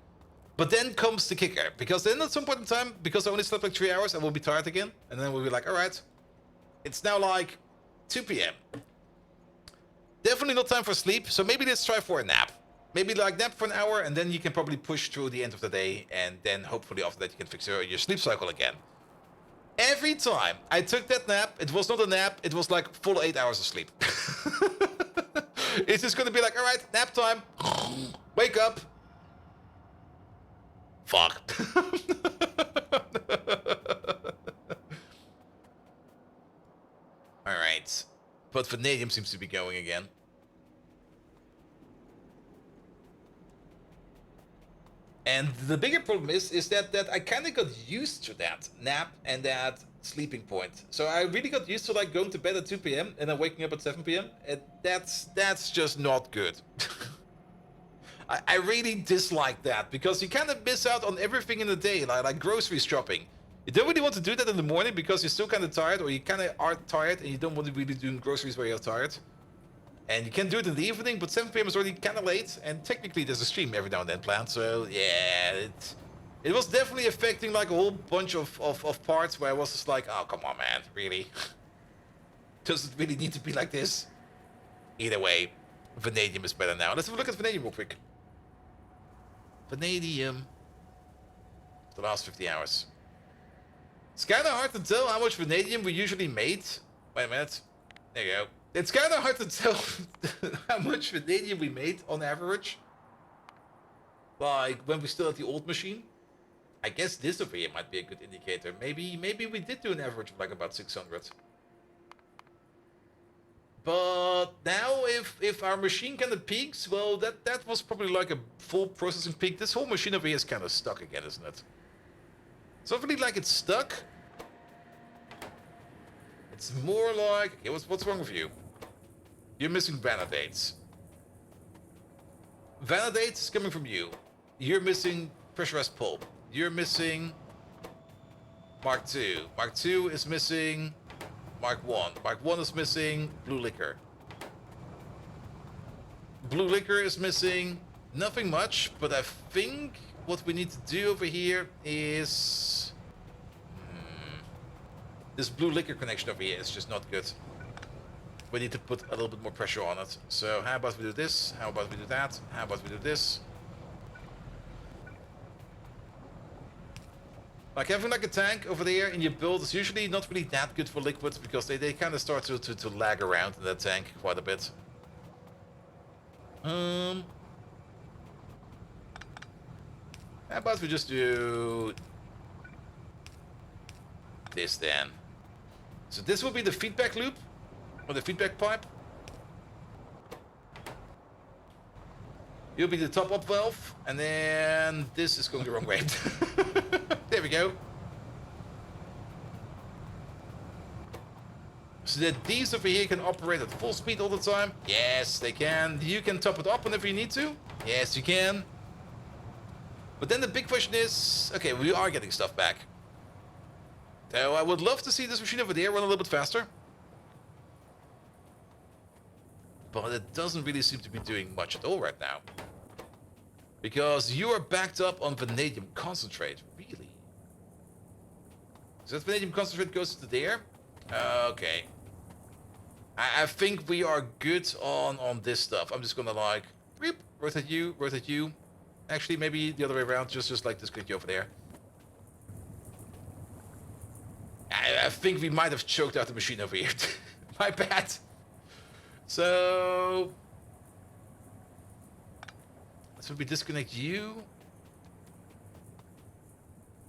But then comes the kicker, because then at some point in time, because I only slept like 3 hours, I will be tired again, and then we'll be like, alright, it's now like 2 p.m. Definitely not time for sleep, so maybe let's try for a nap. Maybe like nap for an hour, and then you can probably push through the end of the day, and then hopefully after that you can fix your sleep cycle again. Every time I took that nap, it was not a nap, it was like full 8 hours of sleep. It's just gonna be like, alright, nap time, wake up. Fuck. Alright. But vanadium seems to be going again. And the bigger problem is that I kind of got used to that nap and that sleeping point. So I really got used to like going to bed at 2 p.m. and then waking up at 7 p.m. And that's just not good. I really dislike that, because you kind of miss out on everything in the day, like grocery shopping. You don't really want to do that in the morning because you're still kind of tired, or you kind of are tired and you don't want to really do groceries where you're tired. And you can do it in the evening, but 7 p.m. is already kind of late, and technically there's a stream every now and then planned, so yeah, it was definitely affecting like a whole bunch of parts where I was just like, oh, come on, man, really? Does it really need to be like this? Either way, vanadium is better now. Let's have a look at vanadium real quick. Vanadium. The last 50 hours. It's kind of hard to tell how much vanadium we usually made. Wait a minute. There you go. It's kind of hard to tell how much vanadium we made on average. Like when we still had the old machine. I guess this over here might be a good indicator. Maybe we did do an average of like about 600. But now, if our machine kind of peaks, well, that was probably like a full processing peak. This whole machine over here is kind of stuck again, isn't it? It's not really like it's stuck. It's more like, okay, what's wrong with you? You're missing validates. Validates is coming from you. You're missing pressurized pulp. You're missing Mark II. Mark II is missing Mark 1. Mark 1 is missing blue liquor. Blue liquor is missing nothing much, but I think what we need to do over here is... this blue liquor connection over here is just not good. We need to put a little bit more pressure on it. So how about we do this? How about we do that? How about we do this? Like having like a tank over there in your build is usually not really that good for liquids, because they kind of start to lag around in that tank quite a bit. How about we just do this then? So this will be the feedback loop, or the feedback pipe. You'll be the top up valve, and then this is going the wrong way. There we go. So that these over here can operate at full speed all the time. Yes, they can. You can top it up whenever you need to. Yes, you can. But then the big question is, okay, we are getting stuff back. So I would love to see this machine over there run a little bit faster. But it doesn't really seem to be doing much at all right now. Because you are backed up on vanadium concentrate. Really? So that vanadium concentrate goes to there? Okay. I think we are good on this stuff. I'm just gonna like, whoop, rotate you. Actually, maybe the other way around, just like disconnect you over there. I think we might have choked out the machine over here. My bad. So we disconnect you.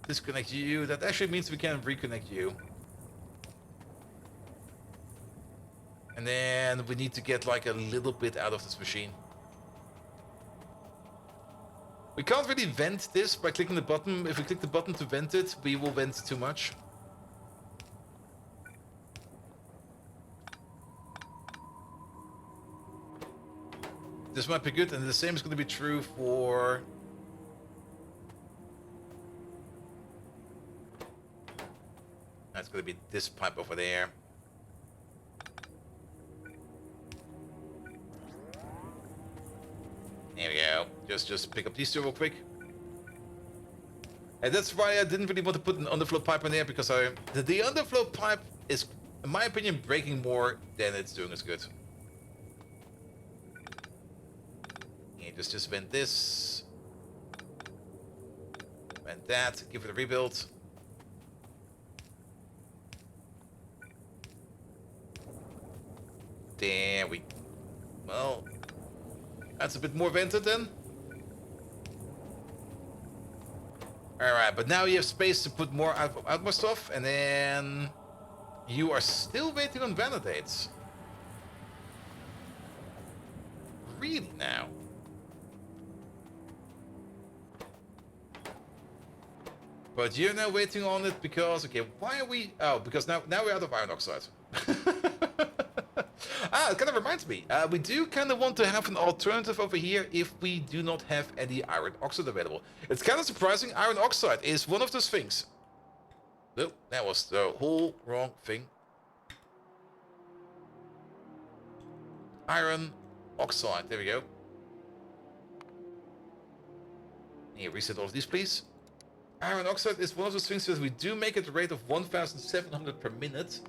Disconnect you. That actually means we can reconnect you. And then we need to get like a little bit out of this machine. We can't really vent this by clicking the button. If we click the button to vent it, we will vent too much. This might be good, and the same is going to be true for... That's going to be this pipe over there. There we go. Just pick up these two real quick. And that's why I didn't really want to put an underflow pipe in there, because the underflow pipe is, in my opinion, breaking more than it's doing as good. Yeah, just vent this. Vent that. Give it a rebuild. There we... Well... That's a bit more vented then. Alright, but now you have space to put more out more stuff, and then you are still waiting on validates. Really now? But you're now waiting on it because, okay, why are we... Oh, because now we're out of iron oxide. It kind of reminds me. We do kind of want to have an alternative over here if we do not have any iron oxide available. It's kind of surprising. Iron oxide is one of those things. Nope, that was the whole wrong thing. Iron oxide. There we go. Here, reset all of these, please. Iron oxide is one of those things that we do make at the rate of 1,700 per minute.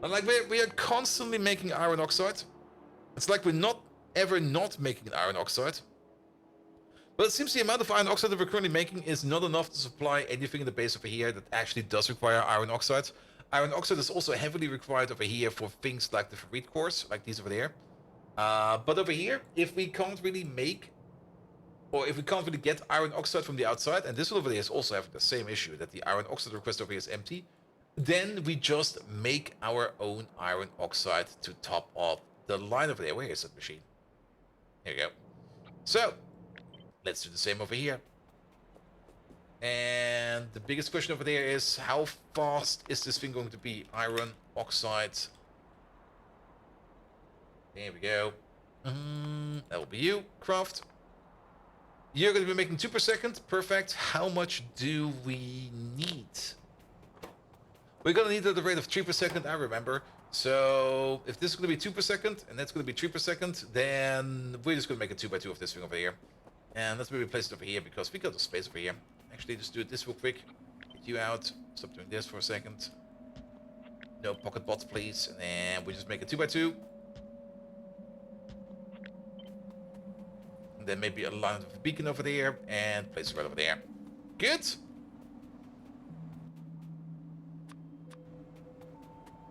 And like we are constantly making iron oxide. It's like we're not ever not making an iron oxide. But it seems the amount of iron oxide that we're currently making is not enough to supply anything in the base over here that actually does require iron oxide. Iron oxide is also heavily required over here for things like the ferrite cores, like these over there. But over here, if we can't really make, or if we can't really get iron oxide from the outside, and this one over there is also having the same issue, that the iron oxide request over here is empty, then we just make our own iron oxide to top off the line over there. Where is that machine? Here we go. So, let's do the same over here. And the biggest question over there is, how fast is this thing going to be? Iron oxide. There we go. That will be you, Craft. You're going to be making 2 per second. Perfect. How much do we need? We're going to need it at the rate of 3 per second, I remember. So if this is going to be 2 per second, and that's going to be 3 per second, then we're just going to make a 2x2 of this thing over here. And let's maybe place it over here, because we got the space over here. Actually, just do this real quick. Get you out. Stop doing this for a second. No pocket bots, please. And then we just make a 2x2. And then maybe a line of a beacon over there, and place it right over there. Good.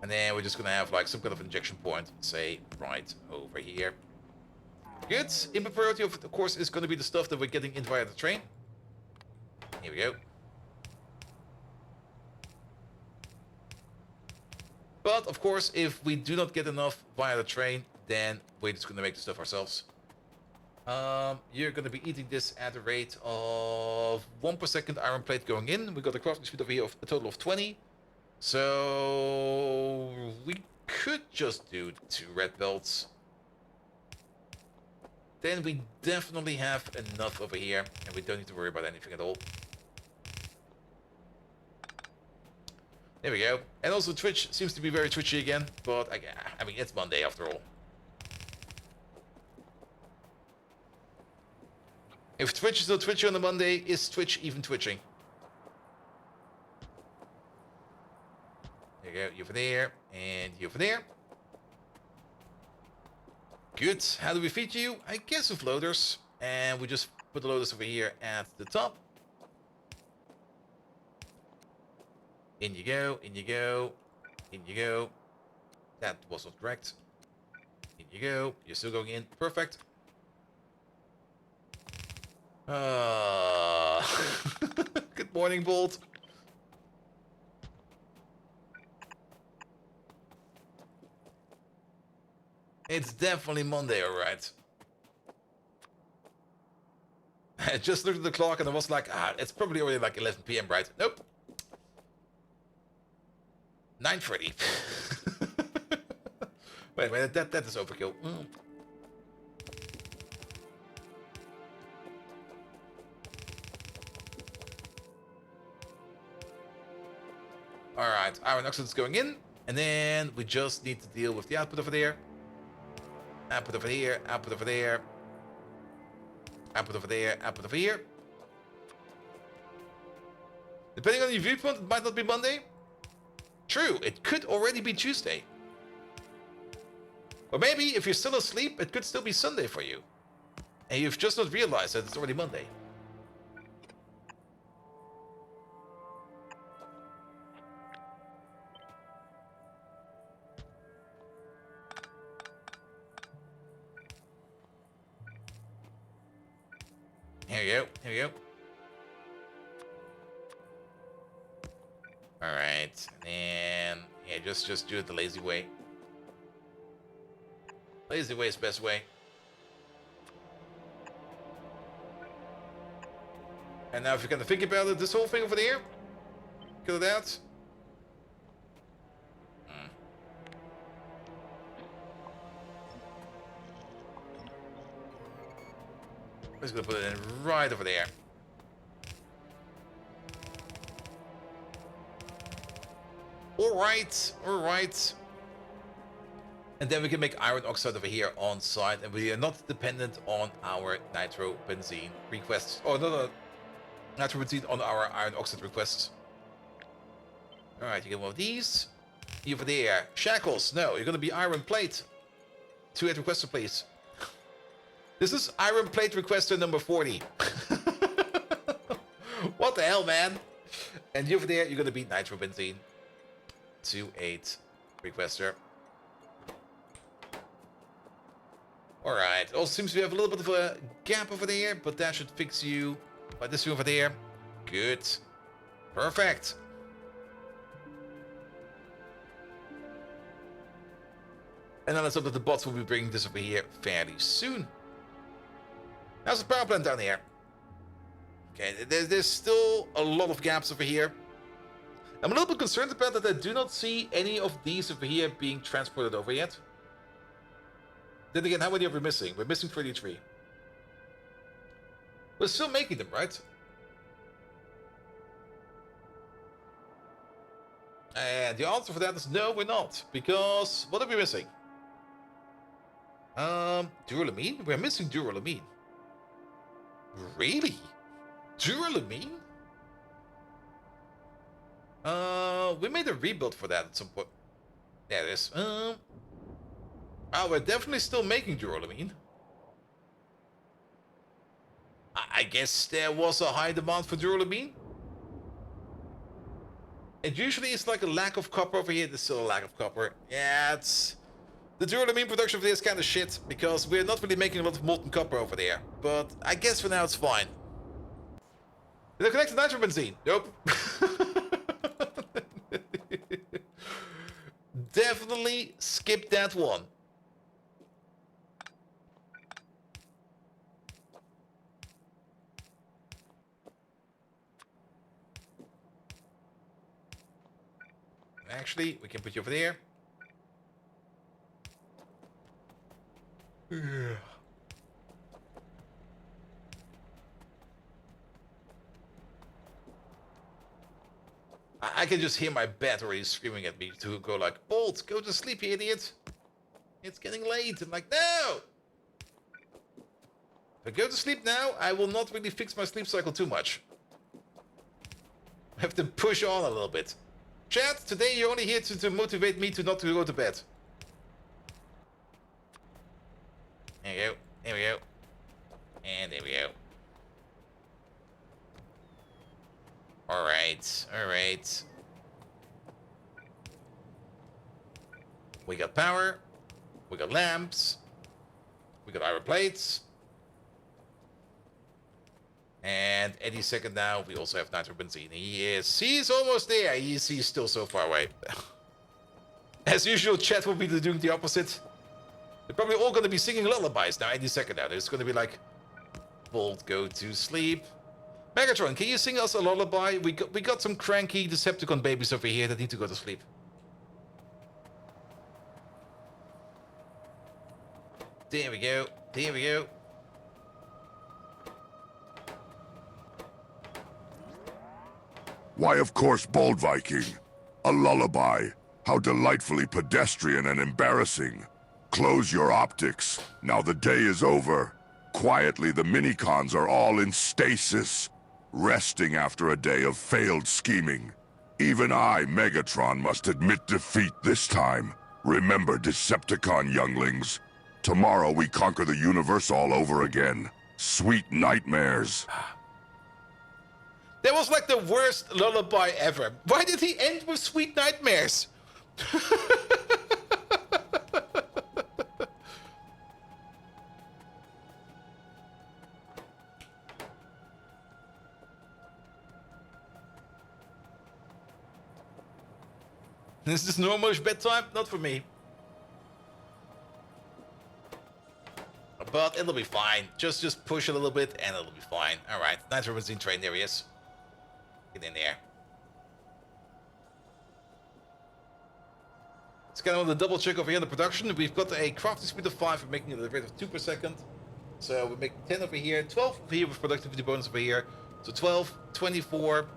And then we're just gonna have like some kind of injection point, say, right over here. Good. Input priority, of course, is gonna be the stuff that we're getting in via the train. Here we go. But, of course, if we do not get enough via the train, then we're just gonna make the stuff ourselves. You're gonna be eating this at a rate of 1 per second iron plate going in. We got a crafting speed over here of a total of 20. So we could just do 2 red belts. then we definitely have enough over here, and we don't need to worry about anything at all. There we go. And also Twitch seems to be very twitchy again, but I mean, it's Monday after all. If Twitch is not twitchy on a Monday, is Twitch even twitching? There you go, you over there, and you over there. Good. How do we feed you? I guess with loaders. And we just put the loaders over here at the top. In you go, in you go, in you go. That was not correct. In you go. You're still going in. Perfect. Good morning, Bolt. It's definitely Monday, alright. I just looked at the clock and I was like, it's probably already like 11 PM, right? Nope. 9:30. Wait, that is overkill. Alright, iron oxide is going in, and then we just need to deal with the output over there. Output over here, output over there. Output over there, output over here. Depending on your viewpoint, it might not be Monday. True, it could already be Tuesday. Or maybe, if you're still asleep, it could still be Sunday for you. And you've just not realized that it's already Monday. Here we go, here we go. Alright, and yeah, just do it the lazy way. Lazy way is the best way. And now if you're gonna think about it, this whole thing over there, kill it out. I'm just gonna put it in right over there. Alright, alright. And then we can make iron oxide over here on site, and we are not dependent on our nitrobenzene requests. Oh, no, nitrobenzene on our iron oxide requests. Alright, you get one of these. You over there. Shackles, no, you're gonna be iron plate. 2 requester, please. This is iron plate requester number 40. What the hell, man? And you over there, you're gonna be nitrobenzene. 2-8 requester. Alright, also seems we have a little bit of a gap over there, but that should fix you by this one over there. Good. Perfect. And then let's hope that the bots will be bringing this over here fairly soon. How's the power plant down here? Okay, there's still a lot of gaps over here. I'm a little bit concerned about that I do not see any of these over here being transported over yet. Then again, how many are we missing? We're missing 33. We're still making them, right? And the answer for that is no, we're not. Because, what are we missing? Duralumin? We're missing duralumin. Really? Duralumin? We made a rebuild for that at some point. There it is. Oh, we're definitely still making duralumin. I guess there was a high demand for duralumin. And usually it's like a lack of copper over here. There's still a lack of copper. Yeah, it's... The duralumin production over there is kind of shit, because we're not really making a lot of molten copper over there. But I guess for now it's fine. Did I connect to nitrobenzene? Nope. Definitely skip that one. Actually, we can put you over there. I can just hear my bed already screaming at me to go like, Bolt, go to sleep, you idiot. It's getting late. I'm like, no. If I go to sleep now, I will not really fix my sleep cycle too much. I have to push on a little bit. Chat, today you're only here to motivate me to not to go to bed. There we go. There we go. And there we go. Alright. Alright. We got power. We got lamps. We got iron plates. And any second now, we also have nitro benzene. He's almost there. He's still so far away. As usual, chat will be doing the opposite. They're probably all going to be singing lullabies now any second now. It's going to be like, Bolt, go to sleep. Megatron, can you sing us a lullaby? We got some cranky Decepticon babies over here that need to go to sleep. There we go. There we go. Why, of course, Bold Viking. A lullaby. How delightfully pedestrian and embarrassing. Close your optics. Now the day is over. Quietly, the minicons are all in stasis, resting after a day of failed scheming. Even I, Megatron, must admit defeat this time. Remember, Decepticon younglings. Tomorrow we conquer the universe all over again. Sweet nightmares. That was like the worst lullaby ever. Why did he end with sweet nightmares? Is this normal-ish bedtime? Not for me. But it'll be fine. Just push a little bit and it'll be fine. Alright, nitro benzene train, there he is. Get in there. It's kind of on the double check over here in the production. We've got a crafting speed of 5, we're making it at a rate of 2 per second. So we're making 10 over here, 12 over here with productivity bonus over here. So 12, 24,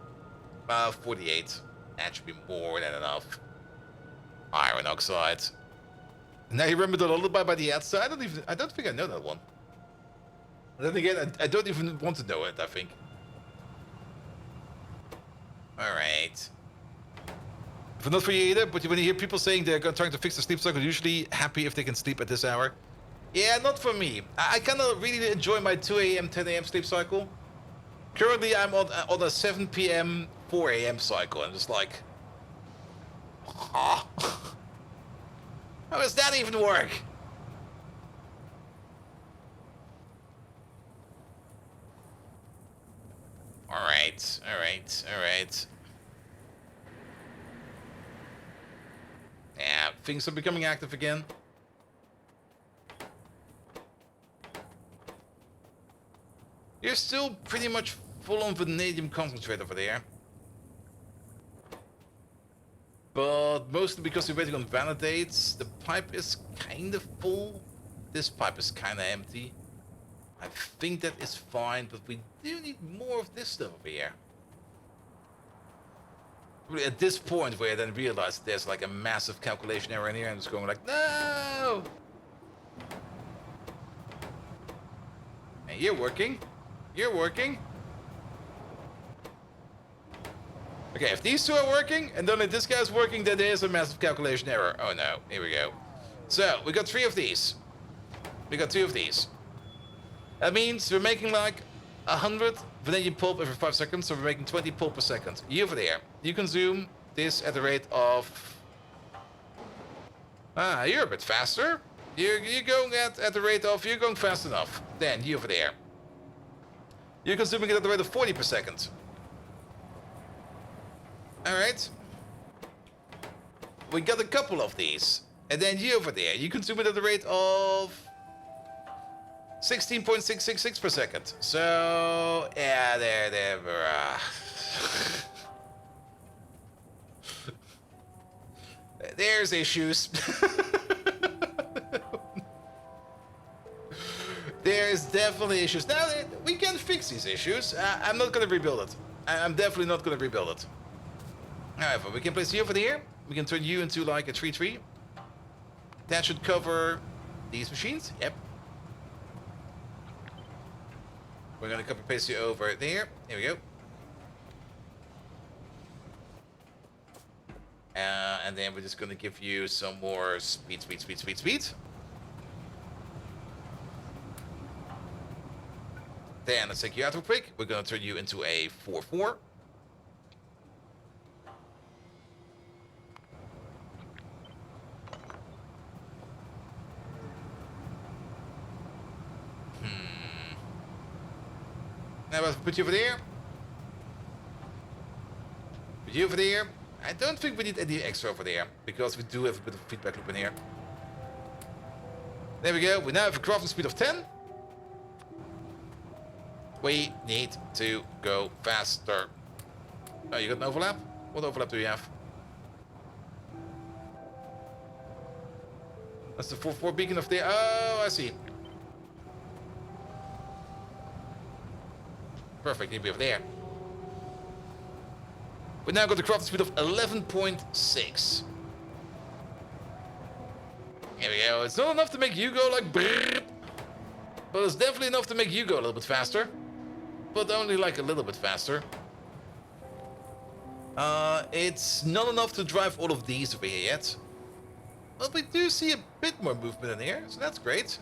48. That should be more than enough. Iron oxide. Now you remember the lullaby by the outside? I don't think I know that one. And then again, I don't even want to know it, I think. Alright. If not for you either, but when you hear people saying they're trying to fix the sleep cycle, usually happy if they can sleep at this hour. Yeah, not for me. I kind of really enjoy my 2 a.m., 10 a.m. sleep cycle. Currently, I'm on a 7 p.m., 4 a.m. cycle. I'm just like... Huh? How does that even work? Alright, alright, alright. Yeah, things are becoming active again. You're still pretty much full on vanadium concentrate over there. But mostly because we're waiting on validates. The pipe is kind of full. This pipe is kind of empty. I think that is fine, but we do need more of this stuff over here. At this point where I then realized there's like a massive calculation error in here and it's going like, no! And you're working. You're working. Okay, if these two are working, and then if this guy's working, then there is a massive calculation error. Oh no, here we go. So, we got 3 of these. We got 2 of these. That means we're making like 100 vanadium pulp every 5 seconds, so we're making 20 pulp per second. You over there, you consume this at the rate of... Ah, you're a bit faster. You're going at the rate of... You're going fast enough. Then, you over there. You're consuming it at the rate of 40 per second. Alright. We got a couple of these. And then you over there, you consume it at the rate of 16.666 per second. So, yeah, there, there's issues. There's definitely issues. Now, we can fix these issues. I'm not going to rebuild it. I'm definitely not going to rebuild it. However, we can place you over there. We can turn you into like a tree. That should cover these machines. Yep. We're gonna copy paste you over there. Here we go. And then we're just gonna give you some more speed. Then let's take you out real quick. We're gonna turn you into a 4-4. Now let's put you over there. Put you over there. I don't think we need any extra over there, because we do have a bit of feedback loop in here. There we go. We now have a crafting speed of 10. We need to go faster. Oh, you got an overlap? What overlap do you have? That's the 4-4 beacon of there. Oh, I see. Perfect, need to be over there. We now got the crafting speed of 11.6. Here we go. It's not enough to make you go like brrr, but it's definitely enough to make you go a little bit faster. But only like a little bit faster. It's not enough to drive all of these over here yet. But we do see a bit more movement in here, so that's great.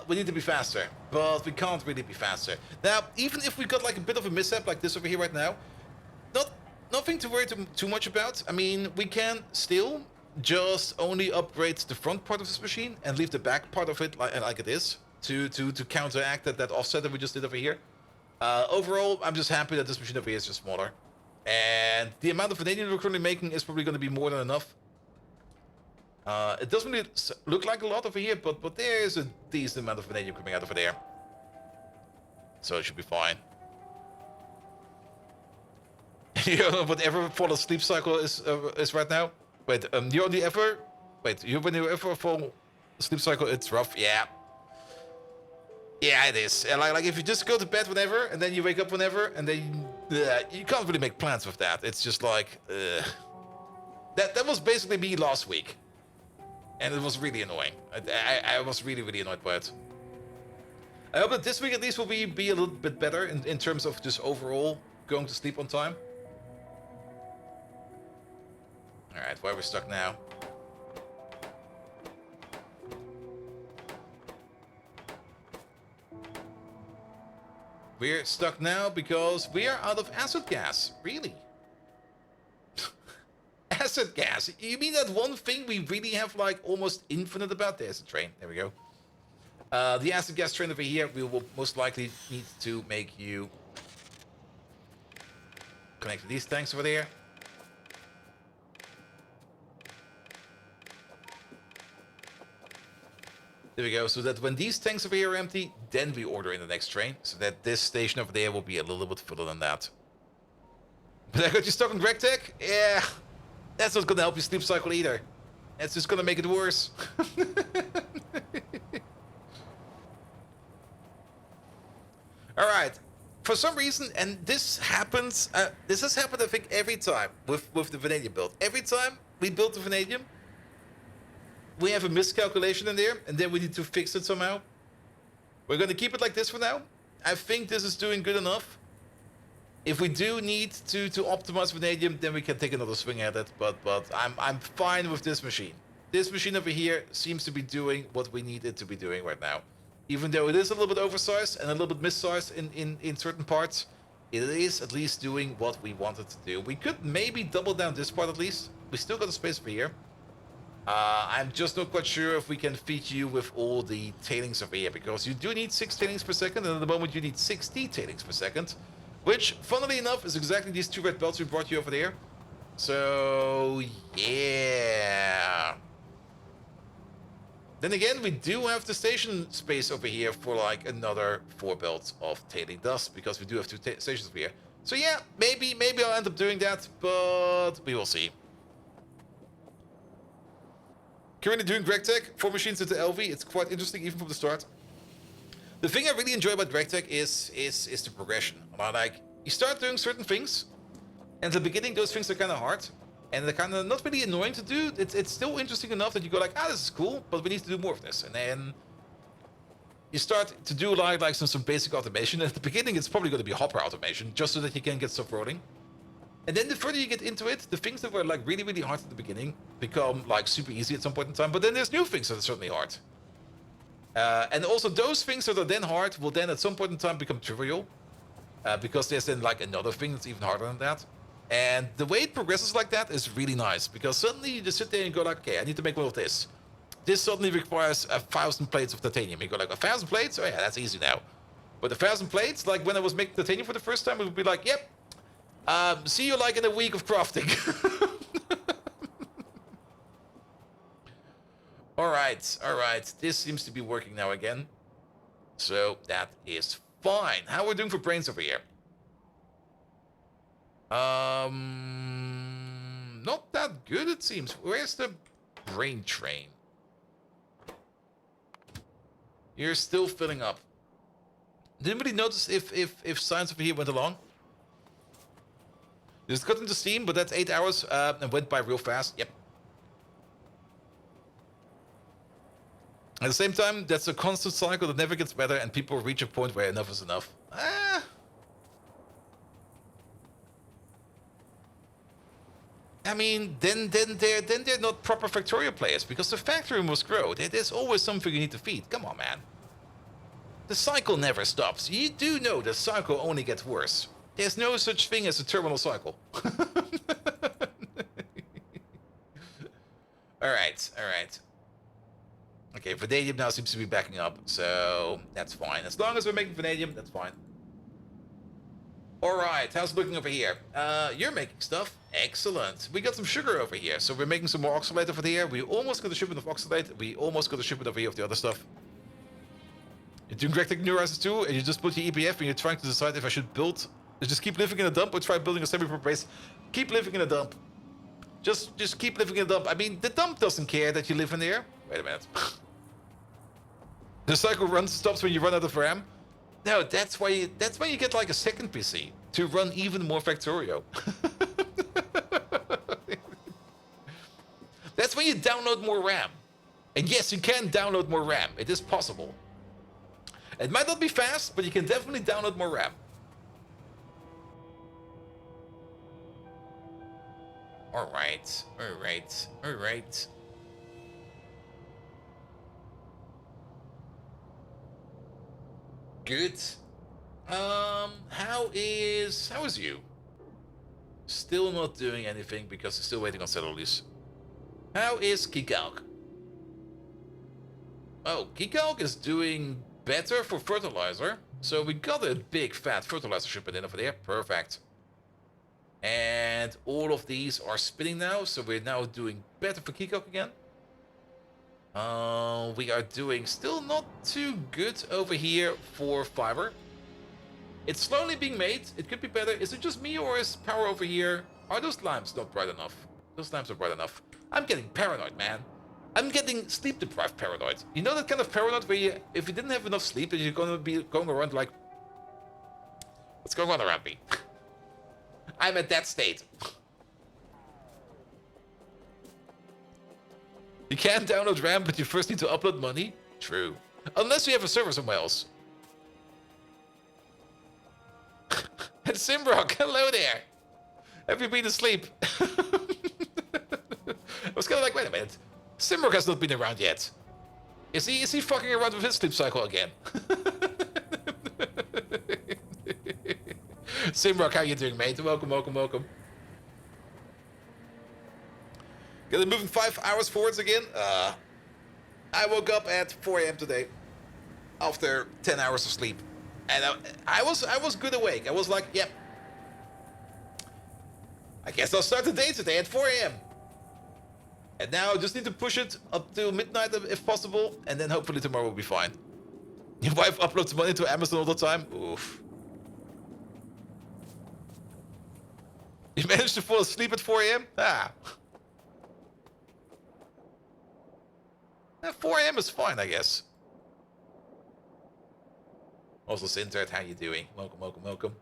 We need to be faster, but we can't really be faster. Now, even if we got like a bit of a mishap like this over here right now, nothing to worry too much about. I mean, we can still just only upgrade the front part of this machine and leave the back part of it like it is to counteract that offset that we just did over here. Overall, I'm just happy that this machine over here is just smaller. And the amount of vanadium we're currently making is probably going to be more than enough. It doesn't really look like a lot over here, but there is a decent amount of vanadium coming out over there. So it should be fine. You know, whatever fall asleep cycle is right now. Wait, you only ever... Wait, when you ever fall asleep cycle, it's rough? Yeah. Yeah, it is. And like if you just go to bed whenever, and then you wake up whenever, and then you can't really make plans with that. It's just like... That was basically me last week. And it was really annoying. I was really annoyed by it. I hope that this week at least will be a little bit better in terms of just overall going to sleep on time. Alright, where are we stuck now? We're stuck now because we are out of acid gas. Really? Acid gas. You mean that one thing we really have like almost infinite about? There's a train. There we go. The acid gas train over here, we will most likely need to make you connect to these tanks over there. There we go. So that when these tanks over here are empty, then we order in the next train. So that this station over there will be a little bit fuller than that. But I got you stuck on Greg Tech? Yeah. That's not gonna help your sleep cycle either. That's just gonna make it worse. Alright. For some reason, and this happens, this has happened I think every time with the vanadium build. Every time we build the vanadium, we have a miscalculation in there, and then we need to fix it somehow. We're gonna keep it like this for now. I think this is doing good enough. If we do need to optimize vanadium, then we can take another swing at it. But I'm fine with this machine. This machine over here seems to be doing what we need it to be doing right now. Even though it is a little bit oversized and a little bit missized in certain parts, it is at least doing what we wanted to do. We could maybe double down this part at least. We still got a space over here. I'm just not quite sure if we can feed you with all the tailings over here, because you do need 6 tailings per second, and at the moment you need 60 tailings per second. Which, funnily enough, is exactly these 2 red belts we brought you over there. So, yeah. Then again, we do have the station space over here for like another 4 belts of tailing dust, because we do have 2 stations over here. So yeah, maybe I'll end up doing that, but we will see. Currently doing Greg Tech, 4 machines into LV. It's quite interesting even from the start. The thing I really enjoy about RegTech is the progression. Like, you start doing certain things, and at the beginning those things are kind of hard, and they're kind of not really annoying to do. It's still interesting enough that you go like, ah, this is cool, but we need to do more of this. And then you start to do like some basic automation. At the beginning, it's probably going to be hopper automation, just so that you can get stuff rolling. And then the further you get into it, the things that were like really, really hard at the beginning become like super easy at some point in time. But then there's new things that are certainly hard. And also those things that are then hard will then at some point in time become trivial. Because there's then like another thing that's even harder than that. And the way it progresses like that is really nice. Because suddenly you just sit there and go like, okay, I need to make one of this. This suddenly requires 1,000 plates of titanium. You go like, 1,000 plates? Oh yeah, that's easy now. But 1,000 plates, like when I was making titanium for the first time, it would be like, yep. See you like in a week of crafting. Alright. This seems to be working now again. So that is fine. How are we doing for brains over here? Not that good it seems. Where's the brain train? You're still filling up. Didn't really notice if science over here went along. Just got into steam, but that's 8 hours and went by real fast. Yep. At the same time, that's a constant cycle that never gets better, and people reach a point where enough is enough. I mean, then they're not proper Factorio players, because the factory must grow. There's always something you need to feed. Come on, man. The cycle never stops. You do know the cycle only gets worse. There's no such thing as a terminal cycle. Alright. Okay, vanadium now seems to be backing up, so that's fine. As long as we're making vanadium, that's fine. Alright, how's it looking over here? You're making stuff. Excellent. We got some sugar over here, so we're making some more oxalate over here. We almost got a shipment of oxalate. We almost got a shipment over here of the other stuff. You're doing Greg Neurises too, and you just put your EPF and you're trying to decide if I should build... Just keep living in a dump or try building a semi-pro base. Keep living in a dump. Just keep living in a dump. I mean, the dump doesn't care that you live in there. Wait a minute. The cycle stops when you run out of RAM. No, that's why you get like a second PC to run even more Factorio. That's when you download more RAM. And yes, you can download more RAM. It is possible. It might not be fast, but you can definitely download more RAM. Alright. Good. How is you? Still not doing anything because he's still waiting on settlers. How is Kikalk? Oh, Kikalk is doing better for fertilizer. So we got a big fat fertilizer shipment in over there. Perfect. And all of these are spinning now, so we're now doing better for Kikalk again. We are doing still not too good over here for fiber. It's slowly being made. It could be better. Is it just me, or is power over here? Are those lamps not bright enough? Those lamps are bright enough. I'm getting paranoid, man. I'm getting sleep-deprived paranoid. You know that kind of paranoid where you, if you didn't have enough sleep, then you're gonna be going around like, what's going on around me? I'm at that state. You can't download RAM, but you first need to upload money? True. Unless you have a server somewhere else. And Simrock, hello there. Have you been asleep? I was kind of like, wait a minute. Simrock has not been around yet. Is he fucking around with his sleep cycle again? Simrock, how you doing, mate? Welcome. Gonna moving 5 hours forwards again. I woke up at 4 AM today after 10 hours of sleep, and I was good awake. I was like, yep. I guess I'll start the day today at 4 AM. And now I just need to push it up to midnight if possible, and then hopefully tomorrow will be fine. Your wife uploads money to Amazon all the time. Oof. You managed to fall asleep at 4 AM? Ah. 4 AM is fine, I guess. Also, Sintert, how you doing? Welcome, welcome, welcome.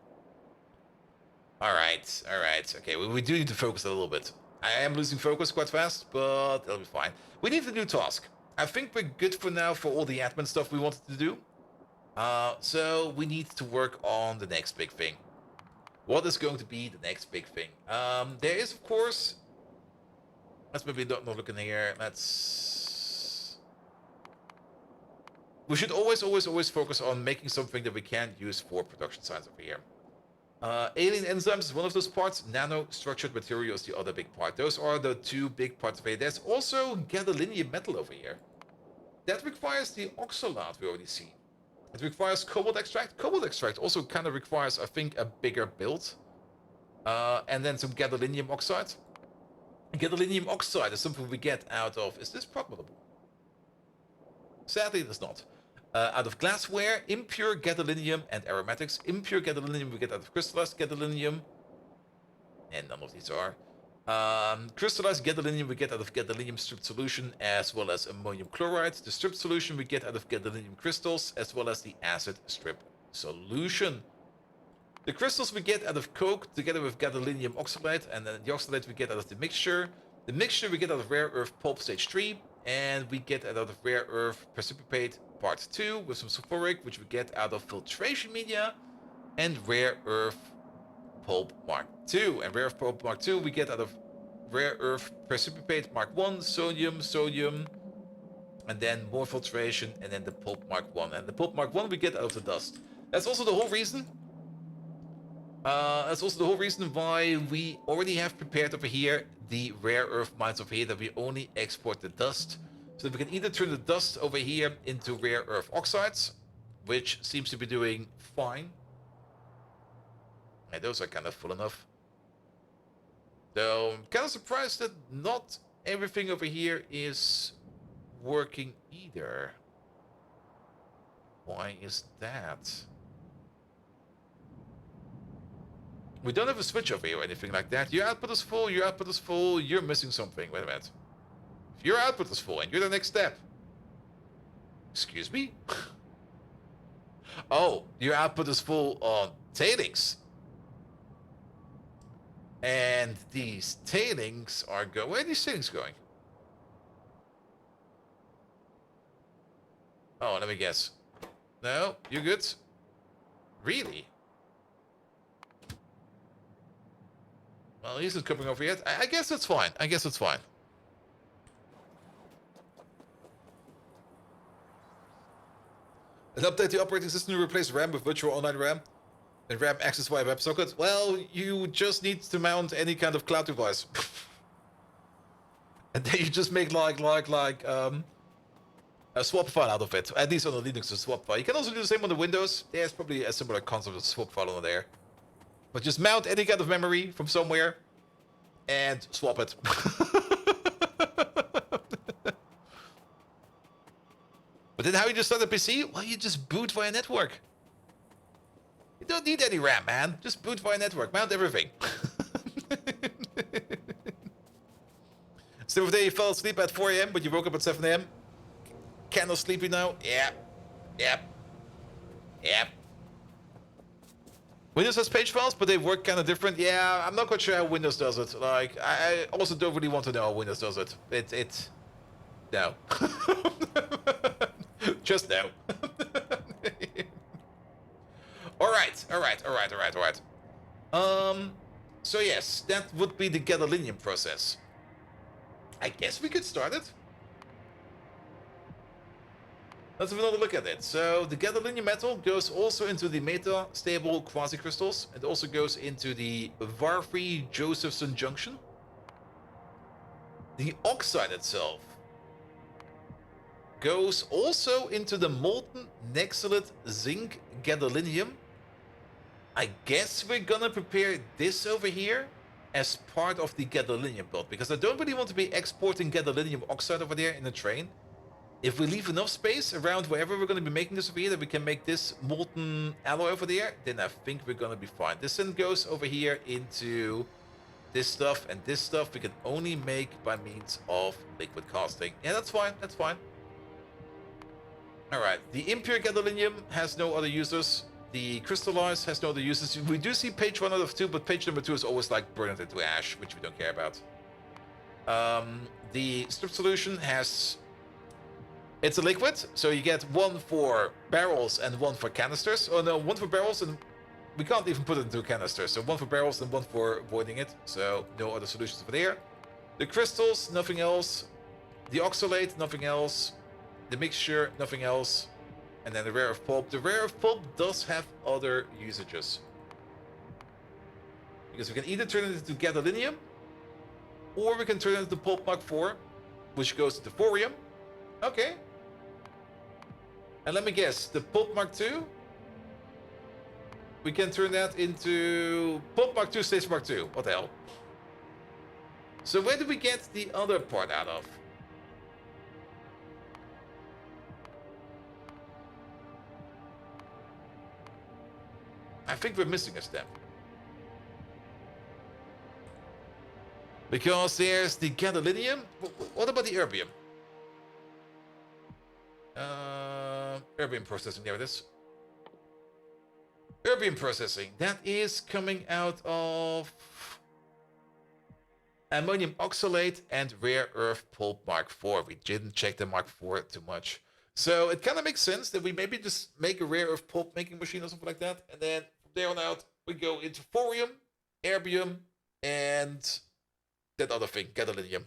Alright, alright. Okay, we do need to focus a little bit. I am losing focus quite fast, but it'll be fine. We need a new task. I think we're good for now for all the admin stuff we wanted to do. So we need to work on the next big thing. What is going to be the next big thing? There is, of course... Let's maybe not look in here. Let's... We should always focus on making something that we can use for production science over here. Alien enzymes is one of those parts. Nano-structured material is the other big part. Those are the two big parts of it. There's also gadolinium metal over here. That requires the oxalate we already see. It requires cobalt extract. Cobalt extract also kind of requires, I think, a bigger build. And then some gadolinium oxide. Gadolinium oxide is something we get out of... Is this profitable? Sadly, it is not. Out of glassware, impure gadolinium and aromatics. Impure gadolinium we get out of crystallized gadolinium. And none of these are. Crystallized gadolinium we get out of gadolinium stripped solution as well as ammonium chloride. The stripped solution we get out of gadolinium crystals as well as the acid strip solution. The crystals we get out of coke together with gadolinium oxalate, and then the oxalate we get out of the mixture. The mixture we get out of rare earth pulp stage 3, and we get out of rare earth precipitate part 2 with some sulfuric, which we get out of filtration media, and rare earth pulp mark 2. And rare earth pulp mark 2 we get out of rare earth precipitate mark 1, sodium, and then more filtration, and then the pulp mark 1. And the pulp mark 1 we get out of the dust. That's also the whole reason. Why we already have prepared over here the rare earth mines over here, that we only export the dust. So that we can either turn the dust over here into rare earth oxides, which seems to be doing fine. And those are kind of full enough. Though I'm kind of surprised that not everything over here is working either. Why is that? We don't have a switch over here or anything like that. Your output is full, your output is full, you're missing something. Wait a minute. If your output is full and you're the next step. Excuse me? Oh, your output is full on tailings. And these tailings are going... Where are these tailings going? Oh, let me guess. No, you're good? Really? Well, he isn't coming over yet. I guess that's fine. I guess it's fine. And update the operating system to replace RAM with virtual online RAM. And RAM access via WebSocket. Well, you just need to mount any kind of cloud device. And then you just make a swap file out of it. At least on the Linux, a swap file. You can also do the same on the Windows. There's probably a similar concept of swap file on there. But just mount any kind of memory from somewhere and swap it. But then how you just start a PC? Well, you just boot via network. You don't need any RAM, man. Just boot via network. Mount everything. So if you fell asleep at 4 AM, but you woke up at 7 AM. Kind of sleepy now? Yep. Windows has page files, but they work kind of different. Yeah, I'm not quite sure how Windows does it. Like, I also don't really want to know how Windows does it. No. Just no. Alright. So yes, that would be the gadolinium process. I guess we could start it. Let's have another look at it. So the gadolinium metal goes also into the meta-stable quasicrystals. It also goes into the Warfree-Josephson junction. The oxide itself goes also into the molten nexalate zinc gadolinium. I guess we're gonna prepare this over here as part of the gadolinium build, because I don't really want to be exporting gadolinium oxide over there in a train. If we leave enough space around wherever we're going to be making this over here, that we can make this molten alloy over there, then I think we're going to be fine. This then goes over here into this stuff, and this stuff we can only make by means of liquid casting. Yeah, that's fine, that's fine. Alright, the impure gadolinium has no other uses. The crystallized has no other uses. We do see page 1 out of 2, but page number 2 is always like burned into ash, which we don't care about. The strip solution has... It's a liquid, so you get 1 for barrels and 1 for canisters. Oh no, 1 for barrels and... We can't even put it into a canister, so 1 for barrels and 1 for voiding it. So no other solutions over there. The crystals, nothing else. The oxalate, nothing else. The mixture, nothing else. And then the rare earth pulp. The rare earth pulp does have other usages. Because we can either turn it into gadolinium, or we can turn it into pulp Mark IV, which goes to thorium. Okay. And let me guess, the pulp Mark II, we can turn that into pulp Mark II stage Mark II. What the hell? So where do we get the other part out of? I think we're missing a step. Because there's the gadolinium. What about the erbium? Erbium processing, there it is. Erbium processing, that is coming out of ammonium oxalate and rare earth pulp Mark IV. We didn't check the Mark IV too much. So it kind of makes sense that we maybe just make a rare earth pulp making machine or something like that. And then from there on out, we go into thorium, erbium, and that other thing, gadolinium.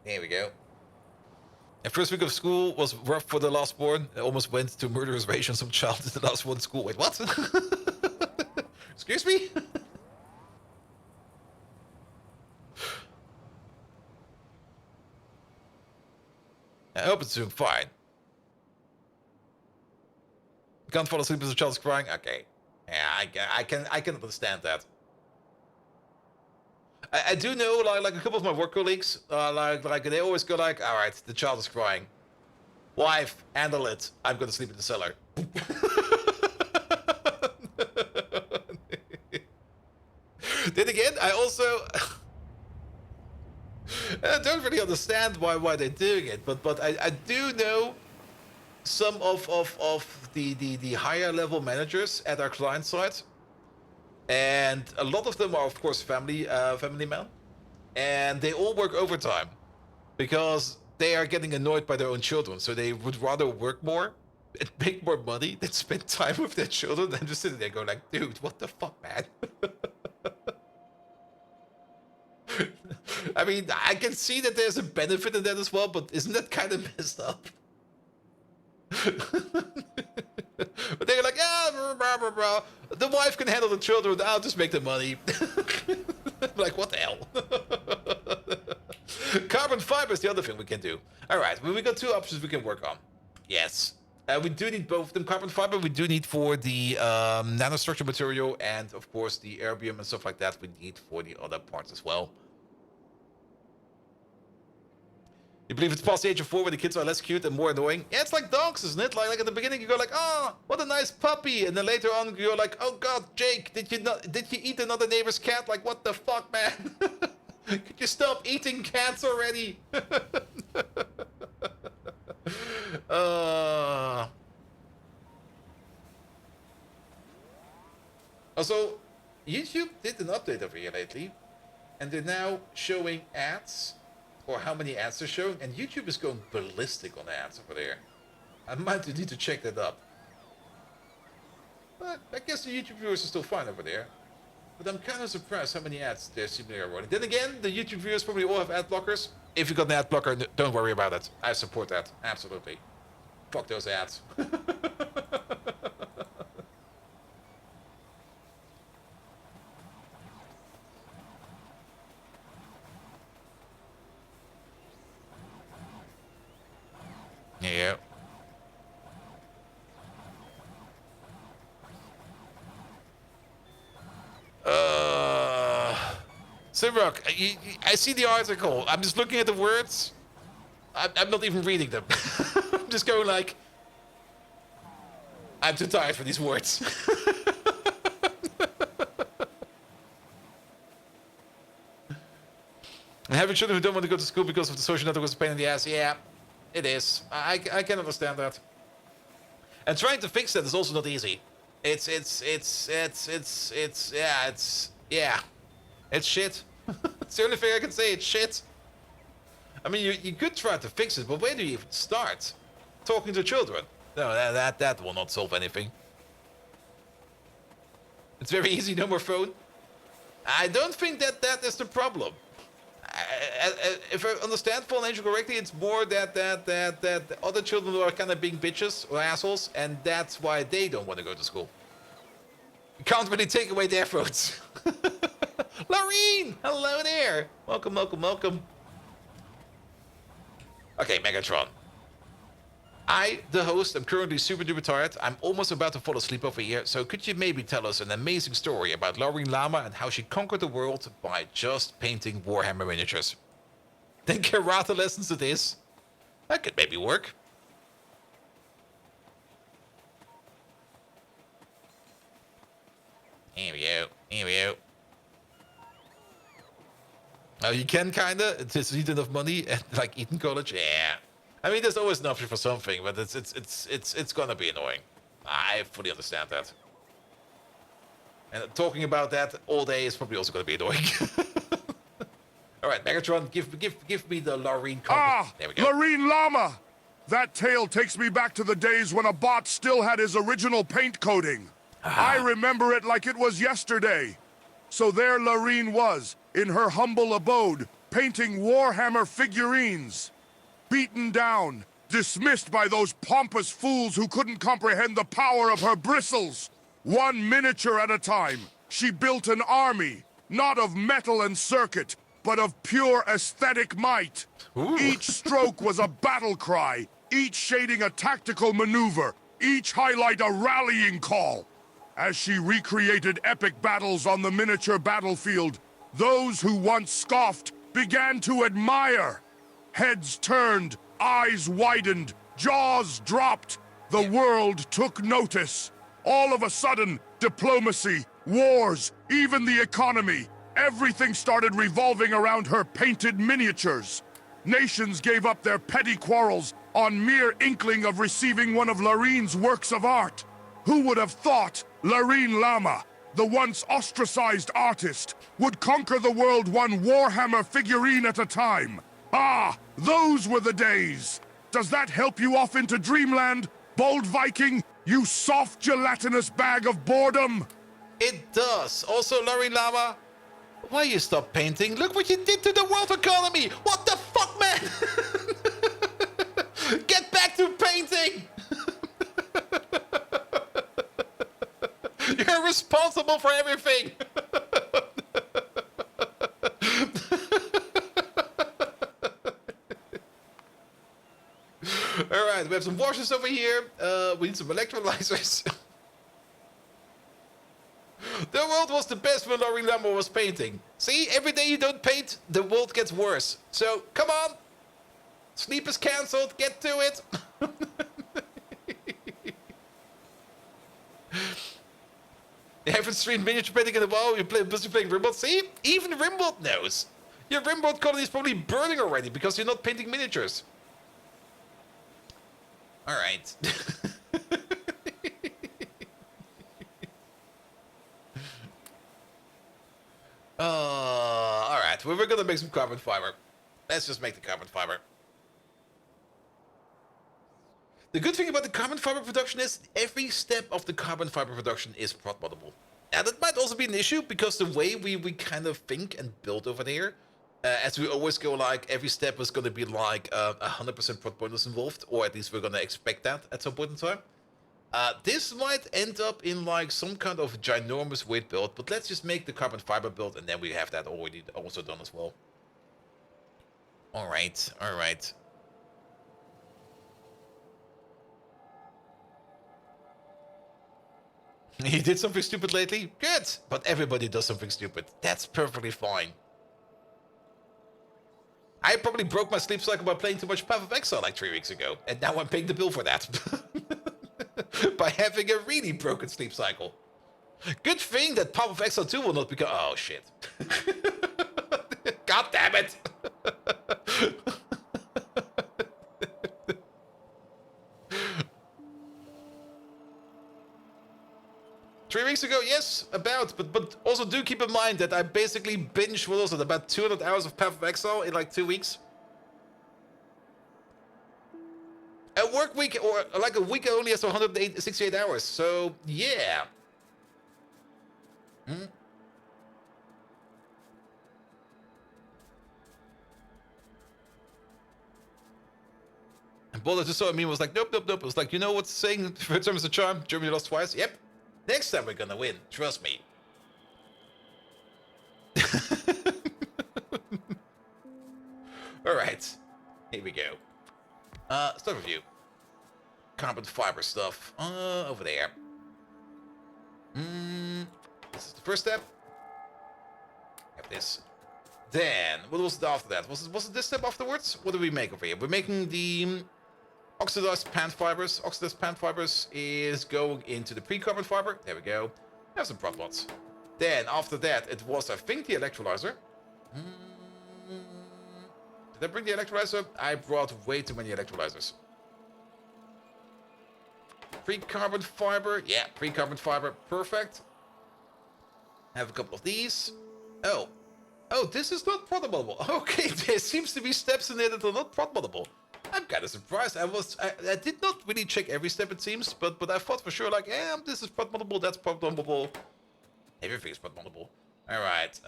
There we go. The first week of school was rough for the last born. I almost went to murderous rage on some child in the last one school. Wait, what? Excuse me? I hope it's doing fine. Can't fall asleep as a child's crying? Okay. Yeah, I can understand that. I do know, like a couple of my work colleagues, like they always go like, all right, the child is crying. Wife, handle it. I'm gonna sleep in the cellar. Then again, I also I don't really understand why they're doing it, but I do know some of the higher level managers at our client site. And a lot of them are, of course, family men, and they all work overtime because they are getting annoyed by their own children. So they would rather work more and make more money than spend time with their children than just sitting there going like, dude, what the fuck, man? I mean, I can see that there's a benefit in that as well, but isn't that kind of messed up? But they're like, yeah, blah, blah, blah. The wife can handle the children. I'll just make the money. Like, what the hell? Carbon fiber is the other thing we can do. All right, well, we got 2 options we can work on. Yes, we do need both of them. Carbon fiber we do need for the nanostructure material, and of course the erbium and stuff like that we need for the other parts as well. You believe it's past the age of 4 when the kids are less cute and more annoying? Yeah, it's like dogs, isn't it? Like at the beginning you go like, oh, what a nice puppy, and then later on you're like, oh god, Jake, did you eat another neighbor's cat? Like, what the fuck, man? Could you stop eating cats already? Also, YouTube did an update over here lately, and they're now showing ads. Or how many ads they're showing, and YouTube is going ballistic on ads over there. I might need to check that up. But I guess the YouTube viewers are still fine over there. But I'm kind of surprised how many ads there seemingly are running. Then again, the YouTube viewers probably all have ad blockers. If you got an ad blocker, don't worry about it. I support that, absolutely. Fuck those ads. Yeah. Simrock, I see the article. I'm just looking at the words. I'm not even reading them. I'm just going like, I'm too tired for these words. Having children who don't want to go to school because of the social network is a pain in the ass. Yeah, it is. I can understand that. And trying to fix that is also not easy. It's shit. It's the only thing I can say. It's shit. I mean, you could try to fix it, but where do you even start? Talking to children? No, that will not solve anything. It's very easy, no more phone. I don't think that is the problem. If I understand Fallen Angel correctly, it's more that other children are kind of being bitches or assholes, and that's why they don't want to go to school. You can't really take away their votes. Laureen, hello there. Welcome, welcome, welcome. Okay, Megatron. I, the host, am currently super duper tired. I'm almost about to fall asleep over here, so could you maybe tell us an amazing story about Laureen Lama and how she conquered the world by just painting Warhammer miniatures? Then karate lessons it is. That could maybe work. Here we go, here we go. Oh, you can kinda. It's not enough money, and like Eton College, yeah. I mean, there's always an option for something, but it's gonna be annoying. I fully understand that. And talking about that all day is probably also gonna be annoying. All right, Megatron, give me the Laureen comment. There we go. Laureen Lama! That tale takes me back to the days when a bot still had his original paint coating. I remember it like it was yesterday. So there Laureen was, in her humble abode, painting Warhammer figurines. Beaten down, dismissed by those pompous fools who couldn't comprehend the power of her bristles. One miniature at a time, she built an army, not of metal and circuit, but of pure aesthetic might. Ooh. Each stroke was a battle cry, each shading a tactical maneuver, each highlight a rallying call. As she recreated epic battles on the miniature battlefield, those who once scoffed began to admire. Heads turned, eyes widened, jaws dropped. The world took notice. All of a sudden, diplomacy, wars, even the economy, everything started revolving around her painted miniatures. Nations gave up their petty quarrels on mere inkling of receiving one of Laureen's works of art. Who would have thought Laureen Lama, the once ostracized artist, would conquer the world one Warhammer figurine at a time? Ah, those were the days! Does that help you off into dreamland, bold Viking, you soft gelatinous bag of boredom? It does. Also, Laureen Lama, why you stop painting? Look what you did to the world economy! What the fuck, man? Get back to painting! You're responsible for everything! Alright, we have some washers over here. We need some electrolyzers. The world was the best when Laureen Lama was painting. See, every day you don't paint, the world gets worse. So, come on! Sleep is cancelled, get to it! You haven't streamed miniature painting in a while, you're busy playing Rimworld. See? Even Rimworld knows. Your Rimworld colony is probably burning already because you're not painting miniatures. Alright. Alright, we're gonna make some carbon fiber. Let's just make the carbon fiber. The good thing about the carbon fiber production is every step of the carbon fiber production is prod moddable. Now that might also be an issue because the way we kind of think and build over there, as we always go like every step is going to be like 100% prod bonus involved, or at least we're going to expect that at some point in time. This might end up in like some kind of ginormous weight build, but let's just make the carbon fiber build and then we have that already also done as well. Alright, alright. You did something stupid lately? Good! But everybody does something stupid. That's perfectly fine. I probably broke my sleep cycle by playing too much Path of Exile like 3 weeks ago. And now I'm paying the bill for that. By having a really broken sleep cycle. Good thing that Path of Exile 2 will not become... Oh, shit. God damn it! Three weeks ago, yes, but also do keep in mind that I basically binged, what was it, about 200 hours of Path of Exile in like 2 weeks. A work week, or like a week only has 168 hours, so yeah. And Bola just saw me and was like, nope, nope, nope. It was like, you know what's saying, third time is a charm, Germany lost twice. Yep. Next time we're gonna win, trust me. Alright. Here we go. Start review. Carbon fiber stuff. Over there. This is the first step. Have this. Then, what was it after that? Was it this step afterwards? What do we make over here? We're making the oxidized plant fibers. Oxidized plant fibers is going into the pre-carbon fiber. There we go. Have some prop pots. Then, after that, it was, I think, the electrolyzer. Did I bring the electrolyzer? I brought way too many electrolyzers. Pre-carbon fiber. Yeah, pre-carbon fiber. Perfect. Have a couple of these. Oh. Oh, this is not protable. Okay, there seems to be steps in there that are not protable. I'm kind of surprised. I did not really check every step, it seems, but I thought for sure, like, this is protable, that's protable. Everything is protable. Alright,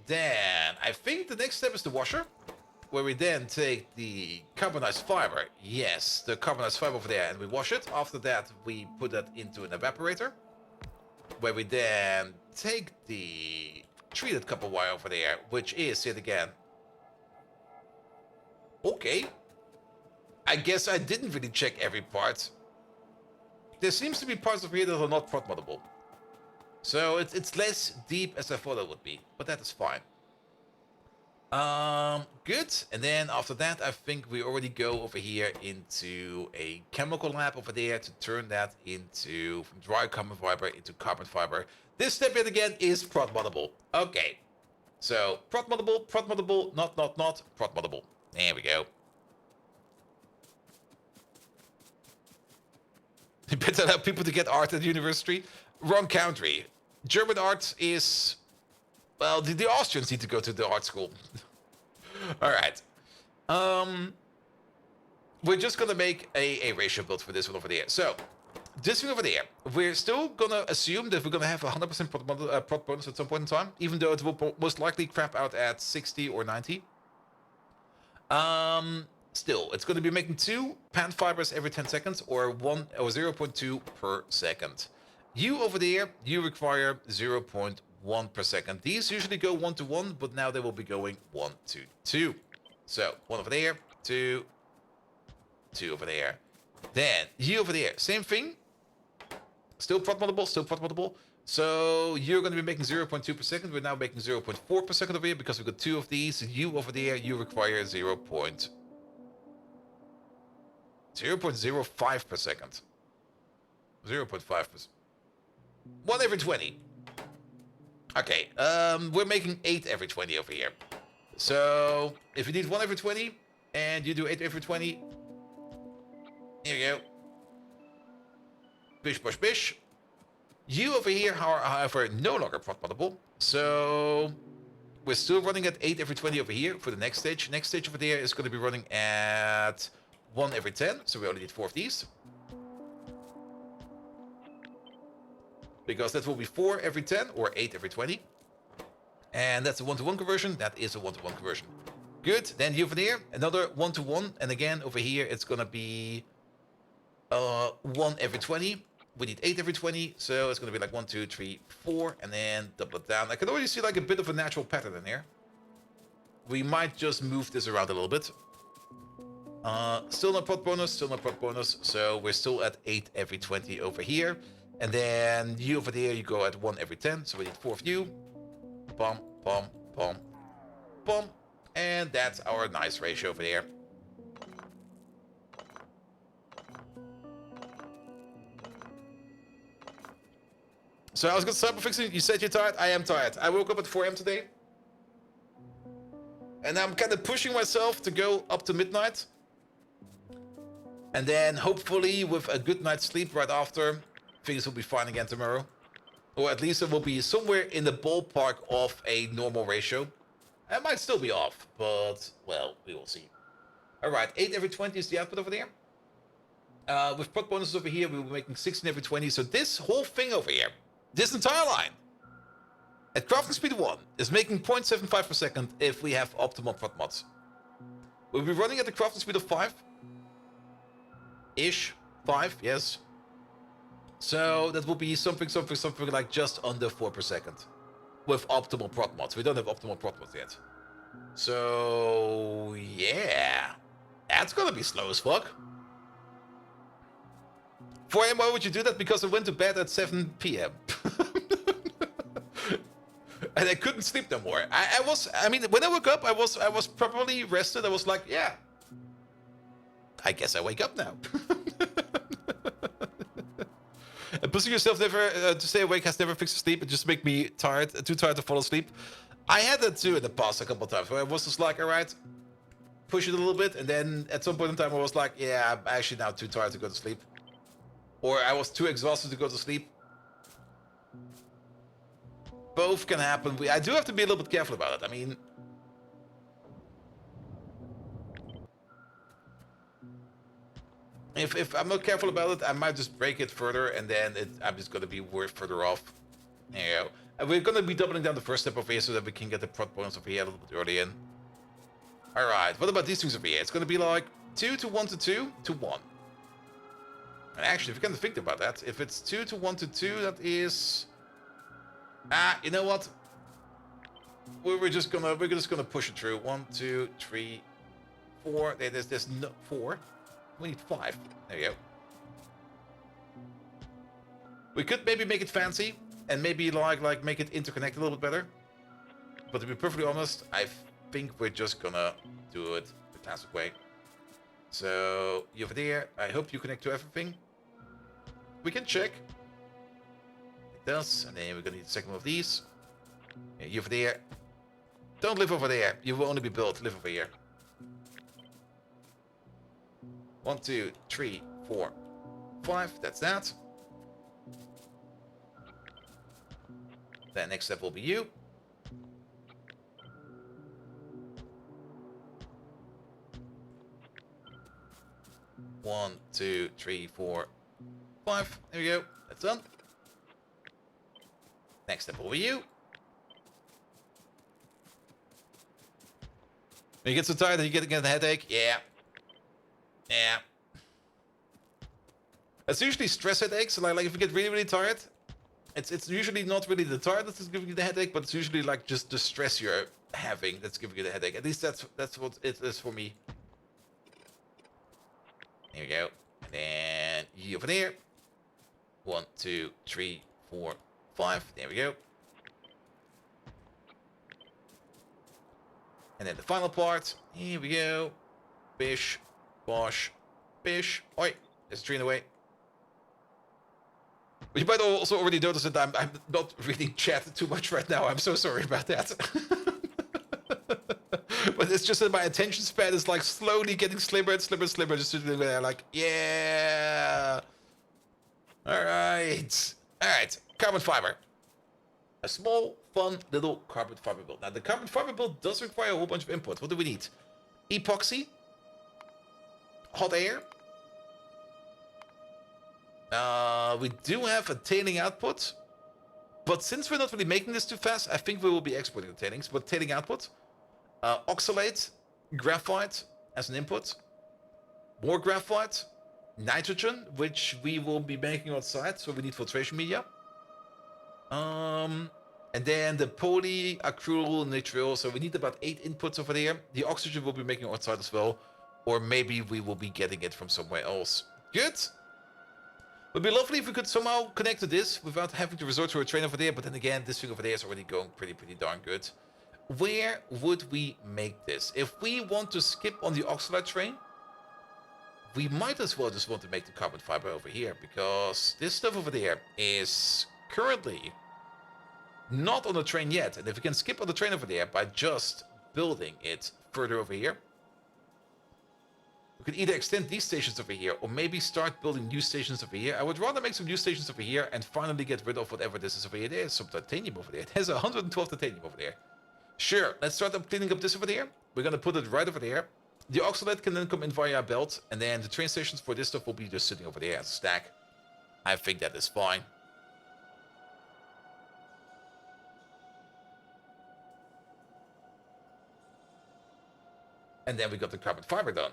then I think the next step is the washer, where we then take the carbonized fiber. Yes, the carbonized fiber over there, and we wash it. After that, we put that into an evaporator, where we then take the treated copper wire over there, which is yet again. Okay. I guess I didn't really check every part. There seems to be parts of here that are not prot moddable. So it's less deep as I thought it would be, but that is fine. Good. And then after that, I think we already go over here into a chemical lab over there to turn that into, from dry carbon fiber into carbon fiber. This step yet again is prot moddable. Okay. So, prot moddable, not, prot moddable. There we go. You better allow people to get art at university. Wrong country. German art is, well, the Austrians need to go to the art school. Alright. We're just gonna make a ratio build for this one over there. So, this thing over there, we're still gonna assume that we're gonna have 100% prot bonus at some point in time, even though it will most likely crap out at 60 or 90. Still, it's gonna be making 2 plant fibers every 10 seconds, or 0.2 per second. You over there, you require 0.1 per second. These usually go 1 to 1, but now they will be going 1 to 2. So, 1 over there, 2 over there. Then, you over there, same thing. Still prot moddable. So, you're going to be making 0.2 per second. We're now making 0.4 per second over here because we've got 2 of these. You over there, you require 0.05 per second. 0.5 per second. 1 every 20. Okay, we're making 8 every 20 over here. So, if you need 1 every 20, and you do 8 every 20, here you go. Bish, bosh, bish. You over here are, however, no longer prot moddable. So, we're still running at 8 every 20 over here for the next stage. Next stage over there is going to be running at 1 every 10. So, we only need 4 of these. Because that will be 4 every 10 or 8 every 20. And that's a 1-to-1 conversion. That is a 1-to-1 conversion. Good. Then you over there, another 1-to-1. And again, over here, it's going to be 1 every 20. We need 8 every 20. So it's going to be like 1, 2, 3, 4. And then double it down. I can already see like a bit of a natural pattern in here. We might just move this around a little bit. Still no prot bonus. So we're still at 8 every 20 over here. And then you over there, you go at 1 every 10. So we need 4 of you. Bum, bum, bum, bum. And that's our nice ratio over there. So I was going to start by fixing. You said you're tired. I am tired. I woke up at 4 a.m. today. And I'm kind of pushing myself to go up to midnight. And then hopefully with a good night's sleep right after, things will be fine again tomorrow. Or at least it will be somewhere in the ballpark of a normal ratio. I might still be off, but, well, we will see. Alright, 8 every 20 is the output over there. With prot bonuses over here, we were making 16 every 20. So this whole thing over here, this entire line, at crafting speed 1, is making 0.75 per second if we have optimal prot mods. We'll be running at the crafting speed of 5. Ish. 5, yes. So that will be something like just under 4 per second. With optimal prot mods. We don't have optimal prot mods yet. So, yeah. That's gonna be slow as fuck. Why would you do that? Because I went to bed at 7 p.m. And I couldn't sleep no more. I mean, when I woke up, I was properly rested. I was like, yeah. I guess I wake up now. And pushing yourself never to stay awake has never fixed sleep. It just makes me tired, too tired to fall asleep. I had that too in the past a couple of times where I was just like, all right, push it a little bit. And then at some point in time, I was like, yeah, I'm actually now too tired to go to sleep. Or I was too exhausted to go to sleep. Both can happen. I do have to be a little bit careful about it. I mean, if I'm not careful about it, I might just break it further, and then I'm just going to be further off. There you go. And we're going to be doubling down the first step over here so that we can get the prot bonus over here a little bit early in. Alright, what about these things over here? It's going to be like 2 to 1 to 2 to 1. And actually, if you kind of think about that, if it's 2 to 1 to 2, that is... you know what? We're just gonna push it through. 1, 2, 3, 4. There's no 4. We need 5. There you go. We could maybe make it fancy and maybe like make it interconnect a little bit better. But to be perfectly honest, I think we're just gonna do it the classic way. So you over there, I hope you connect to everything. We can check. It does, and then we're gonna need a second one of these. Yeah, you over there. Don't live over there. You will only be built. Live over here. 1, 2, 3, 4, 5. That's that. Then next step will be you. One, 2, 3, 4, 5. There we go. That's done. Next step will be you. When you get so tired that you get a headache, yeah. Yeah. It's usually stress headaches. So like if you get really, really tired, it's usually not really the tiredness that's giving you the headache, but it's usually like just the stress you're having that's giving you the headache. At least that's what it is for me. There we go. And then you over there. 1, 2, 3, 4, 5. There we go. And then the final part. Here we go. Bish. Bosh. Bish. Oi. There's a tree in the way. But you might also already notice that I'm not reading chat too much right now. I'm so sorry about that. But it's just that my attention span is like slowly getting slimmer and slimmer and slimmer. Just sitting there like, yeah. Alright. Alright. Carbon fiber. A small, fun, little carbon fiber build. Now, the carbon fiber build does require a whole bunch of input. What do we need? Epoxy. Hot air. We do have a tailing output. But since we're not really making this too fast, I think we will be exporting the tailings. But tailing output. Oxalate. Graphite as an input. More graphite. Nitrogen, which we will be making outside. So we need filtration media. And then the polyacrylonitrile. So we need about 8 inputs over there. The oxygen we'll be making outside as well. Or maybe we will be getting it from somewhere else. Good. It would be lovely if we could somehow connect to this without having to resort to a train over there. But then again, this thing over there is already going pretty darn good. Where would we make this? If we want to skip on the oxalate train, we might as well just want to make the carbon fiber over here. Because this stuff over there is currently not on the train yet. And if we can skip on the train over there by just building it further over here. We could either extend these stations over here, or maybe start building new stations over here. I would rather make some new stations over here and finally get rid of whatever this is over here. There's some titanium over there. There's 112 titanium over there. Sure, let's start up cleaning up this over there. We're gonna put it right over there. The oxalate can then come in via a belt, and then the train stations for this stuff will be just sitting over there as a stack. I think that is fine. And then we got the carbon fiber done.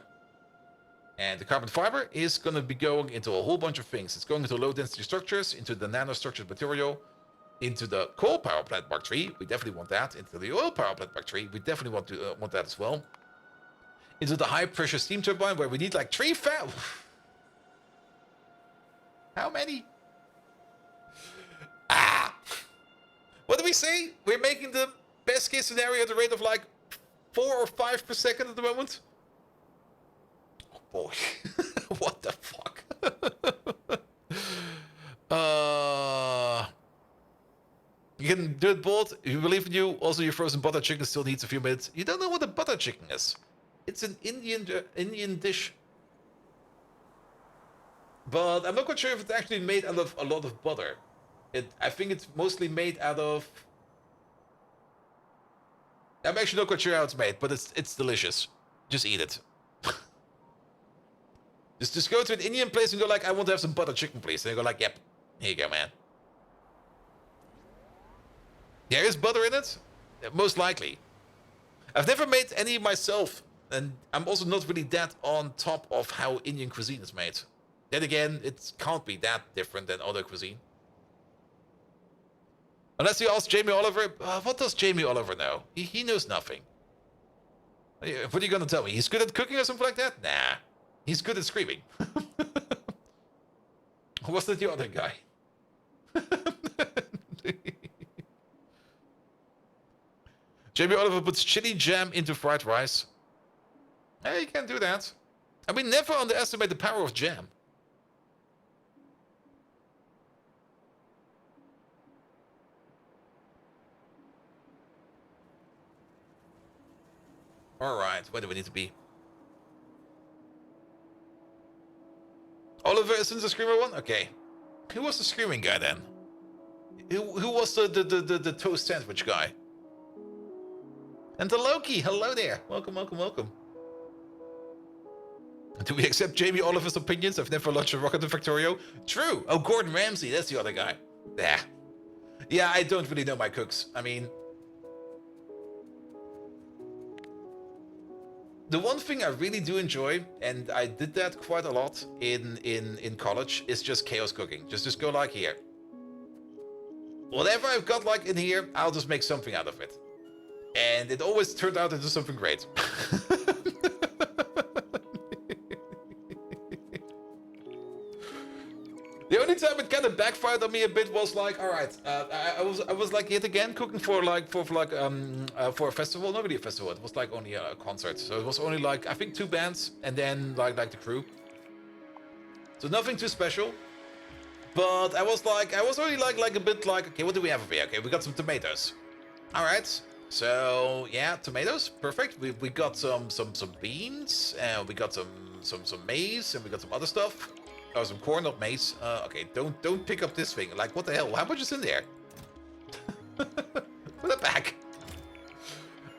And the carbon fiber is going to be going into a whole bunch of things. It's going into low density structures, into the nanostructured material, into the coal power plant Mark III. We definitely want that. Into the oil power plant Mark III. We definitely want that as well. Into the high pressure steam turbine where we need like 3,000. How many? What do we say? We're making the best case scenario at the rate of like 4 or 5 per second at the moment. Oh boy. What the fuck? You can do it both. If you believe in you, also your frozen butter chicken still needs a few minutes. You don't know what a butter chicken is. It's an Indian dish. But I'm not quite sure if it's actually made out of a lot of butter. I think it's mostly made out of... I'm actually not quite sure how it's made, but it's delicious. Just eat it. just go to an Indian place and go like, I want to have some butter chicken, please. And they go like, yep, here you go, man. There is butter in it? Most likely. I've never made any myself, and I'm also not really that on top of how Indian cuisine is made. Then again, it can't be that different than other cuisine. Unless you ask Jamie Oliver, what does Jamie Oliver know? He knows nothing. What are you gonna tell me? He's good at cooking or something like that? Nah. He's good at screaming. Was that the other guy? Jamie Oliver puts chili jam into fried rice. Hey, you can do that. I mean, never underestimate the power of jam. Alright, where do we need to be? Oliver isn't the screamer one? Okay. Who was the screaming guy then? Who was the toast sandwich guy? And the Loki, hello there. Welcome, welcome, welcome. Do we accept Jamie Oliver's opinions? I've never launched a rocket in Factorio. True. Oh, Gordon Ramsay, that's the other guy. Yeah. Yeah, I don't really know my cooks. I mean... The one thing I really do enjoy, and I did that quite a lot in college, is just chaos cooking. Just go like here. Whatever I've got like in here, I'll just make something out of it. And it always turned out into something great. The only time it kind of backfired on me a bit was like, all right, I was like yet again cooking for a festival, not really a festival. It was like only a concert, so it was only like I think 2 bands and then like the crew. So nothing too special. But I was only like a bit like, okay, what do we have over here? Okay, we got some tomatoes. All right. So yeah, tomatoes, perfect. We got some beans, and we got some maize, and we got some other stuff. Oh, some corn, not maize. Okay, don't pick up this thing. Like, what the hell? How much is in there? Put it back.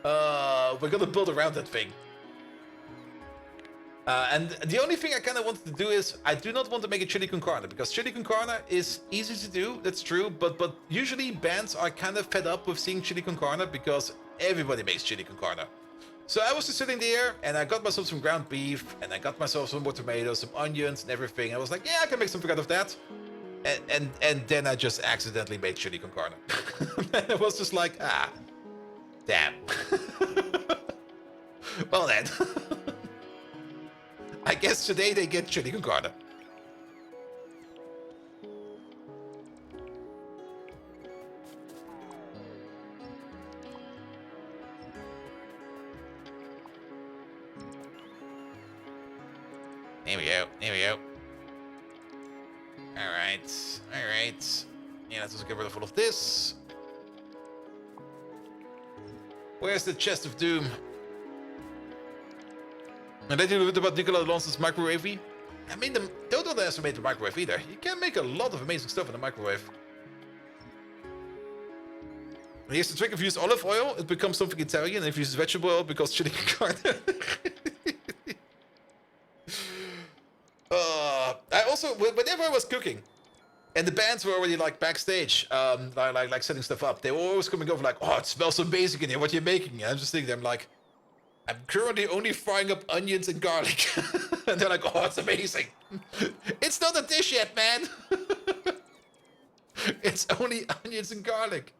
We're gonna build around that thing. And the only thing I kind of wanted to do is, I do not want to make a chili con carne, because chili con carne is easy to do, that's true, but usually bands are kind of fed up with seeing chili con carne, because everybody makes chili con carne. So I was just sitting there, and I got myself some ground beef, and I got myself some more tomatoes, some onions, and everything. I was like, yeah, I can make something out of that. And then I just accidentally made chili con carne. And it was just like, damn. Well then. I guess today they get chili con carne. There we go. There we go. Alright. Alright. Yeah, let's just get rid of all of this. Where's the chest of doom? And then you read about Nikola Alonso's microwave. I mean, don't underestimate the microwave either. You can make a lot of amazing stuff in the microwave. And here's the trick: if you use olive oil, it becomes something Italian. And if you use vegetable oil, it becomes chili con carne. I also, whenever I was cooking, and the bands were already like backstage, like setting stuff up, they were always coming over like, "Oh, it smells amazing in here. What are you making?" And I'm just thinking, I'm like, I'm currently only frying up onions and garlic. And they're like, "Oh, it's amazing." It's not a dish yet, man. It's only onions and garlic.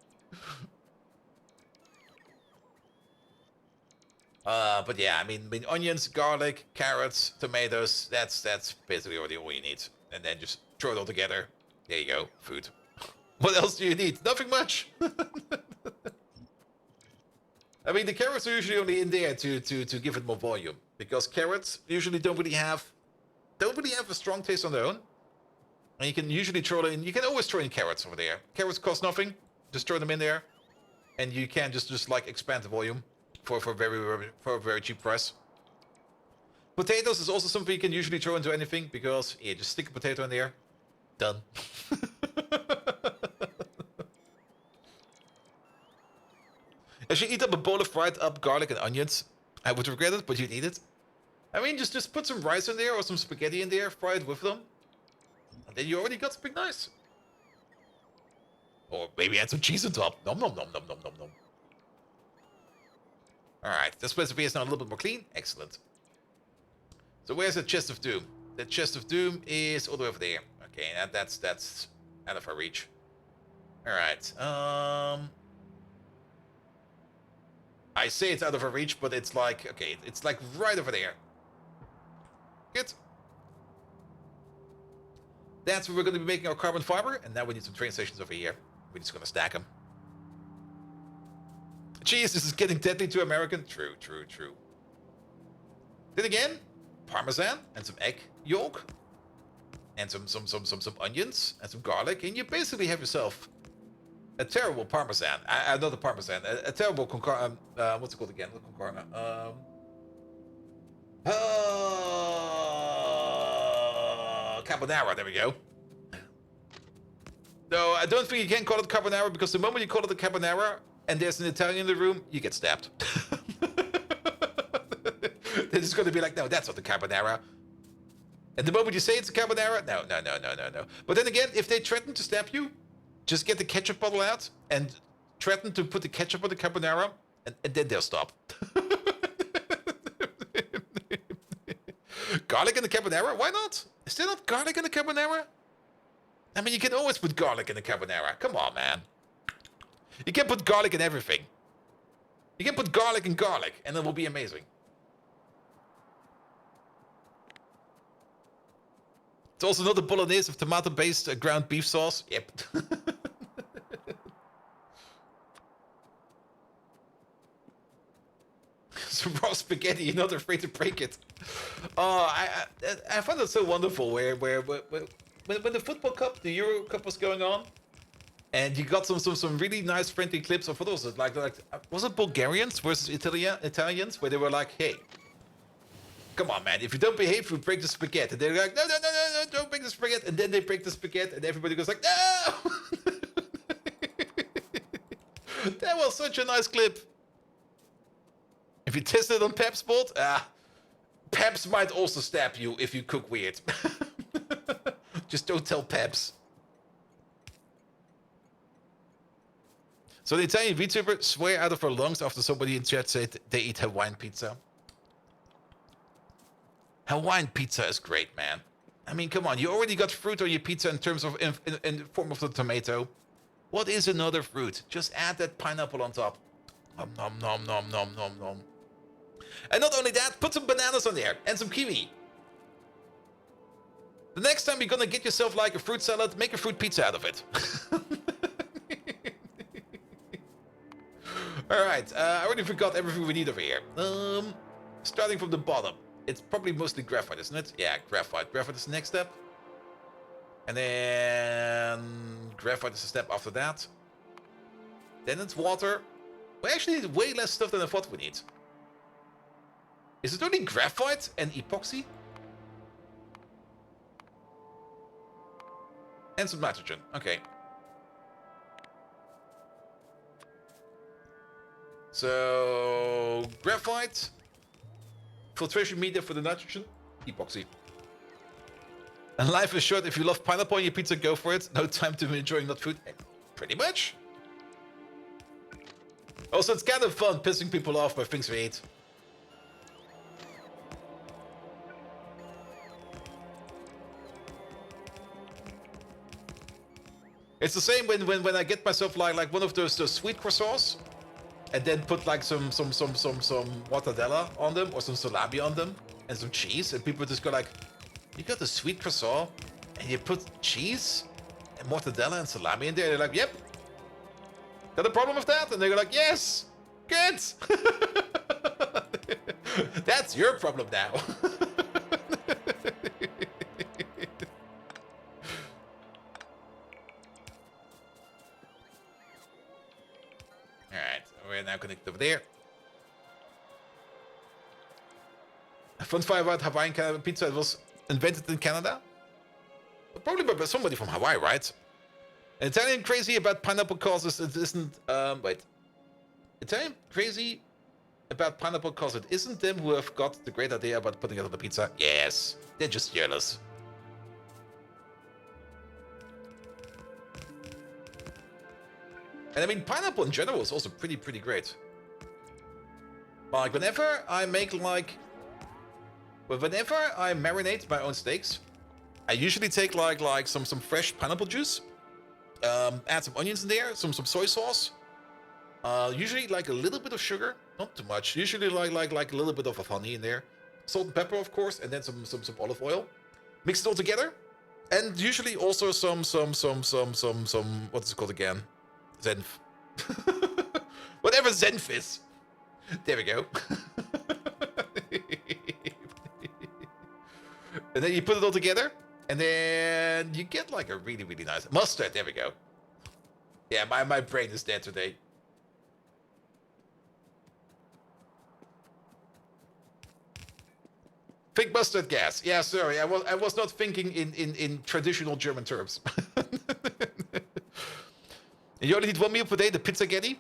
But yeah, I mean onions, garlic, carrots, tomatoes, that's basically already all you need. And then just throw it all together. There you go, food. What else do you need? Nothing much. I mean, the carrots are usually only in there to give it more volume, because carrots usually don't really have a strong taste on their own. And you can usually throw in, you can always throw in carrots over there. Carrots cost nothing, just throw them in there, and you can just like expand the volume for a very cheap price. Potatoes is also something you can usually throw into anything, because yeah, just stick a potato in there, done. If you eat up a bowl of fried up garlic and onions, I would regret it, but you'd eat it. I mean, just put some rice in there or some spaghetti in there, fry it with them, and then you already got something nice. Or maybe add some cheese on top. Nom nom nom nom nom nom nom. Alright, this recipe is now a little bit more clean. Excellent. So where's the chest of doom? The chest of doom is all the way over there. Okay, that's out of our reach. Alright, I say it's out of our reach, but it's like, okay, it's like right over there. Good. That's where we're going to be making our carbon fiber, and now we need some train stations over here. We're just going to stack them. Cheese, this is getting deadly to American. True, true, true. Then again, parmesan and some egg yolk, and some onions and some garlic, and you basically have yourself a terrible parmesan. Not a parmesan. A terrible what's it called again? Not concarna. Carbonara. There we go. No, I don't think you can call it carbonara, because the moment you call it a carbonara and there's an Italian in the room, you get stabbed. They're just going to be like, "No, that's not the carbonara." And the moment you say it's a carbonara, no. But then again, if they threaten to stab you, just get the ketchup bottle out and threaten to put the ketchup on the carbonara, and then they'll stop. Garlic in the carbonara? Why not? Is there not garlic in the carbonara? I mean, you can always put garlic in the carbonara. Come on, man. You can put garlic in everything. You can put garlic in garlic, and it will be amazing. It's also not a bolognese of tomato-based ground beef sauce. Yep. Some raw spaghetti, you're not afraid to break it. Oh, I find it so wonderful when the football cup, the Euro Cup was going on, and you got some really nice friendly clips of photos. Like was it Bulgarians versus Italians, where they were like, "Hey, come on, man, if you don't behave, you break the spaghetti." And they're like, no, don't break the spaghetti. And then they break the spaghetti, and everybody goes like, "No!" That was such a nice clip. If you test it on Pep's board, Peps might also stab you if you cook weird. Just don't tell Peps. So the Italian VTuber swear out of her lungs after somebody in chat said they eat Hawaiian pizza. Hawaiian pizza is great, man. I mean, come on, you already got fruit on your pizza in terms of in the form of the tomato. What is another fruit? Just add that pineapple on top. Nom nom nom nom nom nom nom. And not only that, put some bananas on there and some kiwi. The next time you're gonna get yourself like a fruit salad, make a fruit pizza out of it. Alright, I already forgot everything we need over here. Starting from the bottom. It's probably mostly graphite, isn't it? Yeah, graphite. Graphite is the next step. And then graphite is a step after that. Then it's water. We actually need way less stuff than I thought we need. Is it only graphite and epoxy? And some nitrogen. Okay. So, graphite, filtration media for the nitrogen, epoxy. And life is short. If you love pineapple on your pizza, go for it. No time to be enjoying that food. Pretty much. Also, it's kind of fun pissing people off by things we eat. It's the same when I get myself like one of those sweet croissants, and then put like some mortadella on them or some salami on them and some cheese, and people just go like, "You got the sweet croissant and you put cheese and mortadella and salami in there?" They're like, "Yep." Got a problem with that? And they go like, "Yes, good." That's your problem now. Alright, we're now connected over there. A fun fact about Hawaiian pizza: it was invented in Canada. Probably by somebody from Hawaii, right? An Italian crazy about pineapple causes it isn't Italian crazy about pineapple cause it isn't them who have got the great idea about putting it on the pizza. Yes, they're just jealous. And I mean, pineapple in general is also pretty great. Like whenever I marinate my own steaks, I usually take like some fresh pineapple juice, add some onions in there, some soy sauce, usually like a little bit of sugar, not too much. Usually like a little bit of honey in there, salt and pepper of course, and then some olive oil. Mix it all together, and usually also some what's it called again? Zenf. Whatever Zenf is. There we go. And then you put it all together, and then you get like a really nice mustard. There we go. Yeah, my brain is dead today. Think mustard gas. Yeah, sorry, I was not thinking in traditional German terms. And you only need one meal per day, the Pizzaghetti.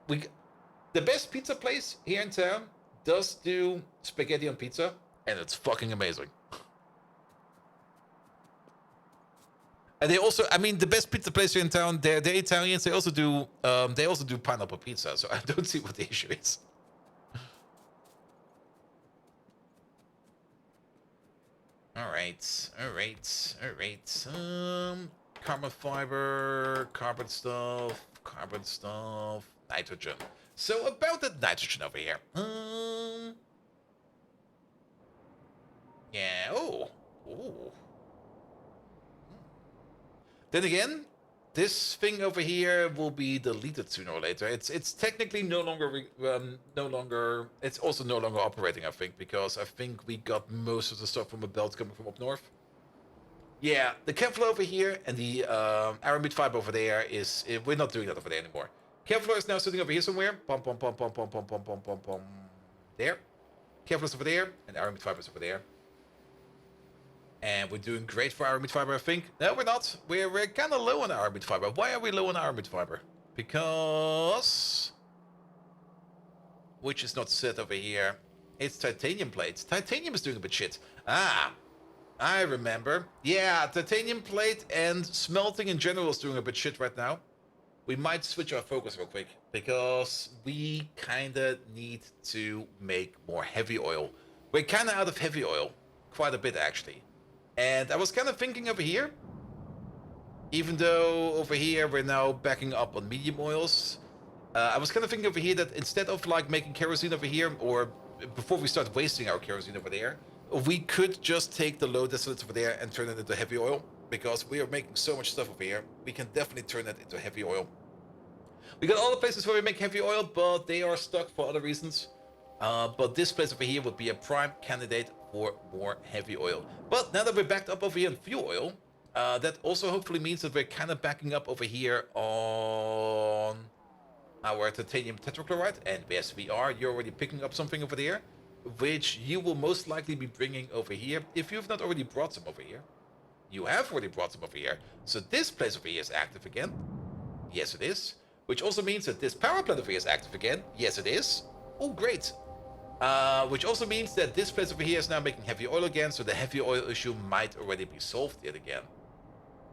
The best pizza place here in town does do spaghetti on pizza, and it's fucking amazing. And they also, I mean, the best pizza place here in town, they're Italians. They also do pineapple pizza. So I don't see what the issue is. All right. Carbon fiber, carbon stuff, nitrogen. So about that nitrogen over here. Yeah. Oh. Then again, this thing over here will be deleted sooner or later. It's technically no longer. It's also no longer operating, I think, because I think we got most of the stuff from a belt coming from up north. Yeah, the Kevlar over here and the aramid fiber over there is. We're not doing that over there anymore. Kevlar is now sitting over here somewhere. There. Kevlar's over there, and aramid fiber's over there. And we're doing great for aramid fiber, I think. No, we're not. We're kind of low on aramid fiber. Why are we low on aramid fiber? Because, which is not set over here. It's titanium plates. Titanium is doing a bit shit. Ah. I remember. Yeah, titanium plate and smelting in general is doing a bit shit right now. We might switch our focus real quick, because we kinda need to make more heavy oil. We're kinda out of heavy oil. Quite a bit, actually. And I was kinda thinking over here, even though over here we're now backing up on medium oils, I was kinda thinking over here that instead of like making kerosene over here, or before we start wasting our kerosene over there, we could just take the low distillates over there and turn it into heavy oil, because we are making so much stuff over here. We can definitely turn it into heavy oil. We got all the places where we make heavy oil, but they are stuck for other reasons. But this place over here would be a prime candidate for more heavy oil. But now that we're backed up over here in fuel oil, that also hopefully means that we're kind of backing up over here on our titanium tetrachloride, and yes, we are. You're already picking up something over there, which you will most likely be bringing over here if you've not already brought some over here. You have already brought some over here, so this place over here is active again. Yes, it is. Which also means that this power plant over here is active again. Yes, it is. Oh, great. Which also means that this place over here is now making heavy oil again, so the heavy oil issue might already be solved yet again.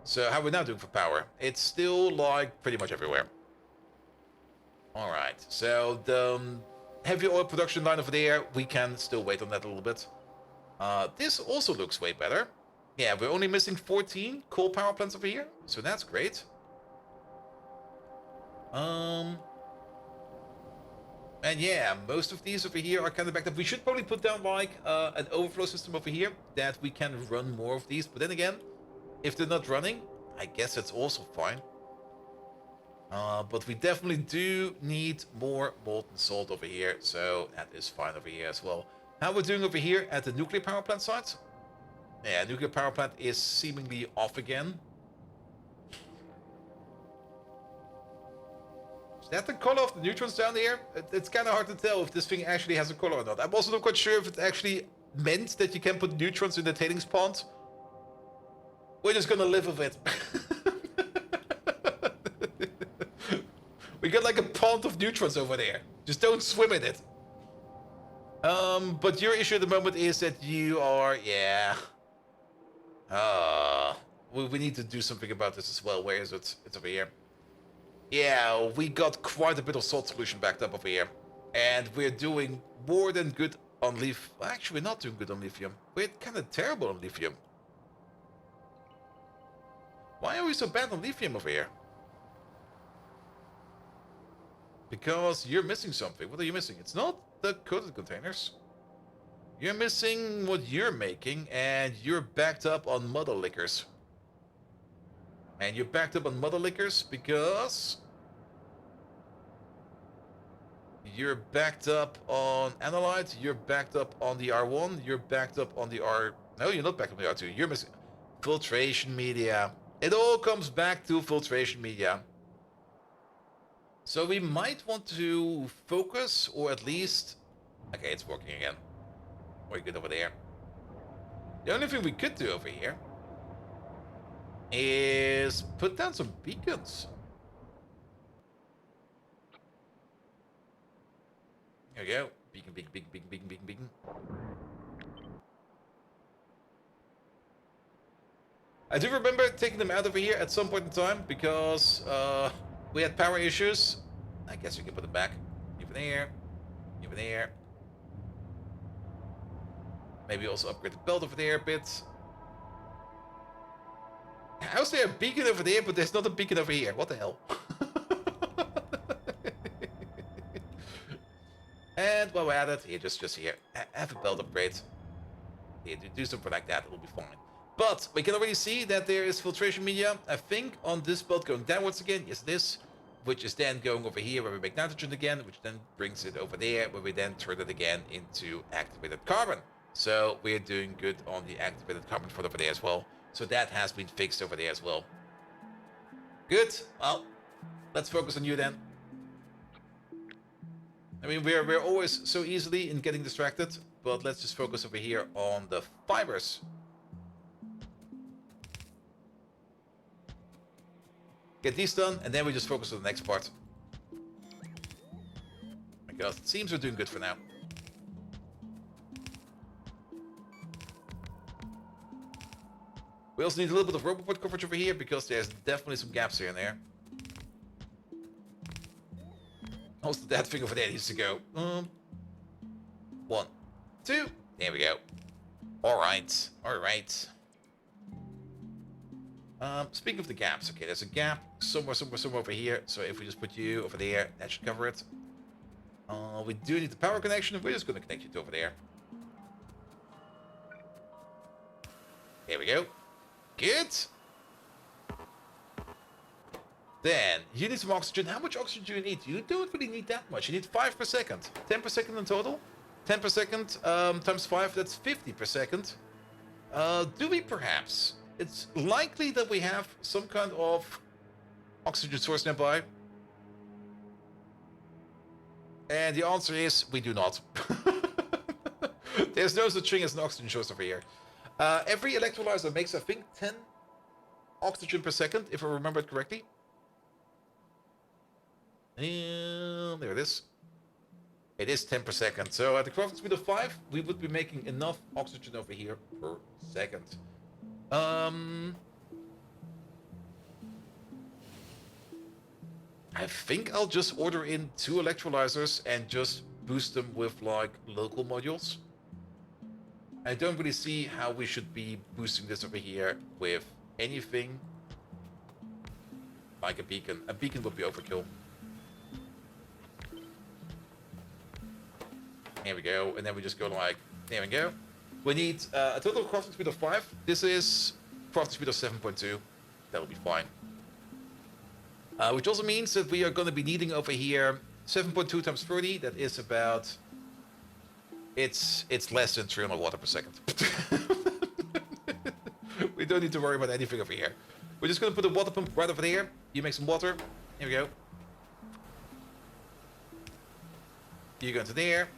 So how are we now doing for power? It's still like pretty much everywhere. Alright, so the heavy oil production line over there, we can still wait on that a little bit. This also looks way better. Yeah, we're only missing 14 coal power plants over here, so that's great. And yeah, most of these over here are kind of backed up. We should probably put down like an overflow system over here that we can run more of these. But then again, if they're not running, I guess that's also fine. But we definitely do need more molten salt over here, so that is fine over here as well. How we're doing over here at the nuclear power plant site? Yeah, nuclear power plant is seemingly off again. Is that the color of the neutrons down there? It's kind of hard to tell if this thing actually has a color or not. I'm also not quite sure if it actually meant that you can put neutrons in the tailings pond. We're just gonna live with it. We got like a pond of neutrons over there. Just don't swim in it. But your issue at the moment is that you are, yeah. We need to do something about this as well. Where is it? It's over here. Yeah, we got quite a bit of salt solution backed up over here. And we're doing more than good on lithium. Actually, we're not doing good on lithium. We're kind of terrible on lithium. Why are we so bad on lithium over here? Because you're missing something. What are you missing? It's not the coated containers. You're missing what you're making, and you're backed up on mother liquors. And you're backed up on mother liquors because you're backed up on analyte, you're backed up on the R1, you're backed up on the R... No, you're not backed up on the R2. You're missing filtration media. It all comes back to filtration media. So we might want to focus, or at least... Okay, it's working again. We're good over there. The only thing we could do over here is put down some beacons. There we go. Beacon, beacon, beacon, beacon, beacon, beacon, beacon. I do remember taking them out over here at some point in time because we had power issues. I guess we can put them back. Even there. Even there. Maybe also upgrade the belt over there a bit. How's there a beacon over there, but there's not a beacon over here? What the hell? And while we're at it, here, just here, have a belt upgrade. Here, do something like that, it'll be fine. But we can already see that there is filtration media, I think, on this belt going downwards again. Yes, it is. Which is then going over here where we make nitrogen again, which then brings it over there, where we then turn it again into activated carbon. So we're doing good on the activated carbon for over there as well. So that has been fixed over there as well. Good. Well, let's focus on you then. I mean, we're always so easily in getting distracted, but let's just focus over here on the fibers. Get these done, and then we just focus on the next part. Because it seems we're doing good for now. We also need a little bit of roboport coverage over here, because there's definitely some gaps here and there. Also, that thing over there needs to go. 1, 2. There we go. Alright. Alright. Speaking of the gaps, okay, there's a gap somewhere over here. So if we just put you over there, that should cover it. We do need the power connection. We're just going to connect you to over there. There we go. Good. Then, you need some oxygen. How much oxygen do you need? You don't really need that much. You need 5 per second. 10 per second in total. 10 per second times 5, that's 50 per second. Do we perhaps? It's likely that we have some kind of oxygen source nearby. And the answer is, we do not. There's no such thing as an oxygen source over here. Every electrolyzer makes, I think, 10 oxygen per second, if I remember it correctly. And there it is. It is 10 per second. So at the crafting speed of 5, we would be making enough oxygen over here per second. I think I'll just order in 2 electrolyzers and just boost them with like local modules. I don't really see how we should be boosting this over here with anything like a beacon. A beacon would be overkill. Here we go, and then we just go like, there we go. We need a total crafting speed of 5. This is crafting speed of 7.2. That'll be fine. Which also means that we are going to be needing over here 7.2 times 30. That is about... It's less than 300 water per second. We don't need to worry about anything over here. We're just going to put a water pump right over there. You make some water. Here we go. You go into there.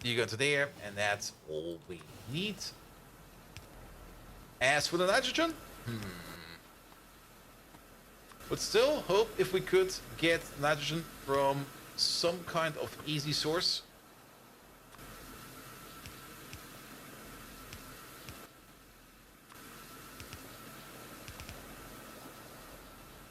You go into there. And that's all we need. As for the nitrogen... Would still hope if we could get nitrogen from some kind of easy source.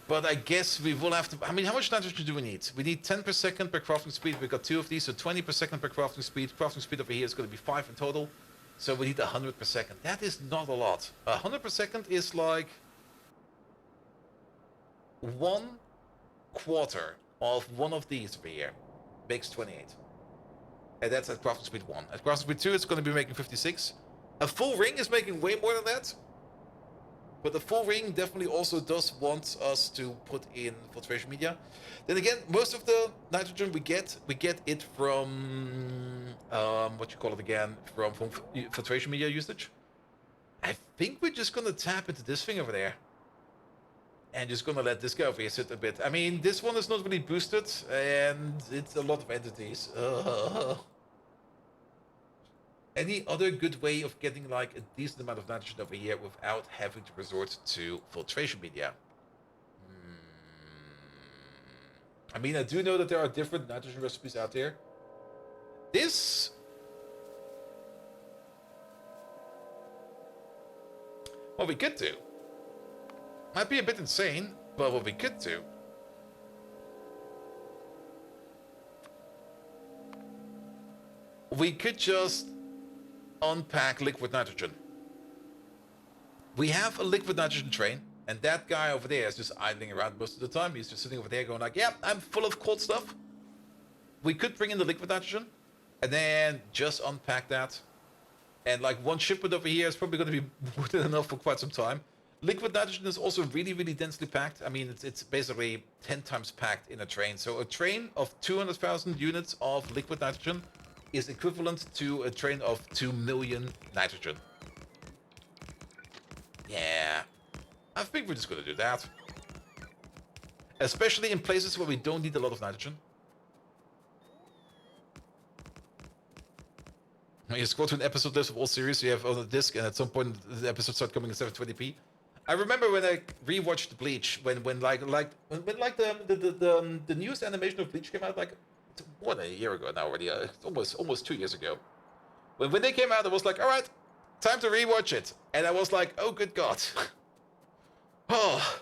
But I guess we will have to... I mean, how much nitrogen do we need? We need 10 per second per crafting speed. We've got 2 of these, so 20 per second per crafting speed. Crafting speed over here is going to be 5 in total. So we need 100 per second. That is not a lot. 100 per second is like... 1/4 of one of these over here makes 28. And that's at crafting speed 1. At crafting speed 2, it's going to be making 56. A full ring is making way more than that. But the full ring definitely also does want us to put in filtration media. Then again, most of the nitrogen we get it from what you call it again, from filtration media usage. I think we're just going to tap into this thing over there. And just gonna let this go over here sit a bit. I mean, this one is not really boosted, and it's a lot of entities. Any other good way of getting like a decent amount of nitrogen over here without having to resort to filtration media? I mean, I do know that there are different nitrogen recipes out there. This... What we could do... Might be a bit insane, but what we could do... We could just unpack liquid nitrogen. We have a liquid nitrogen train, and that guy over there is just idling around most of the time. He's just sitting over there going like, yeah, I'm full of cold stuff. We could bring in the liquid nitrogen, and then just unpack that. And like one shipment over here is probably going to be more than enough for quite some time. Liquid nitrogen is also really, really densely packed. I mean, it's basically 10 times packed in a train. So a train of 200,000 units of liquid nitrogen is equivalent to a train of 2 million nitrogen. Yeah, I think we're just going to do that. Especially in places where we don't need a lot of nitrogen. You scroll to an episode list of all series you have on the disc, and at some point the episodes start coming in 720p. I remember when I rewatched Bleach, when the newest animation of Bleach came out, like it's more than a year ago now already. It's almost 2 years ago. When they came out, I was like, all right, time to rewatch it, and I was like, oh good god, oh,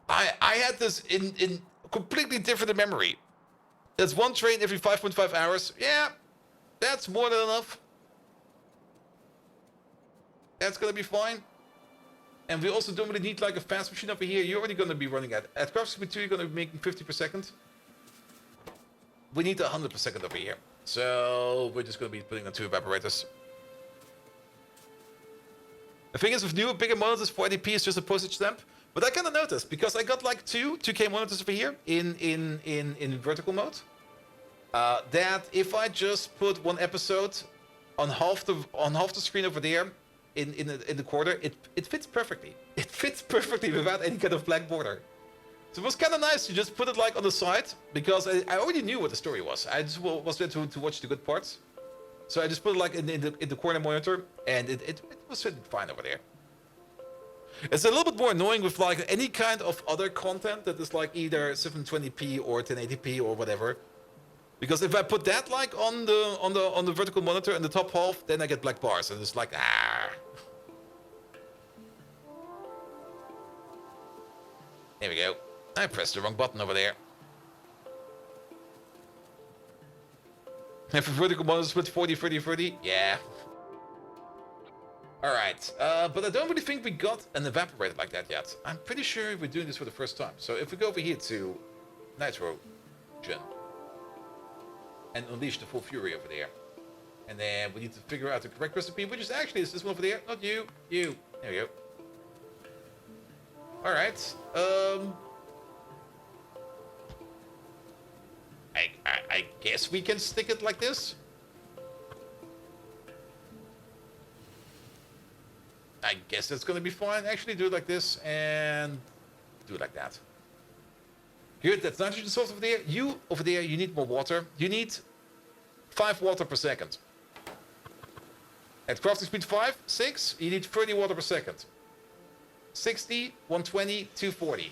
I had this in completely different memory. There's one train every 5.5 hours. Yeah, that's more than enough. That's gonna be fine. And we also don't really need like a fast machine over here. You're already going to be running at crafting speed 2, you're going to be making 50 per second. We need 100 per second over here. So we're just going to be putting on 2 evaporators. The thing is with newer, bigger monitors, 480p is just a postage stamp. But I kind of noticed, because I got like 2K monitors over here in vertical mode. That if I just put one episode on half the screen over there, in the corner, it fits perfectly. It fits perfectly without any kind of black border. So it was kind of nice to just put it like on the side, because I already knew what the story was. I just was there to watch the good parts. So I just put it like in the corner monitor, and it was sitting fine over there. It's a little bit more annoying with like any kind of other content that is like either 720p or 1080p or whatever. Because if I put that like on the vertical monitor in the top half, then I get black bars, and it's like ah. There we go. I pressed the wrong button over there. And for vertical monitors with 40, 30, 30, yeah. Alright, but I don't really think we got an evaporator like that yet. I'm pretty sure we're doing this for the first time. So if we go over here to nitrogen and unleash the full fury over there. And then we need to figure out the correct recipe, which is actually this one over there, not you, you. There we go. Alright, I guess we can stick it like this. I guess that's gonna be fine. Actually, do it like this and do it like that. Good, that's nitrogen source over there. You, over there, you need more water. You need 5 water per second. At crafting speed 5, 6, you need 30 water per second. 60, 120, 240.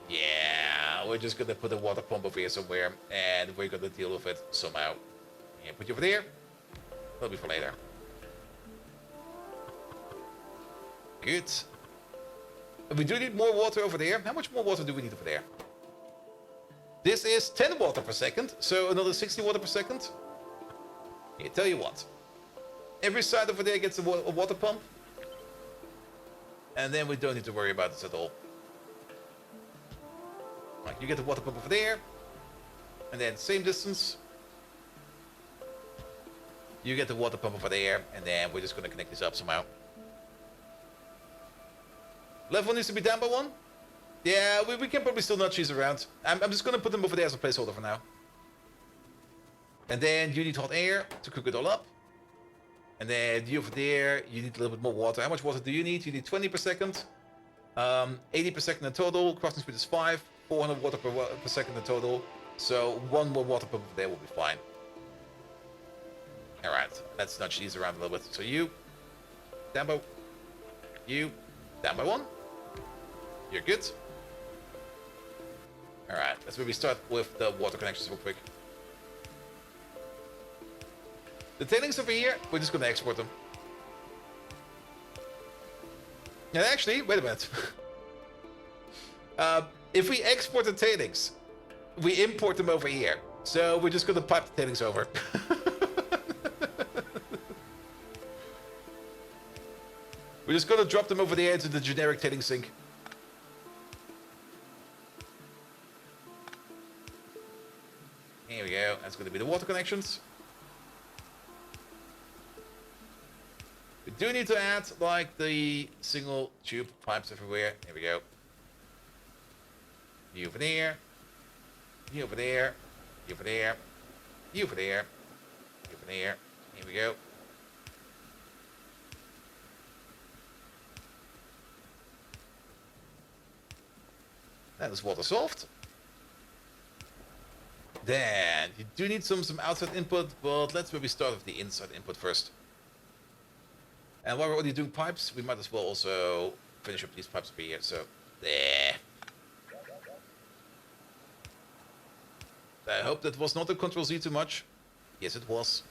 Yeah, we're just gonna put a water pump over here somewhere, and we're gonna deal with it somehow. Yeah, put you over there. That'll be for later. Good. We do need more water over there. How much more water do we need over there? This is 10 water per second, so another 60 water per second. Yeah, tell you what. Every side over there gets a water pump. And then we don't need to worry about this at all. Like, you get the water pump over there. And then same distance. You get the water pump over there. And then we're just going to connect this up somehow. Level needs to be down by 1. Yeah, we can probably still nudge these around. I'm just going to put them over there as a placeholder for now. And then you need hot air to cook it all up. And then you over there, you need a little bit more water. How much water do you need? You need 20 per second. 80 per second in total. Crafting speed is 5. 400 water per second in total. So 1 more water pump over there will be fine. Alright, let's nudge these around a little bit. So you, down by... You, down by 1. You're good. Alright, let's maybe start with the water connections real quick. The tailings over here, we're just gonna export them. And actually, wait a minute. If we export the tailings, we import them over here. So we're just gonna pipe the tailings over. We're just gonna drop them over there into the generic tailings sink. Here we go. That's gonna be the water connections. We do need to add, like, the single tube pipes everywhere. Here we go. You over there. You over there. You over there. You over there. You over there. Here we go. That is water solved. Then, you do need some outside input, but let's maybe start with the inside input first. And while we're already doing pipes, we might as well also finish up these pipes over here. So, there. I hope that was not a Ctrl-Z too much. Yes, it was.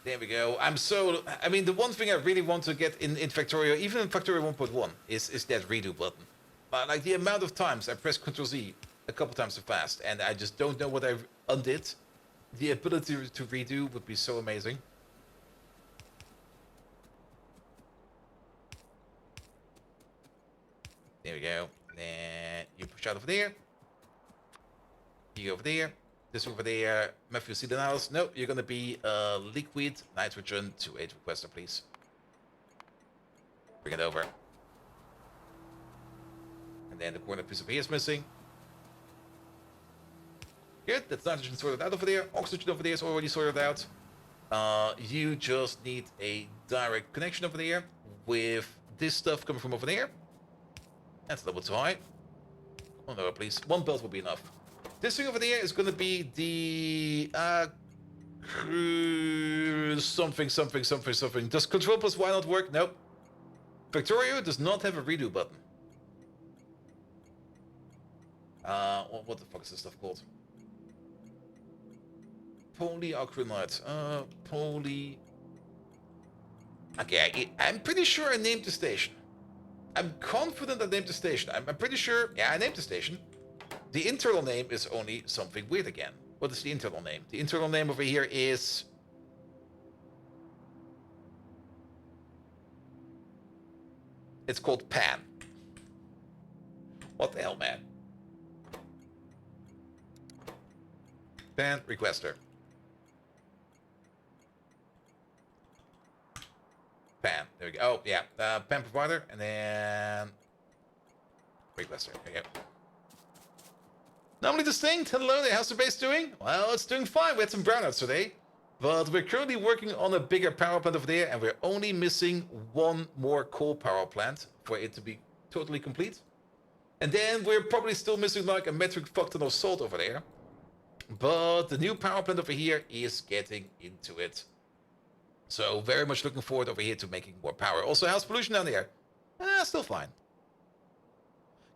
There we go. I mean, the one thing I really want to get in Factorio, even in Factorio 1.1, is that redo button. But like the amount of times I pressed Ctrl-Z a couple times so fast, and I just don't know what I undid. The ability to redo would be so amazing. There we go. Then you push out over there. You go over there. This over there. Matthew Sidanalis. No, you're gonna be liquid nitrogen 2.8 requester, please. Bring it over. And then the corner piece over here is missing. Good, that's nitrogen sorted out over there. Oxygen over there is already sorted out. You just need a direct connection over there with this stuff coming from over there. That's a little bit too high. Oh no, please. One belt will be enough. This thing over there is going to be the something. Does control plus Y not work? Nope. Factorio does not have a redo button. What the fuck is this stuff called? Polyacrylate. Okay, I'm pretty sure I named the station. I'm confident I named the station. I'm pretty sure, yeah, I named the station. The internal name is only something weird again. What is the internal name? The internal name over here is... It's called Pan. What the hell, man? Pan requester. Pan. There we go. Oh, yeah. Pan provider, and then requester. There you go. Normally distinct. Hello there. How's the base doing? Well, it's doing fine. We had some brownouts today, but we're currently working on a bigger power plant over there, and we're only missing one more coal power plant for it to be totally complete. And then we're probably still missing like a metric fuck ton of salt over there. But the new power plant over here is getting into it. So very much looking forward over here to making more power. Also, how's pollution down there? Still fine.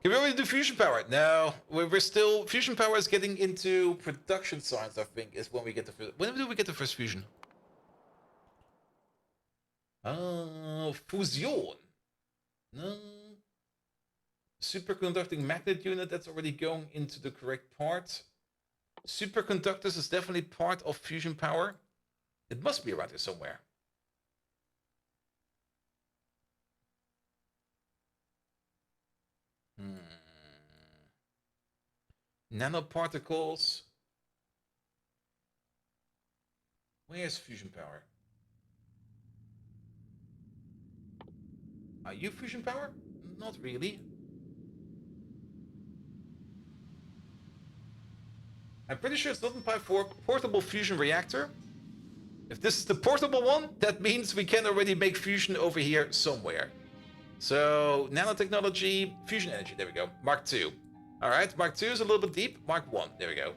Can we already do fusion power? No, we're still... Fusion power is getting into production science, I think, is when we get the first... When do we get the first fusion? Fusion. No. Superconducting magnet unit, that's already going into the correct part. Superconductors is definitely part of fusion power. It must be around here somewhere. Nanoparticles. Where's fusion power? Are you fusion power? Not really. I'm pretty sure it's not in Pipe 4. Portable fusion reactor. If this is the portable one, that means we can already make fusion over here somewhere. So, nanotechnology, fusion energy, there we go. Mark 2. Alright, Mark 2 is a little bit deep. Mark 1, there we go.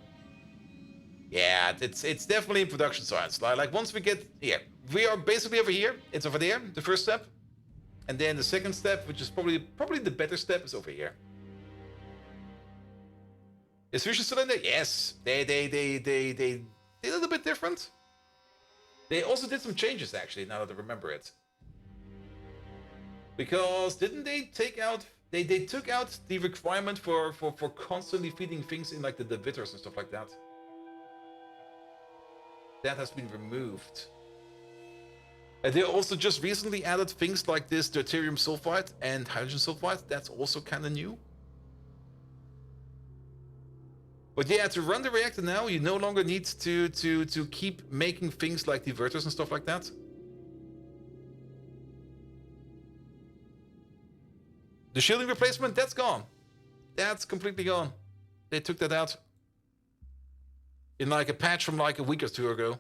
Yeah, it's definitely in production science. Like once we get here, we are basically over here. It's over there, the first step. And then the second step, which is probably the better step, is over here. Is fusion still in there? Yes. They a little bit different. They also did some changes, actually, now that I remember it. Because didn't they take out... They took out the requirement for constantly feeding things in, like, the divitters and stuff like that. That has been removed. And they also just recently added things like this deuterium sulfide and hydrogen sulfide. That's also kind of new. But yeah, to run the reactor now, you no longer need to keep making things like diverters and stuff like that. The shielding replacement, that's gone. That's completely gone. They took that out in like a patch from like a week or two ago.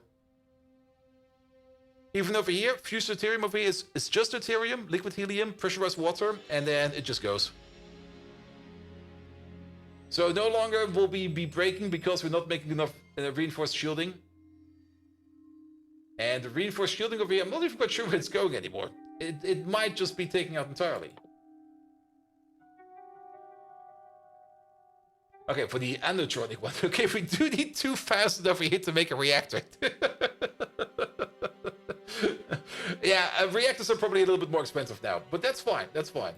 Even over here, fused deuterium over here is just deuterium, liquid helium, pressurized water, and then it just goes. So no longer will we be breaking because we're not making enough reinforced shielding. And the reinforced shielding over here, I'm not even quite sure where it's going anymore. It might just be taken out entirely. Okay, for the anatronic one. Okay, we do need 2 fast over here to make a reactor. Yeah, reactors are probably a little bit more expensive now, but that's fine, that's fine.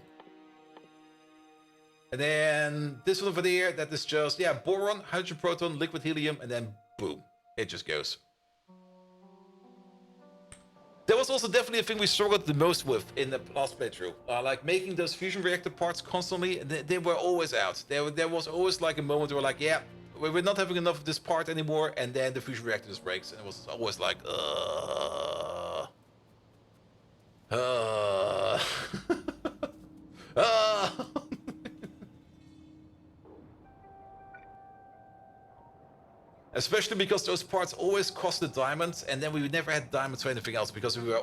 And then this one over there, that is just, yeah, boron, hydrogen proton, liquid helium, and then boom, it just goes. That was also definitely a thing we struggled the most with in the last playthrough. Like making those fusion reactor parts constantly, they were always out. There was always like a moment where like, yeah, we're not having enough of this part anymore, and then the fusion reactor just breaks, and it was always like, Especially because those parts always costed diamonds, and then we never had diamonds for anything else because we were...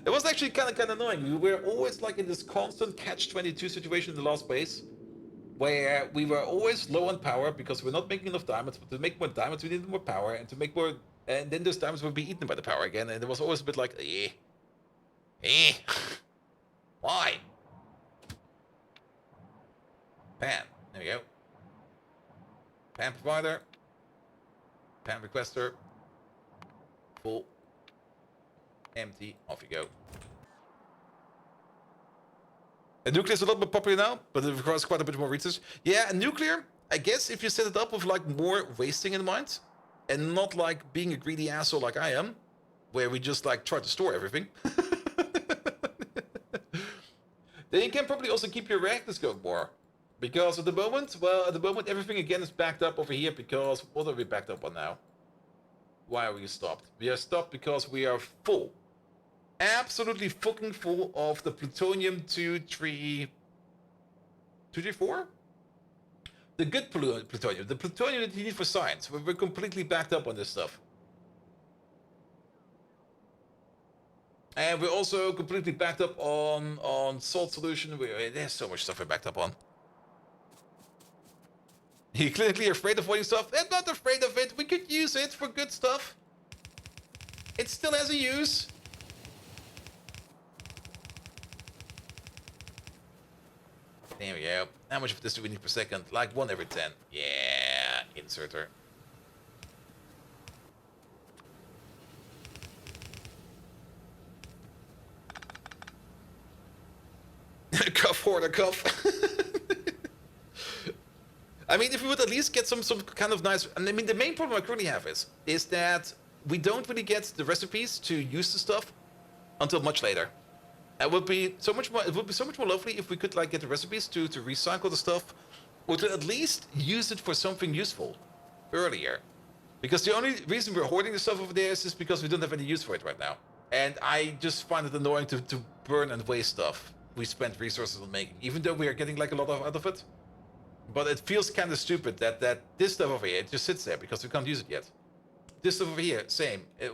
It was actually kind of annoying. We were always like in this constant catch-22 situation in the last base, where we were always low on power because we're not making enough diamonds, but to make more diamonds we needed more power, and to make more... And then those diamonds would be eaten by the power again, and it was always a bit like, why? Pan. There we go. Pan provider. Pan requester. Full. Empty. Off you go. And nuclear is a lot more popular now, but it requires quite a bit more research. Yeah, and nuclear, I guess if you set it up with like more wasting in mind, and not like being a greedy asshole like I am, where we just like try to store everything. Then you can probably also keep your reactors going more. Because at the moment, everything again is backed up over here because... What are we backed up on now? Why are we stopped? We are stopped because we are full. Absolutely fucking full of the plutonium 234? The good plutonium. The plutonium that you need for science. We're completely backed up on this stuff. And we're also completely backed up on salt solution. There's so much stuff we're backed up on. You're clinically afraid of avoiding stuff? I'm not afraid of it. We could use it for good stuff. It still has a use. There we go. How much of this do we need per second? Like 1 every 10. Yeah, inserter. Cuff, hoarder, cuff. I mean, if we would at least get some kind of nice... I mean, the main problem I currently have is that we don't really get the recipes to use the stuff until much later. It would be so much more lovely if we could like get the recipes to recycle the stuff, or to at least use it for something useful earlier. Because the only reason we're hoarding the stuff over there is just because we don't have any use for it right now. And I just find it annoying to burn and waste stuff we spent resources on making, even though we are getting like a lot out of it. But it feels kind of stupid that this stuff over here, it just sits there because we can't use it yet. This stuff over here, same. It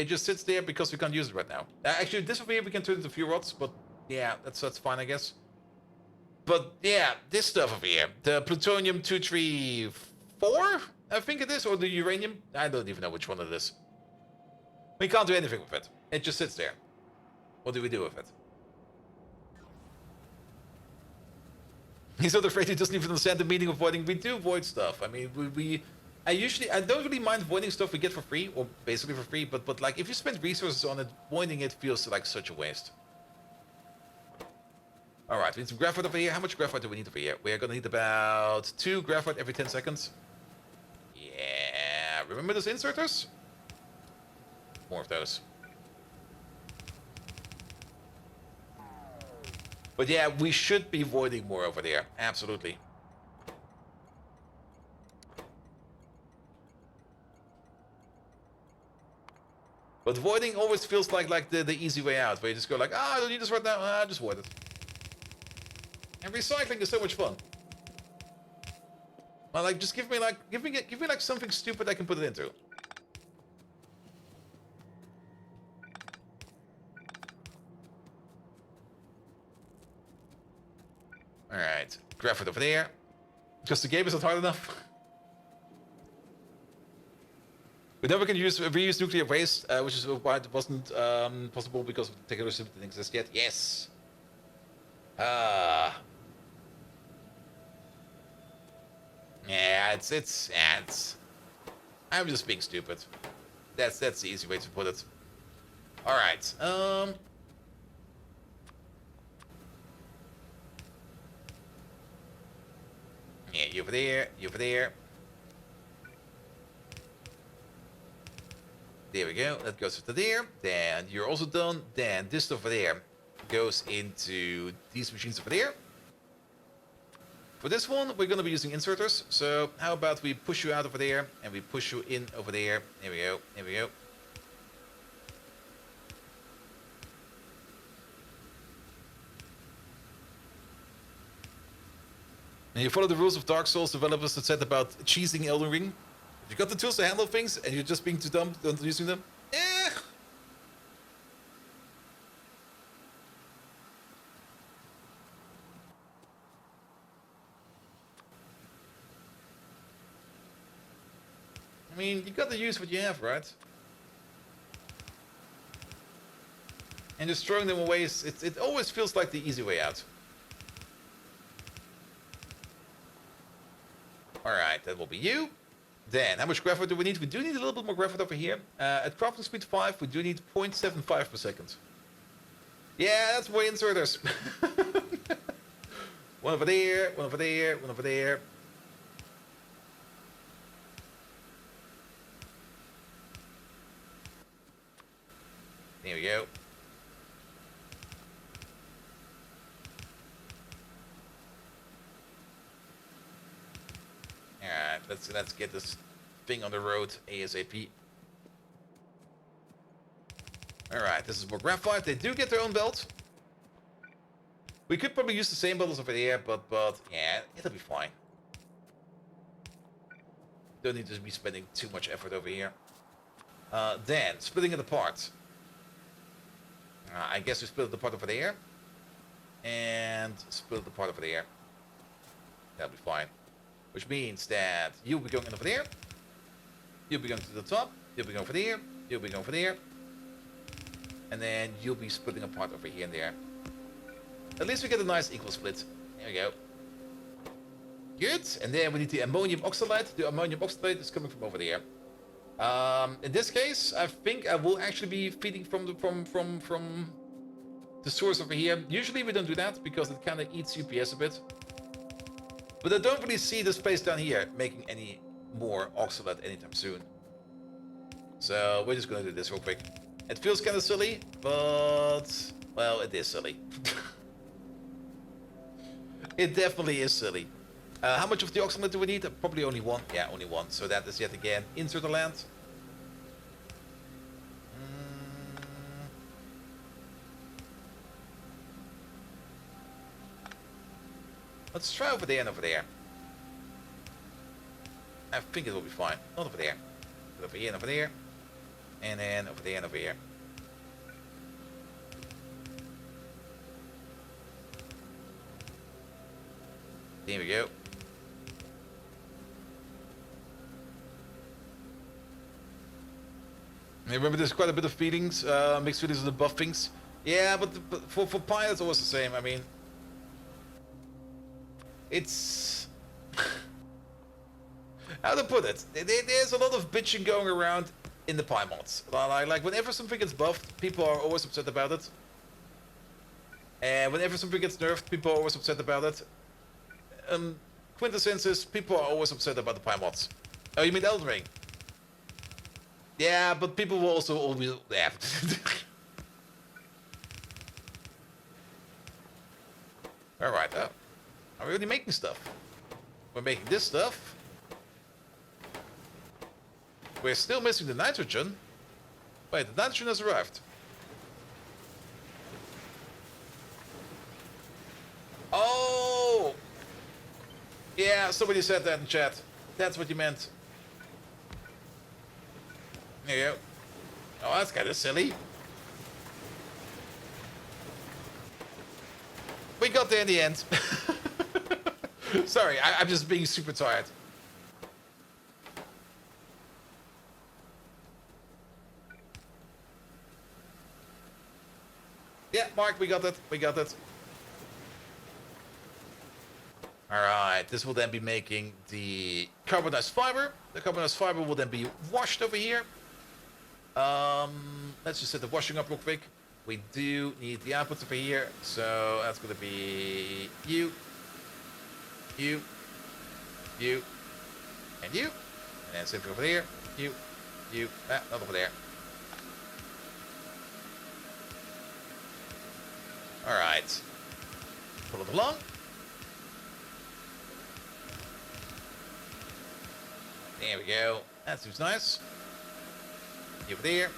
just sits there because we can't use it right now. Actually, this over here we can turn into fuel rods, but yeah, that's fine, I guess. But yeah, this stuff over here, the plutonium 234, I think it is, or the uranium. I don't even know which one it is. We can't do anything with it. It just sits there. What do we do with it? He's not afraid. He doesn't even understand the meaning of voiding. We do void stuff. I mean, I don't really mind voiding stuff we get for free, or basically for free, but like if you spend resources on it, voiding it feels like such a waste. Alright, we need some graphite over here. How much graphite do we need over here? We are gonna need about 2 graphite every 10 seconds. Yeah, remember those inserters? More of those. But yeah, we should be voiding more over there. Absolutely. But voiding always feels like the easy way out, where you just go like, I don't need this right now, just void it. And recycling is so much fun. Well, like, just give me like something stupid I can put it into. Alright, graphite over there. Because the game is not hard enough. We never can reuse nuclear waste, which is why it wasn't possible because the technology didn't exist yet. Yes! Yeah, it's... I'm just being stupid. That's the easy way to put it. Alright, yeah, you over there, you over there. There we go, that goes to there. Then you're also done. Then this over there goes into these machines over there. For this one, we're going to be using inserters. So how about we push you out over there and we push you in over there. There we go, there we go. And you follow the rules of Dark Souls developers that said about cheesing Elden Ring. You got the tools to handle things, and you're just being too dumb not using them. Eh. I mean, you got to use what you have, right? And just throwing them away, it always feels like the easy way out. Alright, that will be you. Then, how much graphite do we need? We do need a little bit more graphite over here. At crafting speed 5, we do need 0.75 per second. Yeah, that's way inserters. One over there, one over there, one over there. There we go. Alright, let's get this thing on the road ASAP. Alright, this is more graphite. They do get their own belt. We could probably use the same belts over there, but yeah, it'll be fine. Don't need to be spending too much effort over here. Then, splitting it apart. I guess we split it apart over there. And split it apart over there. That'll be fine. Which means that you'll be going in over there. You'll be going to the top. You'll be going over there. You'll be going over there. And then you'll be splitting apart over here and there. At least we get a nice equal split. There we go. Good. And then we need the ammonium oxalate. The ammonium oxalate is coming from over there. In this case, I think I will actually be feeding from the source over here. Usually we don't do that because it kind of eats UPS a bit. But I don't really see this place down here making any more oxalate anytime soon. So we're just gonna do this real quick. It feels kind of silly, but well, it is silly. It definitely is silly. How much of the oxalate do we need? Probably only one. Yeah, only one. So that is yet again insert the land. Let's try over there and over there. I think it will be fine. Not over there. But over here and over there. And then over there and over here. There we go. Remember, there's quite a bit of feelings, mixed feelings and above things. Yeah, but for Pi, it's always the same. I mean, it's how to put it. There's a lot of bitching going around in the Pi mods. Like whenever something gets buffed, people are always upset about it. And whenever something gets nerfed, people are always upset about it. Quintessence is people are always upset about the Pi mods. Oh, you mean Elden Ring? Yeah, but people will also always... Yeah. Alright, are we already making stuff? We're making this stuff. We're still missing the nitrogen. Wait, the nitrogen has arrived. Oh! Yeah, somebody said that in chat. That's what you meant. There you go. Oh, that's kind of silly. We got there in the end. Sorry, I'm just being super tired. Yeah, Mark, we got it. We got it. Alright, this will then be making the carbonized fiber. The carbonized fiber will then be washed over here. Let's just set the washing up real quick. We do need the outputs over here, so that's going to be you, and you, and then simply over there, you, not over there. All right, pull it along. There we go. That seems nice. You over there,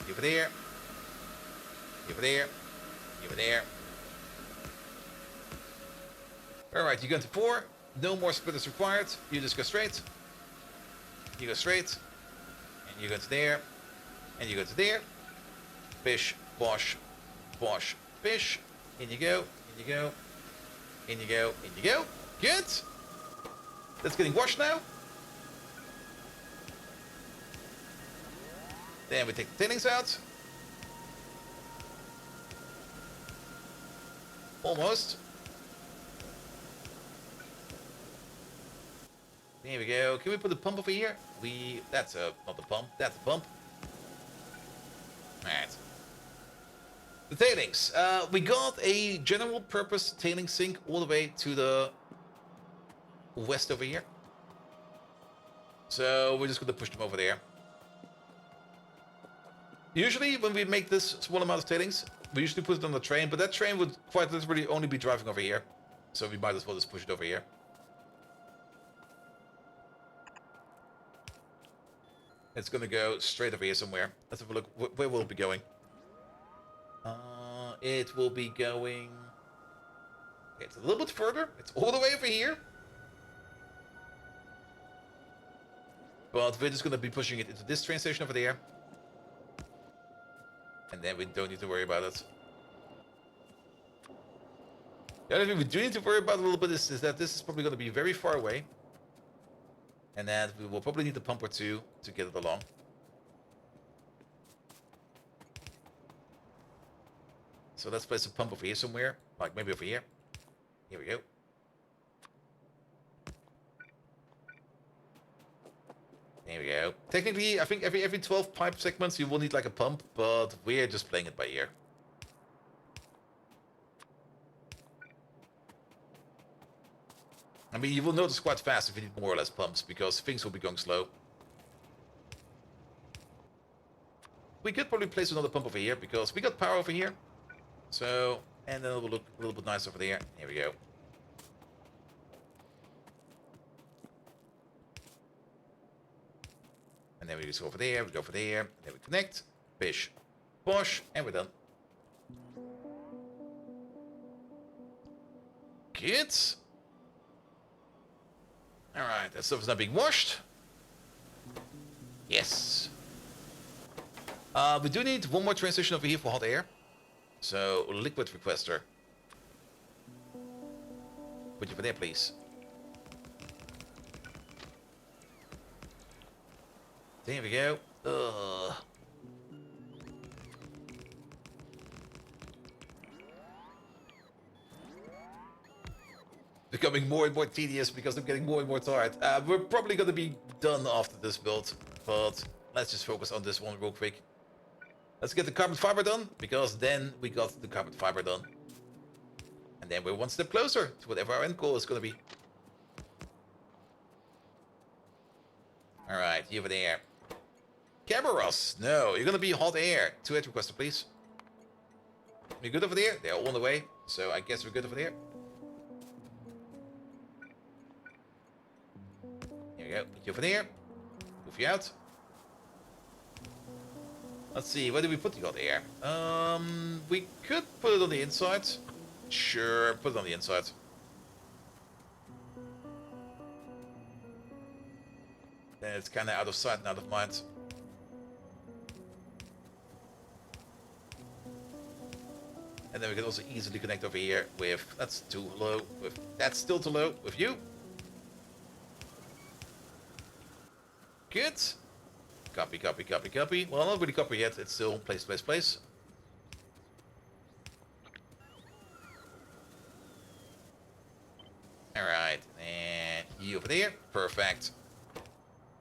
you over there, you over there, you over there. Alright, you go to 4. No more splitters required. You just go straight. You go straight. And you go to there. And you go to there. Fish, bosh, bosh, fish. In you go, in you go. In you go, in you go. Good. That's getting washed now. Then we take the tailings out. Almost. There we go. Can we put the pump over here? That's not the pump. That's the pump. Alright. The tailings. We got a general purpose tailing sink all the way to the west over here. So we're just going to push them over there. Usually when we make this small amount of tailings, we usually put it on the train, but that train would quite literally only be driving over here. So we might as well just push it over here. It's going to go straight over here somewhere. Let's have a look. Where will it be going? It will be going... It's a little bit further. It's all the way over here. But we're just going to be pushing it into this train station over there. And then we don't need to worry about it. The other thing we do need to worry about a little bit is that this is probably going to be very far away. And that we will probably need a pump or two to get it along. So let's place a pump over here somewhere. Like maybe over here. Here we go. There we go. Technically, I think every 12 pipe segments you will need like a pump, but we're just playing it by ear. I mean, you will notice quite fast if you need more or less pumps, because things will be going slow. We could probably place another pump over here, because we got power over here. So, and then it will look a little bit nice over there. Here we go. And then we just go over there, we go over there, then we connect, bish, bosh, and we're done. Good. Alright, that stuff is not being washed. Yes. We do need one more transition over here for hot air. So, liquid requester. Put you over there, please. There we go. Ugh. Becoming more and more tedious because I'm getting more and more tired. We're probably going to be done after this build, but let's just focus on this one real quick. Let's get the carbon fiber done, because then we got the carbon fiber done. And then we're one step closer to whatever our end goal is going to be. Alright, you over there. Cameras! No, you're going to be hot air. 2 edge requester, please. You good over there? They're all on the way, so I guess we're good over there. Here we go. Put you over there. Move you out. Let's see, where do we put the hot air? We could put it on the inside. Sure, put it on the inside. Then it's kind of out of sight and out of mind. And then we can also easily connect over here with... That's too low. That's still too low. With you. Good. Copy, copy, copy, copy. Well, not really copy yet. It's still place, place, place. Alright. And you over there. Perfect.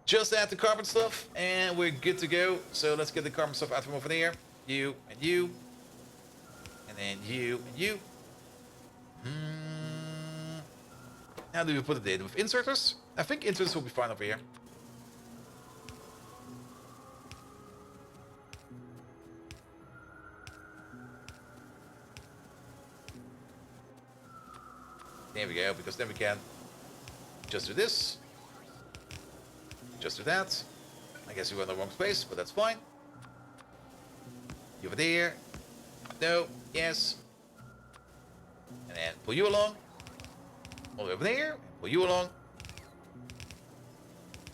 Just add the carbon stuff. And we're good to go. So let's get the carbon stuff out from over there. You and you. And then you and you. How do we put it in? With inserters? I think inserters will be fine over here. There we go, because then we can just do this. Just do that. I guess we were in the wrong space, but that's fine. You over there. No. Yes. And then pull you along. All the way over there. Pull you along.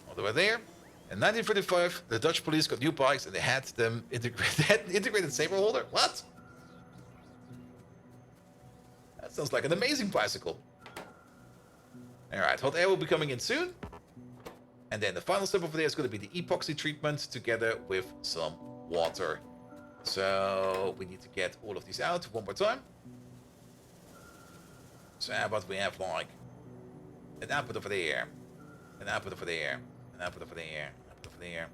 All the way there. In 1935, the Dutch police got new bikes and they had them integrated saber holder. What? That sounds like an amazing bicycle. Alright, hot air will be coming in soon. And then the final step over there is going to be the epoxy treatment together with some water. So we need to get all of these out one more time. So how about we have like an output over there, an output over there, an output over there, an output over there.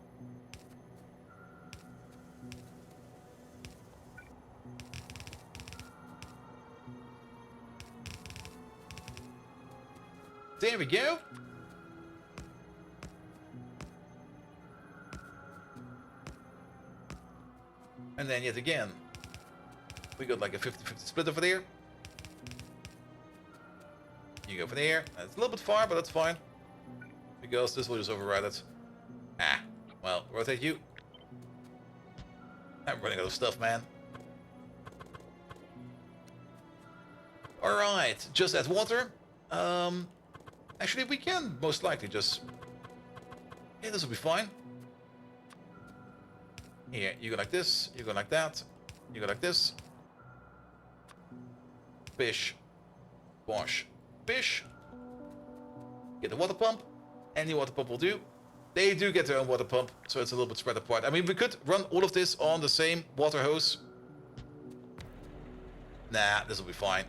There we go. And then yet again, we got like a 50-50 split over there. You go over there. It's a little bit far, but that's fine. Because this will just override it. Ah, well, rotate you. I'm running out of stuff, man. Alright, just add water. Actually, we can most likely just... Yeah, this will be fine. Here, you go like this, you go like that, you go like this. Bish. Wash. Bish. Get the water pump. Any water pump will do. They do get their own water pump, so it's a little bit spread apart. I mean, we could run all of this on the same water hose. Nah, this will be fine.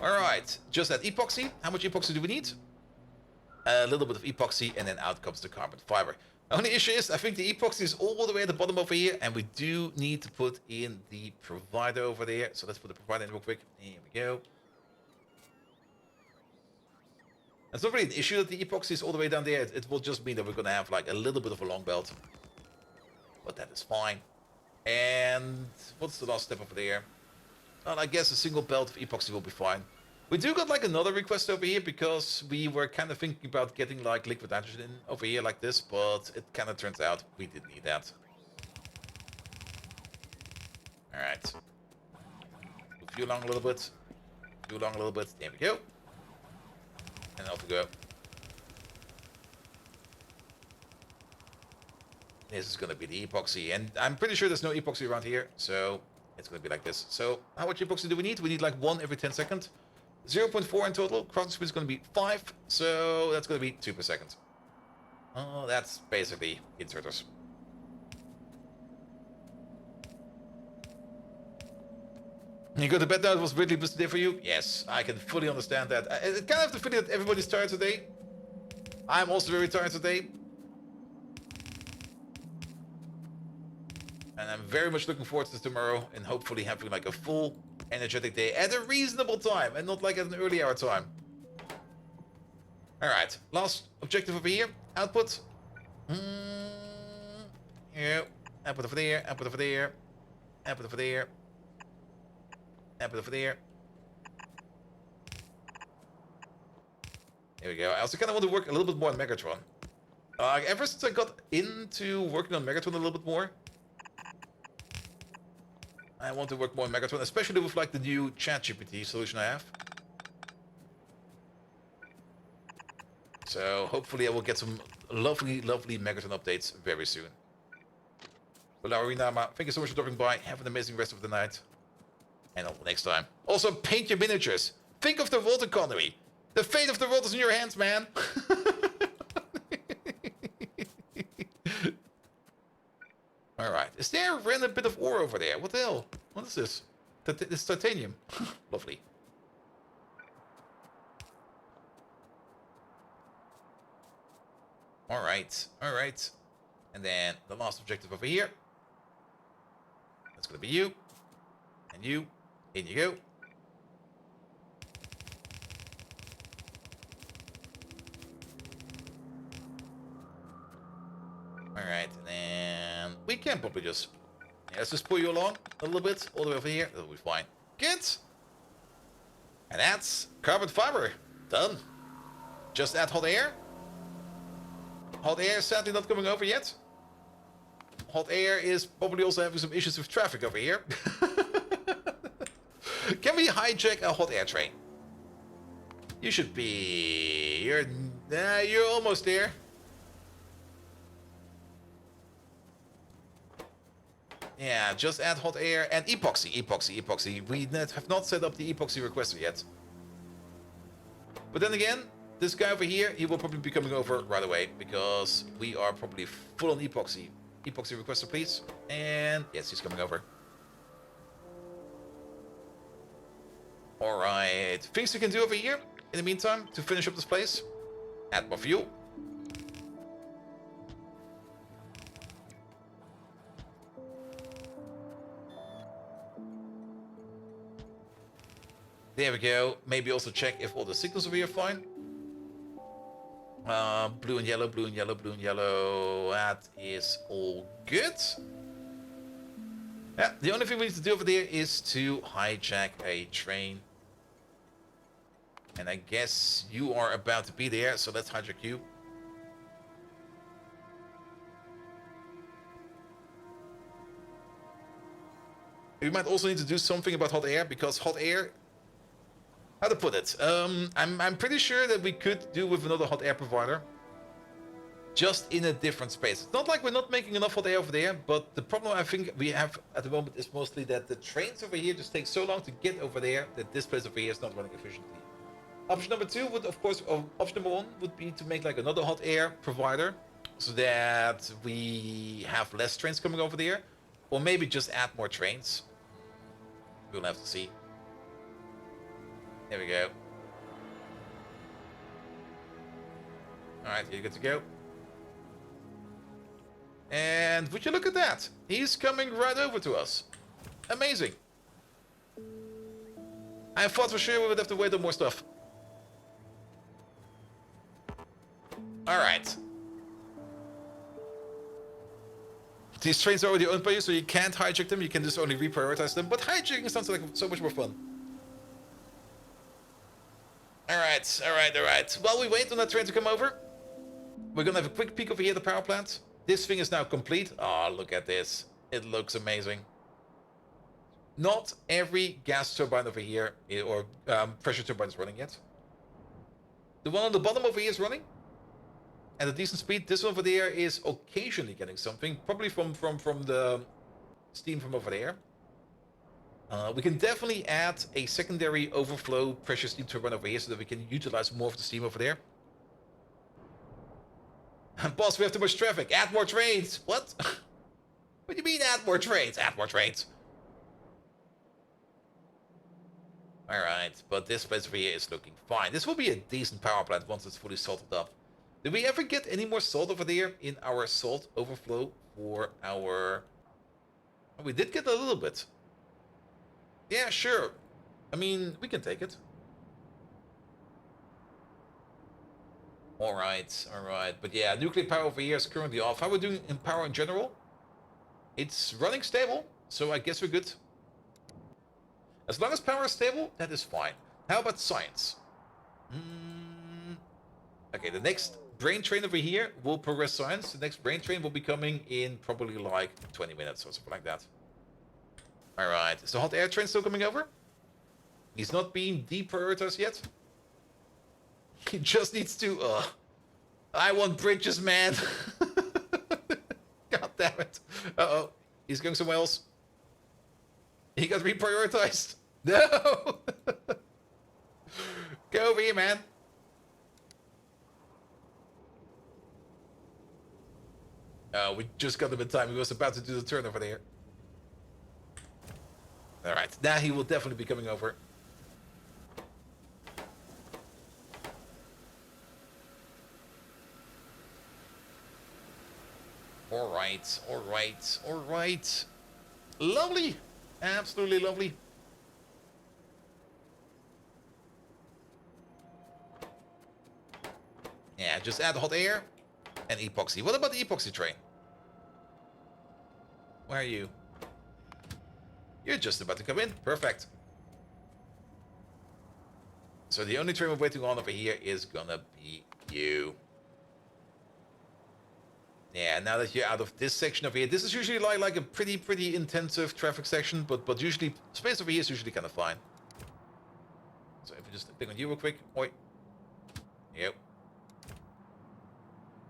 Alright, just that epoxy. How much epoxy do we need? A little bit of epoxy, and then out comes the carbon fiber. Only issue is, I think the epoxy is all the way at the bottom over here, and we do need to put in the provider over there. So let's put the provider in real quick. Here we go. It's not really an issue that the epoxy is all the way down there. It will just mean that we're going to have like a little bit of a long belt. But that is fine. And what's the last step over there? Well, I guess a single belt of epoxy will be fine. We do got like another request over here because we were kind of thinking about getting like liquid nitrogen over here like this, but it kind of turns out we didn't need that. Alright. Move you along a little bit. Move you along a little bit. There we go. And off we go. This is going to be the epoxy, and I'm pretty sure there's no epoxy around here, so it's going to be like this. So how much epoxy do we need? We need like 1 every 10 seconds. 0.4 in total. Crossing speed is going to be 5, so that's going to be 2 per second. Oh, that's basically inserters. You go to bed now, it was really busy day for you? Yes, I can fully understand that. I kind of have the feeling that everybody's tired today. I'm also very tired today. And I'm very much looking forward to tomorrow and hopefully having like a full energetic day at a reasonable time and not like at an early hour time. Alright, last objective over here. Output. Here. Output over there, output over there, output over there. Output over there. There we go. I also kind of want to work a little bit more on Megatron. Ever since I got into working on Megatron a little bit more, I want to work more on Megatron, especially with like the new ChatGPT solution I have. So hopefully I will get some lovely, lovely Megatron updates very soon. But Laurinama, thank you so much for dropping by. Have an amazing rest of the night. And until next time. Also, paint your miniatures. Think of the world economy. The fate of the world is in your hands, man. Alright. Is there a random bit of ore over there? What the hell? What is this? It's titanium. Lovely. Alright. Alright. And then the last objective over here. That's going to be you. And you. In you go. Alright, and then we can probably just... Yeah, let's just pull you along a little bit, all the way over here. That'll be fine. Good! And that's carbon fiber. Done. Just add hot air. Hot air is sadly not coming over yet. Hot air is probably also having some issues with traffic over here. Can we hijack a hot air train? You should be... You're almost there. Yeah, just add hot air and epoxy. We have not set up the epoxy requester yet. But then again, this guy over here, he will probably be coming over right away because we are probably full on epoxy. Epoxy requester, please. And yes, he's coming over. Alright, things we can do over here in the meantime to finish up this place. Add more fuel. There we go. Maybe also check if all the signals over here are fine. Blue and yellow, blue and yellow, blue and yellow. That is all good. Yeah, the only thing we need to do over there is to hijack a train. And I guess you are about to be there, so let's hijack you. We might also need to do something about hot air, because hot air... How to put it? I'm pretty sure that we could do with another hot air provider. Just in a different space. It's not like we're not making enough hot air over there, but the problem I think we have at the moment is mostly that the trains over here just take so long to get over there that this place over here is not running efficiently. Option number two would, of course, option number one would be to make like another hot air provider so that we have less trains coming over there. Or maybe just add more trains. We'll have to see. There we go. Alright, you're good to go. And would you look at that? He's coming right over to us. Amazing. I thought for sure we would have to wait on more stuff. Alright. These trains are already owned by you, so you can't hijack them. You can just only reprioritize them. But hijacking sounds like so much more fun. Alright. While we wait on that train to come over, we're gonna have a quick peek over here at the power plant. This thing is now complete. Oh, look at this. It looks amazing. Not every gas turbine over here, or pressure turbine is running yet. The one on the bottom over here is running. At a decent speed. This one over there is occasionally getting something. Probably from the steam from over there. We can definitely add a secondary overflow pressure steam turbine over here so that we can utilize more of the steam over there. Boss, we have too much traffic. Add more trains. What? What do you mean add more trains? Add more trains. Alright, but this place over here is looking fine. This will be a decent power plant once it's fully salted up. Did we ever get any more salt over there in our salt overflow for our... Oh, we did get a little bit. Yeah, sure. I mean, we can take it. Alright. But yeah, nuclear power over here is currently off. How are we doing in power in general? It's running stable, so I guess we're good. As long as power is stable, that is fine. How about science? Okay, the next brain train over here will progress science. The next brain train will be coming in probably like 20 minutes or something like that. Alright, is the hot air train still coming over? He's not being deprioritized yet. He just needs to... I want bridges, man. God damn it. Uh-oh. He's going somewhere else. He got reprioritized. No! Go over here, man. We just got him in time. He was about to do the turn over there. Alright, now he will definitely be coming over. Alright. Lovely. Absolutely lovely. Yeah, just add hot air and epoxy. What about the epoxy train? Where are you? You're just about to come in. Perfect. So the only train we're waiting on over here is gonna be you. Yeah, now that you're out of this section over here, this is usually like a pretty intensive traffic section, but usually space over here is usually kind of fine. So if we just pick on you real quick, oi. Yep.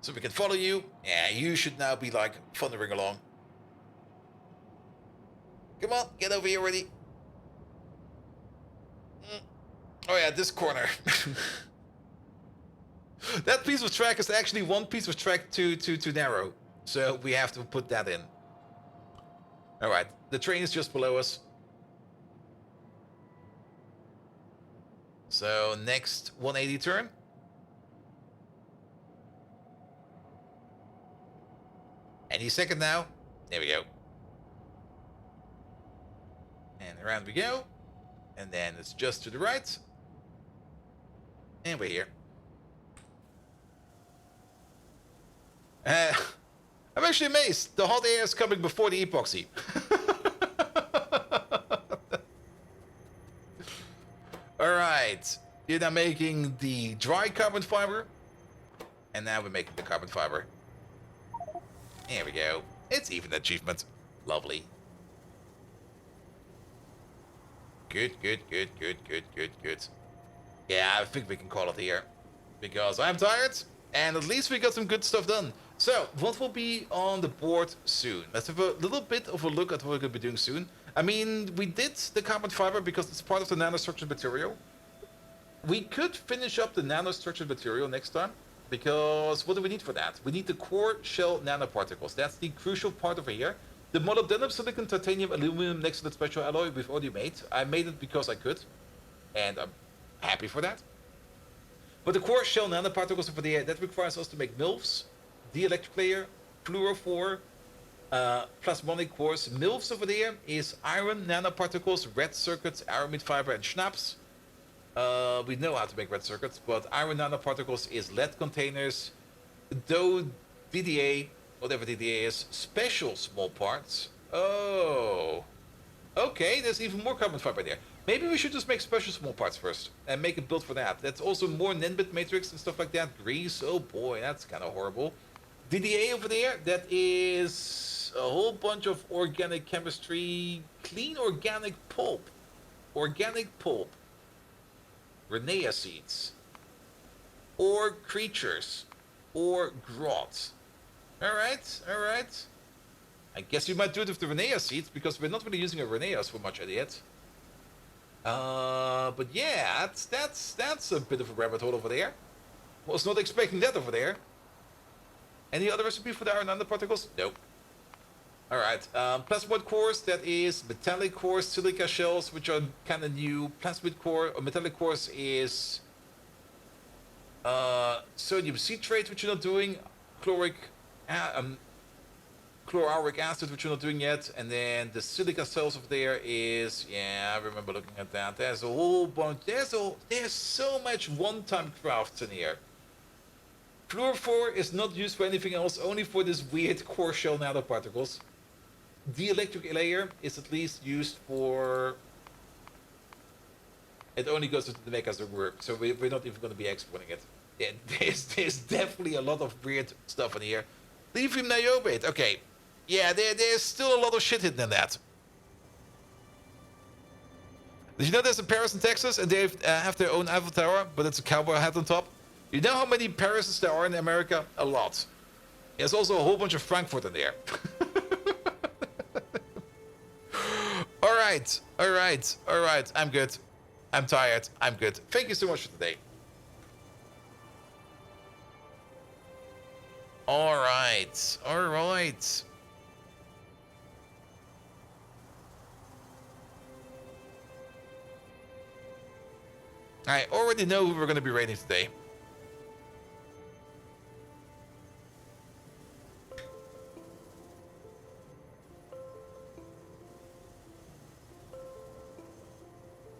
So we can follow you. Yeah, you should now be like thundering along. Come on, get over here already. Oh yeah, this corner. That piece of track is actually one piece of track too narrow. So we have to put that in. Alright, the train is just below us. So next 180 turn. Any second now. There we go. And around we go. And then it's just to the right. And we're here. I'm actually amazed. The hot air is coming before the epoxy. Alright. You're now making the dry carbon fiber. And now we're making the carbon fiber. There we go. It's even achievement. Lovely. Good. Yeah, I think we can call it here. Because I'm tired. And at least we got some good stuff done. So, what will be on the board soon? Let's have a little bit of a look at what we're going to be doing soon. I mean, we did the carbon fiber because it's part of the nanostructured material. We could finish up the nanostructured material next time. Because what do we need for that? We need the core shell nanoparticles. That's the crucial part over here. The molybdenum, silicon, titanium, aluminum next to the special alloy we've already made. I made it because I could. And I'm happy for that. But the core shell nanoparticles over there, that requires us to make MILFs, dielectric layer, fluorophore, plasmonic cores. MILFs over there is iron nanoparticles, red circuits, aramid fiber, and schnapps. We know how to make red circuits, but iron nanoparticles is lead containers, though DDA, whatever DDA is, special small parts. Oh, okay, there's even more carbon fiber there. Maybe we should just make special small parts first and make a build for that. That's also more Nenbit matrix and stuff like that. Grease, oh boy, that's kind of horrible. DDA over there, that is a whole bunch of organic chemistry, clean organic pulp. Organic pulp. Renea seeds. Or creatures. Or grot. Alright. I guess we might do it with the Renea seeds because we're not really using our Reneas for much yet. But yeah, that's a bit of a rabbit hole over there. Was not expecting that over there. Any other recipe for the iron nanoparticles? Nope. Alright, plasmid cores, that is metallic cores, silica shells, which are kind of new. Plasmid core, or metallic cores is sodium citrate, which you're not doing. Chloruric acid, which we're not doing yet, and then the silica cells over there is, yeah, I remember looking at that. There's a whole bunch, there's so much one-time crafts in here. Fluorophore is not used for anything else, only for this weird core shell nanoparticles. The electric layer is at least used for, it only goes into the mechas that work, so we're not even going to be exporting it. Yeah, there's definitely a lot of weird stuff in here. Lithium niobate, okay. Yeah, there's still a lot of shit hidden in that. Did you know there's a Paris in Texas and they have their own Eiffel Tower, but it's a cowboy hat on top? You know how many Parises there are in America? A lot. There's also a whole bunch of Frankfurt in there. Alright. I'm good. I'm tired. I'm good. Thank you so much for today. Alright. I already know who we're going to be raiding today.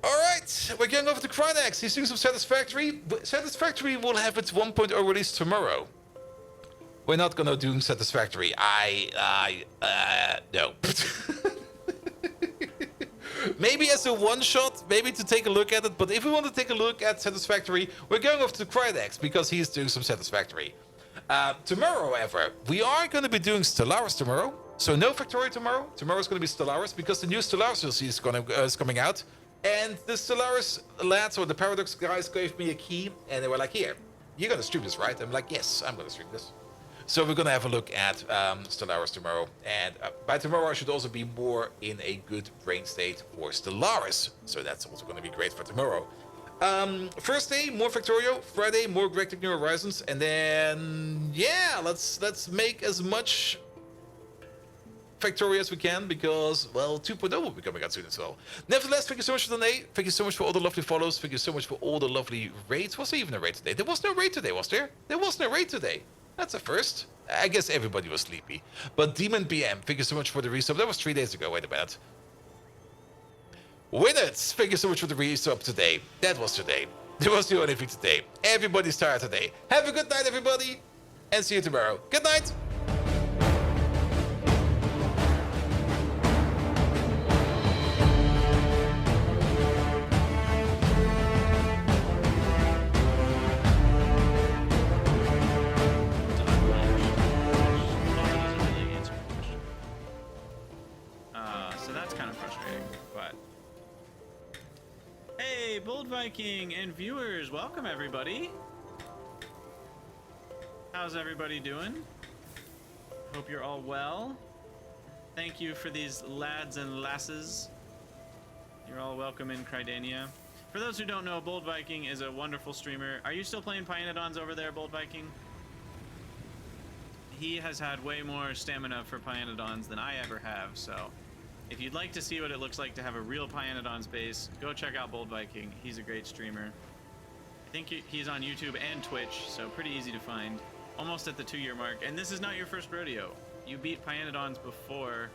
Alright, we're going over to Krynex. He's doing some Satisfactory. Satisfactory will have its 1.0 release tomorrow. We're not gonna do Satisfactory. No. Maybe as a one-shot, maybe to take a look at it, but if we want to take a look at Satisfactory, we're going over to Krynex because he's doing some Satisfactory. Tomorrow, however, we are going to be doing Stellaris tomorrow. So no Factorio tomorrow. Tomorrow's going to be Stellaris because the new Stellaris DLC is coming out. And the Stellaris lads, or the Paradox guys, gave me a key, and they were like, here, you're going to stream this, right? I'm like, yes, I'm going to stream this. So we're gonna have a look at Stellaris tomorrow, and by tomorrow I should also be more in a good brain state for Stellaris. So that's also gonna be great for tomorrow. First day, more Factorio. Friday, more Galactic New Horizons, and then yeah, let's make as much Factorio as we can, because, well, 2.0 will be coming out soon as well. Nevertheless, thank you so much for the donate. Thank you so much for all the lovely follows. Thank you so much for all the lovely raids. Was there even a raid today? There was no raid today, was there? There was no raid today. That's a first. I guess everybody was sleepy. But Demon BM, thank you so much for the resub. That was 3 days ago. Wait a minute. Winners, thank you so much for the resub today. That was today. There was the only thing today. Everybody's tired today. Have a good night, everybody. And see you tomorrow. Good night. Bold Viking and viewers, welcome everybody. How's everybody doing? Hope you're all well. Thank you for these lads and lasses. You're all welcome in Crydania. For those who don't know, Bold Viking is a wonderful streamer. Are you still playing Pyanodons over there, Bold Viking? He has had way more stamina for Pyanodons than I ever have, so if you'd like to see what it looks like to have a real Pyanodons base, go check out Bold Viking. He's a great streamer. I think he's on YouTube and Twitch, so pretty easy to find. Almost at the 2-year mark. And this is not your first rodeo. You beat Pyanodons before,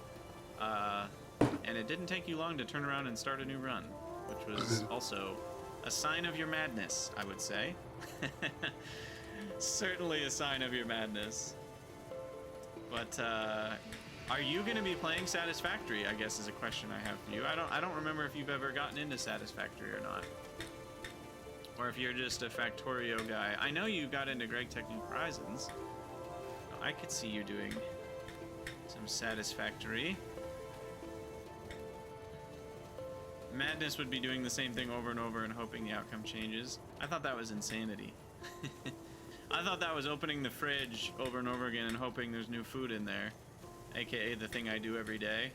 and it didn't take you long to turn around and start a new run, which was also a sign of your madness, I would say. Certainly a sign of your madness. But, are you going to be playing Satisfactory, I guess is a question I have for you. I don't remember if you've ever gotten into Satisfactory or not. Or if you're just a Factorio guy. I know you got into Greg Tech New Horizons. I could see you doing some Satisfactory. Madness would be doing the same thing over and over and hoping the outcome changes. I thought that was insanity. I thought that was opening the fridge over and over again and hoping there's new food in there. AKA the thing I do every day.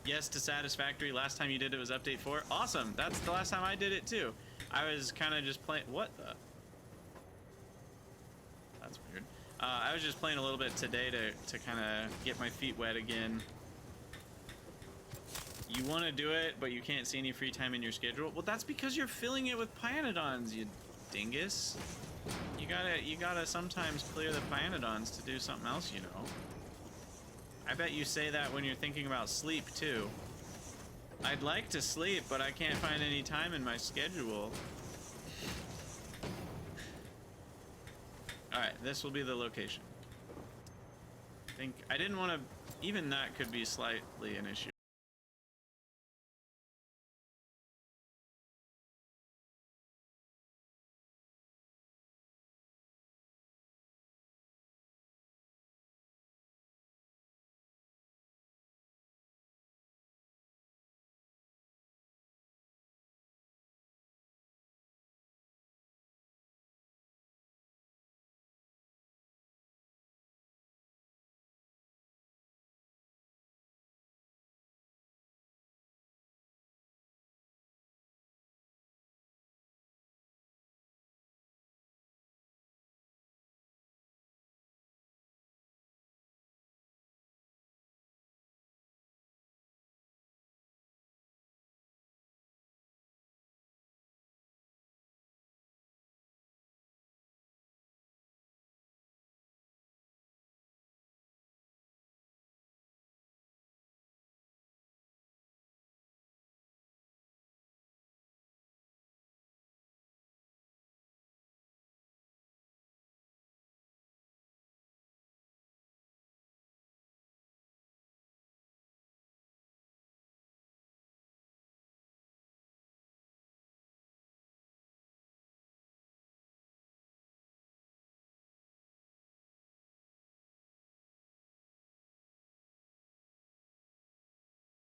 Yes to Satisfactory. Last time you did it was update 4. Awesome. That's the last time I did it too. I was kind of just playing. What the? That's weird. I was just playing a little bit today to kind of get my feet wet again. You want to do it, but you can't see any free time in your schedule. Well, that's because you're filling it with Pyanodons, you dingus. You gotta sometimes clear the Pyanodons to do something else, you know. I bet you say that when you're thinking about sleep too. I'd like to sleep, but I can't find any time in my schedule. Alright, this will be the location. I didn't want to... Even that could be slightly an issue.